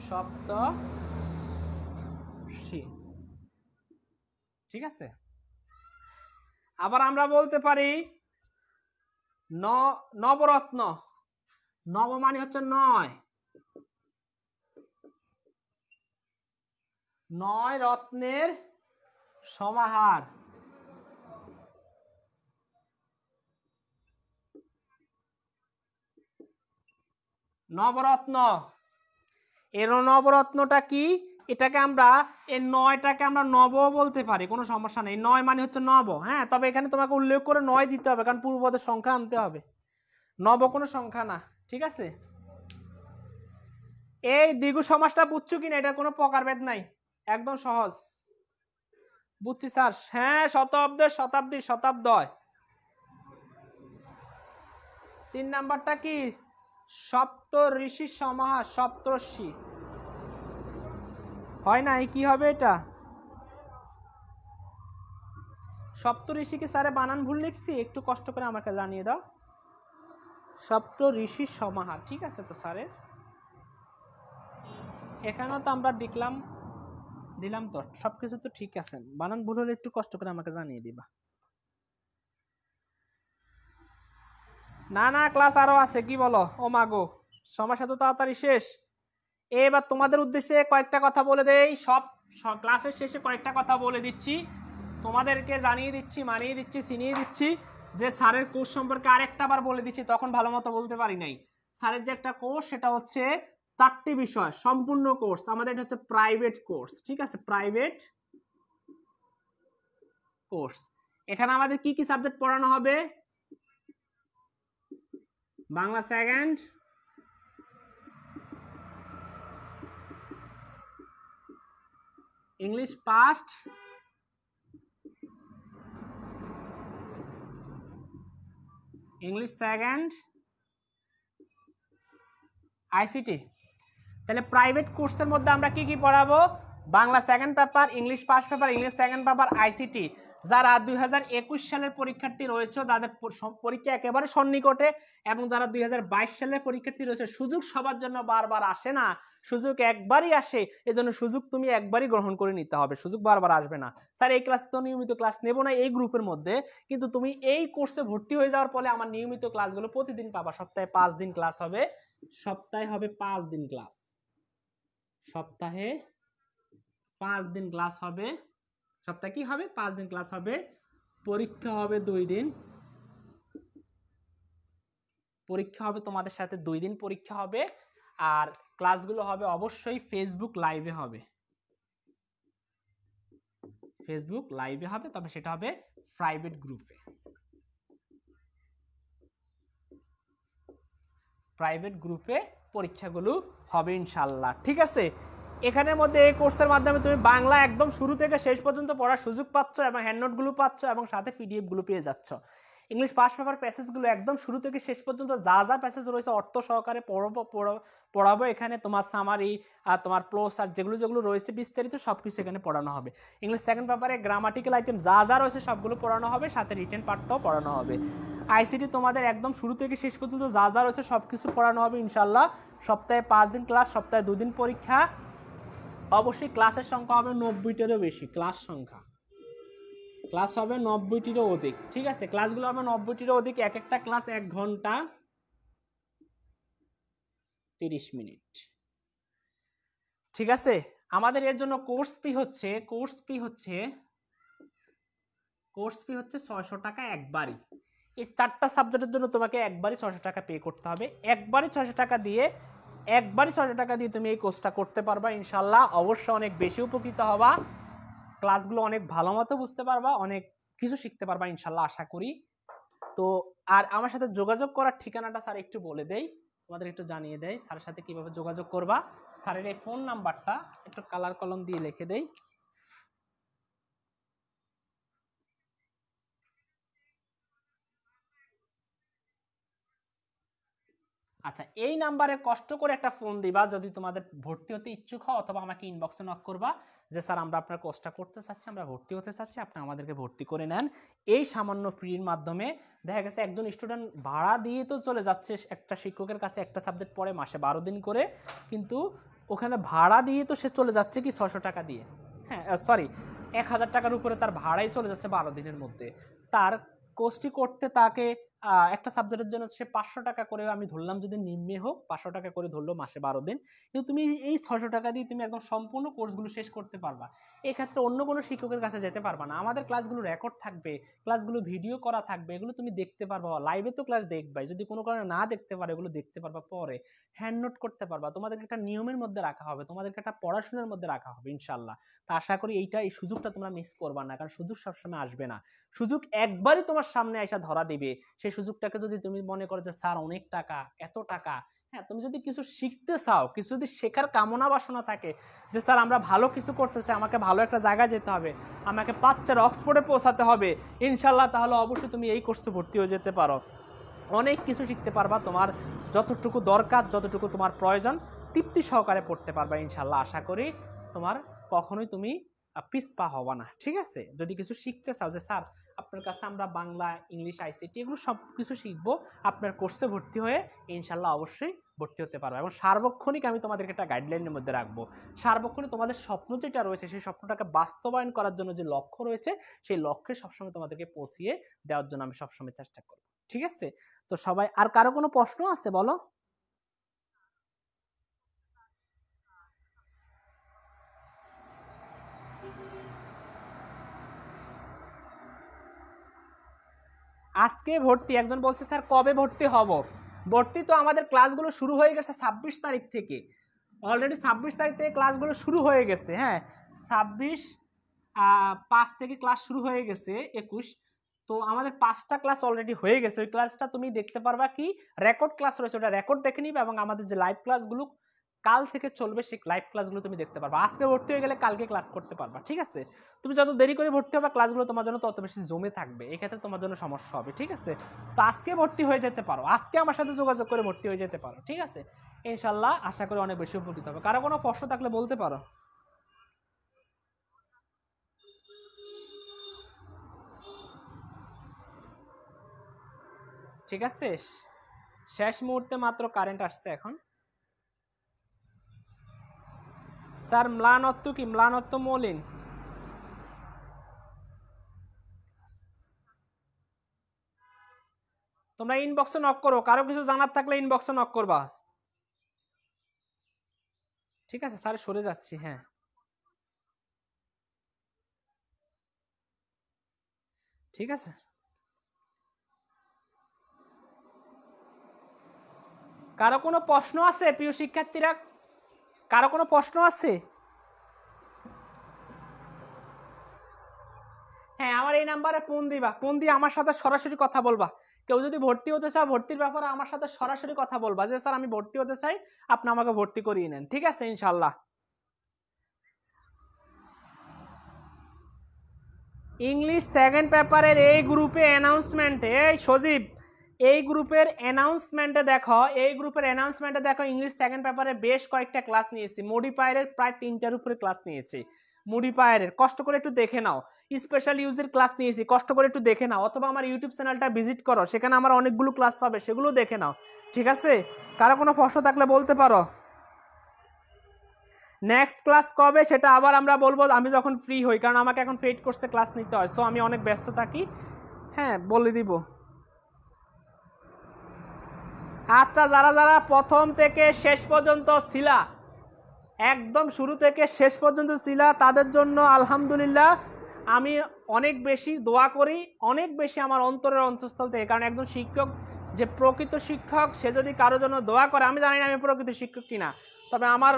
সপ্তর্ষি। ঠিক আছে, আবার আমরা বলতে পারি নবরত্ন। নব মানে হচ্ছে 9, 9 রত্নের সমাহার। নবরত্ন, এর নবরত্নটা কি, এটাকে আমরা এই 9টাকে আমরা নব বলতে পারি, কোনো সমস্যা নেই। 9 মানে হচ্ছে নব, হ্যাঁ, তবে এখানে তোমাকে উল্লেখ করে 9 দিতে হবে, কারণ পূর্বপদের সংখ্যা আনতে হবে। নব কোনো সংখ্যা না। ঠিক আছে, এই দ্বিগু সমাসটা বুঝছো কিনা, এটা কোনো প্রকারভেদ নাই, একদম সহজ। বুঝছি স্যার, হ্যাঁ, শতাব্দী। 3 নাম্বারটা কি, সপ্ত ঋষি সমাহার, সপ্তর্ষি। হয় না, কি হবে এটা, সপ্ত ঋষিকে স্যারে বানান ভুল লিখছি, একটু কষ্ট করে আমাকে জানিয়ে দাও। সপ্ত ঋষির সমাহার, ঠিক আছে তো স্যারের, এখানেও তো আমরা দিলাম তো, সবকিছু তো ঠিক আছে। বানান ভুল হলে একটু কষ্ট করে আমাকে জানিয়ে দিবা। না ক্লাস আরো আছে, কি বলো, ও মাগো, সমস্যা তো তাড়াতাড়ি শেষ। এবার তোমাদের উদ্দেশ্যে কয়েকটা কথা বলে দেই, সব ক্লাসের শেষে কয়েকটা কথা বলে দিচ্ছি, তোমাদেরকে জানিয়ে দিচ্ছি, মানিয়ে দিচ্ছি, চিনিয়ে দিচ্ছি যে স্যারের কোর্স সম্পর্কে আরেকটা বার বলে দিচ্ছি, তখন ভালো মতো বলতে পারি নাই। স্যারের যে একটা কোর্স, সেটা হচ্ছে 4টি বিষয় সম্পূর্ণ কোর্স, আমাদের এটা হচ্ছে প্রাইভেট কোর্স। ঠিক আছে, প্রাইভেট কোর্স। এখানে আমাদের কি কি সাবজেক্ট পড়ানো হবে, Bangla second, English first, English second, ICT. তাহলে প্রাইভেট কোর্সের মধ্যে আমরা কি কি পড়াবো? Bangla second paper, English first paper, English second paper, ICT. যারা 2021 সালের পরীক্ষার্থী রয়েছে, যাদের পরীক্ষা একেবারে সন্নিকটে, এবং যারা 2022 সালের পরীক্ষার্থী রয়েছে, সুযোগ সবার জন্য বারবার আসে না, সুযোগ একবারই আসে। এজন্য সুযোগ তুমি একবারই গ্রহণ করে নিতে হবে, সুযোগ বারবার আসবে না। স্যার এই ক্লাস তো নিয়মিত ক্লাস নেব না এই গ্রুপের মধ্যে, কিন্তু তুমি এই কোর্সে ভর্তি হয়ে যাওয়ার ফলে আমার নিয়মিত ক্লাসগুলো প্রতিদিন পাবা। সপ্তাহে 5 দিন ক্লাস হবে, সপ্তাহে হবে 5 দিন ক্লাস, সপ্তাহে 5 দিন ক্লাস হবে। সপ্তাহে কি হবে? 5 দিন ক্লাস হবে। পরীক্ষা হবে 2 দিন, পরীক্ষা হবে তোমাদের সাথে 2 দিন পরীক্ষা হবে। আর ক্লাসগুলো হবে অবশ্যই ফেসবুক লাইভে হবে, ফেসবুক লাইভে হবে, তবে সেটা হবে প্রাইভেট গ্রুপে, প্রাইভেট গ্রুপে পরীক্ষাগুলো হবে ইনশাল্লাহ। ঠিক আছে, এখানের মধ্যে এই কোর্সের মাধ্যমে তুমি বাংলা একদম শুরু থেকে শেষ পর্যন্ত পড়ার সুযোগ পাচ্ছ, এবং হ্যান্ডনোটগুলো পাচ্ছ, এবং সাথে পিডিএফগুলো পেয়ে যাচ্ছ। ইংলিশ ফার্স্ট পেপার প্যাসেজগুলো একদম শুরু থেকে শেষ পর্যন্ত যা যা প্যাসেজ রয়েছে অর্থ সহকারে পড়াবো। এখানে তোমার সামারি আর তোমার ক্লোজ আর যেগুলো যেগুলো রয়েছে বিস্তারিত সব কিছু এখানে পড়ানো হবে। ইংলিশ সেকেন্ড পেপারে গ্রামাটিক্যাল আইটেম যা যা রয়েছে সবগুলো পড়ানো হবে, সাথে রিটেন পার্টটাও পড়ানো হবে। আইসিটি তোমাদের একদম শুরু থেকে শেষ পর্যন্ত যা যা রয়েছে সব কিছু পড়ানো হবে ইনশাল্লাহ। সপ্তাহে 5 দিন ক্লাস, সপ্তাহে 2 দিন পরীক্ষা। অবশ্যই ক্লাসের সংখ্যা হবে 90টারও বেশি, ক্লাস সংখ্যা, ক্লাস হবে 90টিরও অধিক। ঠিক আছে, ক্লাসগুলো হবে 90টিরও অধিক। এক একটা ক্লাস 1 ঘন্টা 30 মিনিট। ঠিক আছে, আমাদের এর জন্য কোর্স ফি হচ্ছে 600 টাকা একবারই। এই 4টা সাবজেক্টের জন্য তোমাকে একবারই 600 টাকা পে করতে হবে। একবারই 600 টাকা দিয়ে তুমি এই কোর্সটা করতে পারবা ইনশাল্লাহ। অবশ্যই অনেক বেশি উপকৃত হবা, ক্লাসগুলো অনেক ভালো মতো বুঝতে পারবা, অনেক কিছু শিখতে পারবা ইনশাল্লাহ আশা করি। তো আর আমার সাথে যোগাযোগ করার ঠিকানাটা স্যার একটু বলে দেই, তোমাদের একটু জানিয়ে দেই স্যারের সাথে কিভাবে যোগাযোগ করবা। স্যারের এই ফোন নাম্বারটা একটু কালার কলম দিয়ে লিখে দেই। আচ্ছা, এই নাম্বারে কষ্ট করে একটা ফোন দিবা যদি তোমাদের ভর্তি হতে ইচ্ছুক হও, অথবা আমাকে ইনবক্সে নক করবা যে স্যার আমরা আপনার কোর্সটা করতে চাচ্ছি, আমরা ভর্তি হতে চাচ্ছি, আপনি আমাদেরকে ভর্তি করে নেন। এই সামান্য ফ্রির মাধ্যমে দেখা গেছে একজন স্টুডেন্ট ভাড়া দিয়ে তো চলে যাচ্ছে একটা শিক্ষকের কাছে, একটা সাবজেক্ট পড়ে মাসে 12 দিন করে, কিন্তু ওখানে ভাড়া দিয়ে তো সে চলে যাচ্ছে কি 600 টাকা দিয়ে, হ্যাঁ সরি 1000 টাকার উপরে তার ভাড়াই চলে যাচ্ছে 12 দিনের মধ্যে। তার কোর্সটি করতে তাকে একটা সাবজেক্টের জন্য সে 500 টাকা করে, আমি ধরলাম যদি নিম্নে হোক 500 টাকা করে ধরলো মাসে 12 দিন, কিন্তু তুমি এই 600 টাকা দিয়ে তুমি একদম সম্পূর্ণ কোর্সগুলো শেষ করতে পারবা। এক্ষেত্রে অন্য কোনো শিক্ষকের কাছে যেতে পারবা না। আমাদের ক্লাসগুলো রেকর্ড থাকবে, ক্লাসগুলো ভিডিও করা থাকবে, এগুলো তুমি দেখতে পারবা, লাইভে তো ক্লাস দেখবাই, যদি কোনো কারণে না দেখতে পারো এগুলো দেখতে পারবা, পরে হ্যান্ড নোট করতে পারবা। তোমাদেরকে একটা নিয়মের মধ্যে রাখা হবে, তোমাদেরকে একটা পড়াশোনার মধ্যে রাখা হবে ইনশাল্লাহ। তা আশা করি এই সুযোগটা তোমরা মিস করবা না, কারণ সুযোগ সবসময় আসবে না, সুযোগ একবারই তোমার সামনে এসে ধরা দিবে। সেই সুযোগটাকে যদি তুমি মনে করো যে স্যার অনেক টাকা, এত টাকা, হ্যাঁ তুমি যদি কিছু শিখতে চাও, কিছু যদি শেখার কামনা বাসনা থাকে যে স্যার আমরা ভালো কিছু করতেছি, আমাকে ভালো একটা জায়গায় যেতে হবে, আমাকে 5 অক্সফোর্ডে পৌঁছাতে হবে ইনশাল্লাহ, তাহলে অবশ্যই তুমি এই কোর্সে ভর্তি হয়ে যেতে পারো। অনেক কিছু শিখতে পারবা, তোমার যতটুকু দরকার, যতটুকু তোমার প্রয়োজন তৃপ্তি সহকারে পড়তে পারবা ইনশাল্লাহ। আশা করি তোমার কখনোই তুমি পিছপা হবা না। ঠিক আছে, যদি কিছু শিখতে চাও যে স্যার আপনার কাছে আমরা বাংলা, ইংলিশ, আইসিটি এগুলো সব কিছু শিখবো, আপনার কোর্সে ভর্তি হয়ে ইনশাল্লাহ অবশ্যই ভর্তি হতে পারবো। এবং সার্বক্ষণিক আমি তোমাদেরকে একটা গাইডলাইনের মধ্যে রাখবো। সার্বক্ষণিক তোমাদের স্বপ্ন যেটা রয়েছে সেই স্বপ্নটাকে বাস্তবায়ন করার জন্য যে লক্ষ্য রয়েছে সেই লক্ষ্যে সবসময় তোমাদেরকে পৌঁছিয়ে দেওয়ার জন্য আমি সবসময় চেষ্টা করবো। ঠিক আছে, তো সবাই, আর কারো কোনো প্রশ্ন আছে বলো? আজকে ভর্তি, একজন বলছে স্যার কবে ভর্তি হব? ভর্তি তো আমাদের ক্লাসগুলো শুরু হয়ে গেছে 26 তারিখ থেকে, অলরেডি 26 তারিখ থেকে ক্লাসগুলো শুরু হয়ে গেছে। হ্যাঁ 26/5 থেকে ক্লাস শুরু হয়ে গেছে 21, তো আমাদের 5টা ক্লাস অলরেডি হয়ে গেছে। ওই ক্লাসটা তুমি দেখতে পারবা কি রেকর্ড ক্লাস রয়েছে, ওটা রেকর্ড দেখে নিবে, এবং আমাদের যে লাইভ ক্লাসগুলো কাল থেকে চলবে সেই লাইভ ক্লাসগুলো তুমি দেখতে পারবা। আজকে ভর্তি হয়ে গেলে কালকে ক্লাস করতে পারবা, ঠিক আছে? তুমি যত দেরি করে ভর্তি হবে ক্লাসগুলো তোমার জন্য তত বেশি জমে থাকবে, এক্ষেত্রে তোমার জন্য সমস্যা হবে, ঠিক আছে? তো আজকে ভর্তি হয়ে যেতে পারো, আজকে আমার সাথে যোগাযোগ করে ভর্তি হয়ে যেতে পারো, ঠিক আছে? ইনশাল্লাহ আশা করি অনেক বেশি উপকৃত হবে। কারো কোনো প্রশ্ন থাকলে বলতে পারো। ঠিক আছে, শেষ মুহূর্তে মাত্র কারেন্ট আসছে এখন। স্যার ম্লানত্ব কি? ম্লানত্ব মলিন। তোমরা ইনবক্সে নক করো, কারো কিছু জানার থাকলে ইনবক্সে নক করবা, ঠিক আছে? স্যার সরে যাচ্ছি, হ্যাঁ ঠিক আছে। কারো কোনো প্রশ্ন আছে প্রিয় শিক্ষার্থীরা? কারো কোনো প্রশ্ন আছে? হ্যাঁ, আমার এই নাম্বারে ফোন দিবা, ফোন দিয়ে আমার সাথে সরাসরি কথা বলবা। কেউ যদি ভর্তি হতে চাও ভর্তির ব্যাপারে আমার সাথে সরাসরি কথা বলবা যে স্যার আমি ভর্তি হতে চাই, আপনি আমাকে ভর্তি করিয়ে নেন, ঠিক আছে? ইনশাল্লাহ। ইংলিশ সেকেন্ড পেপারের এই গ্রুপে অ্যানাউন্সমেন্টে, এই সজীব এই গ্রুপের অ্যানাউন্সমেন্টে দেখো, এই গ্রুপের অ্যানাউন্সমেন্টে দেখো ইংলিশ সেকেন্ড পেপারে বেশ কয়েকটা ক্লাস নিয়েছি, মডিফায়ারের প্রায় 3টার উপরে ক্লাস নিয়েছি। মডিফায়ারের কষ্ট করে একটু দেখে নাও, স্পেশাল ইউজের ক্লাস নিয়েছি, কষ্ট করে একটু দেখে নাও, অথবা আমার ইউটিউব চ্যানেলটা ভিজিট করো, সেখানে আমার অনেকগুলো ক্লাস পাবে, সেগুলো দেখে নাও, ঠিক আছে? কারো কোনো প্রশ্ন থাকলে বলতে পারো। নেক্সট ক্লাস কবে সেটা আবার আমরা বলবো আমি যখন ফ্রি হই, কারণ আমাকে এখন পেইড কোর্সে ক্লাস নিতে হয়, সো আমি অনেক ব্যস্ত থাকি, হ্যাঁ বলে দিব। আচ্ছা, যারা যারা প্রথম থেকে শেষ পর্যন্ত ছিলা, একদম শুরু থেকে শেষ পর্যন্ত ছিলা, তাদের জন্য আলহামদুলিল্লাহ আমি অনেক বেশি দোয়া করি, অনেক বেশি আমার অন্তরের অন্তঃস্থল থেকে। কারণ একজন শিক্ষক যে প্রকৃত শিক্ষক, সে যদি কারোর জন্য দোয়া করে, আমি জানি না আমি প্রকৃত শিক্ষক কিনা, তবে আমার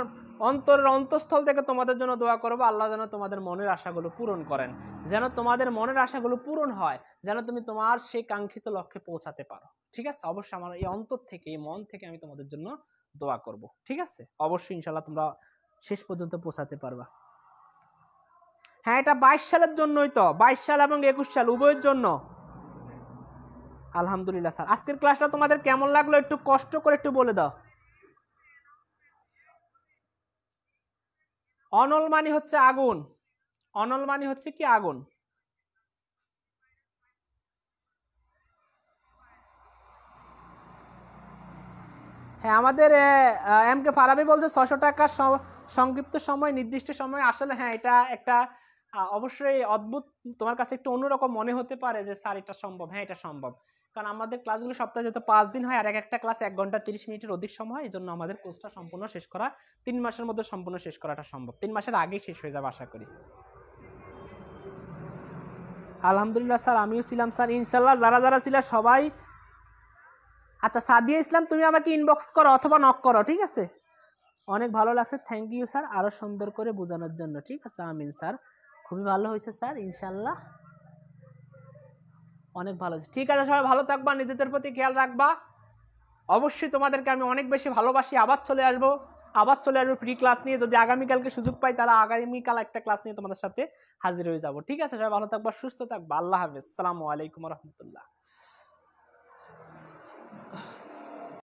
অন্তরের অন্তঃস্থল থেকে তোমাদের জন্য দোয়া করবো, আল্লাহ যেন তোমাদের মনের আশাগুলো পূরণ করেন, যেন তোমাদের মনের আশাগুলো পূরণ হয়, যেন তুমি তোমার সেই কাঙ্ক্ষিত লক্ষ্যে পৌঁছাতে পারো, ঠিক আছে? অবশ্যই আমার এই অন্তর থেকে, এই মন থেকে আমি তোমাদের জন্য দোয়া করব, ঠিক আছে? অবশ্যই ইনশাল্লাহ তোমরা শেষ পর্যন্ত পৌঁছাতে পারবা। হ্যাঁ, এটা 22 সালের জন্যই তো, 22 সাল এবং 21 সাল উভয়ের জন্য। আলহামদুলিল্লাহ। স্যার আজকের ক্লাসটা তোমাদের কেমন লাগলো একটু কষ্ট করে একটু বলে দাও। অনল মানে হচ্ছে আগুন, অনল মানে হচ্ছে কি? আগুন। হ্যাঁ, আমাদের এম কে ফারাবি বলছে 600 টাকা সংক্ষিপ্ত সময়, নির্দিষ্ট সময়। আসলে হ্যাঁ, এটা একটা অবশ্যই অদ্ভুত, তোমার কাছে একটু অন্যরকম মনে হতে পারে যে স্যার এটা সম্ভব। হ্যাঁ, এটা সম্ভব, কারণ আমাদের ক্লাসগুলো সপ্তাহে যেহেতু 5 দিন হয়, আর একটা ক্লাস 1 ঘন্টা 30 মিনিটের অধিক সময়, এই জন্য আমাদের কোর্সটা সম্পূর্ণ শেষ করা 3 মাসের মধ্যে সম্পূর্ণ শেষ করাটা সম্ভব। 3 মাসের আগেই শেষ হয়ে যাবে আশা করি। আলহামদুলিল্লাহ স্যার, আমিও ছিলাম স্যার, ইনশাল্লাহ যারা যারা ছিল সবাই। আচ্ছা সাদিয়া ইসলাম, তুমি আমাকে ইনবক্স করো অথবা নক করো, ঠিক আছে? অনেক ভালো লাগছে, থ্যাংক ইউ স্যার আরো সুন্দর করে বোঝানোর জন্য, ঠিক আছে? আমিন স্যার, খুবই ভালো হয়েছে স্যার, ইনশাল্লাহ অনেক ভালো হয়েছে। ঠিক আছে, সবাই ভালো থাকবা, নিজেদের প্রতি খেয়াল রাখবা। অবশ্যই তোমাদেরকে আমি অনেক বেশি ভালোবাসি, আবার চলে আসবো ফ্রি ক্লাস নিয়ে। যদি আগামীকালকে সুযোগ পাই তাহলে আগামীকাল একটা ক্লাস নিয়ে তোমাদের সাথে হাজির হয়ে যাবো, ঠিক আছে? সবাই ভালো থাকবা, সুস্থ থাকবা, আল্লাহ হাফেজ, আসসালামু আলাইকুম রহমতুল্লাহ।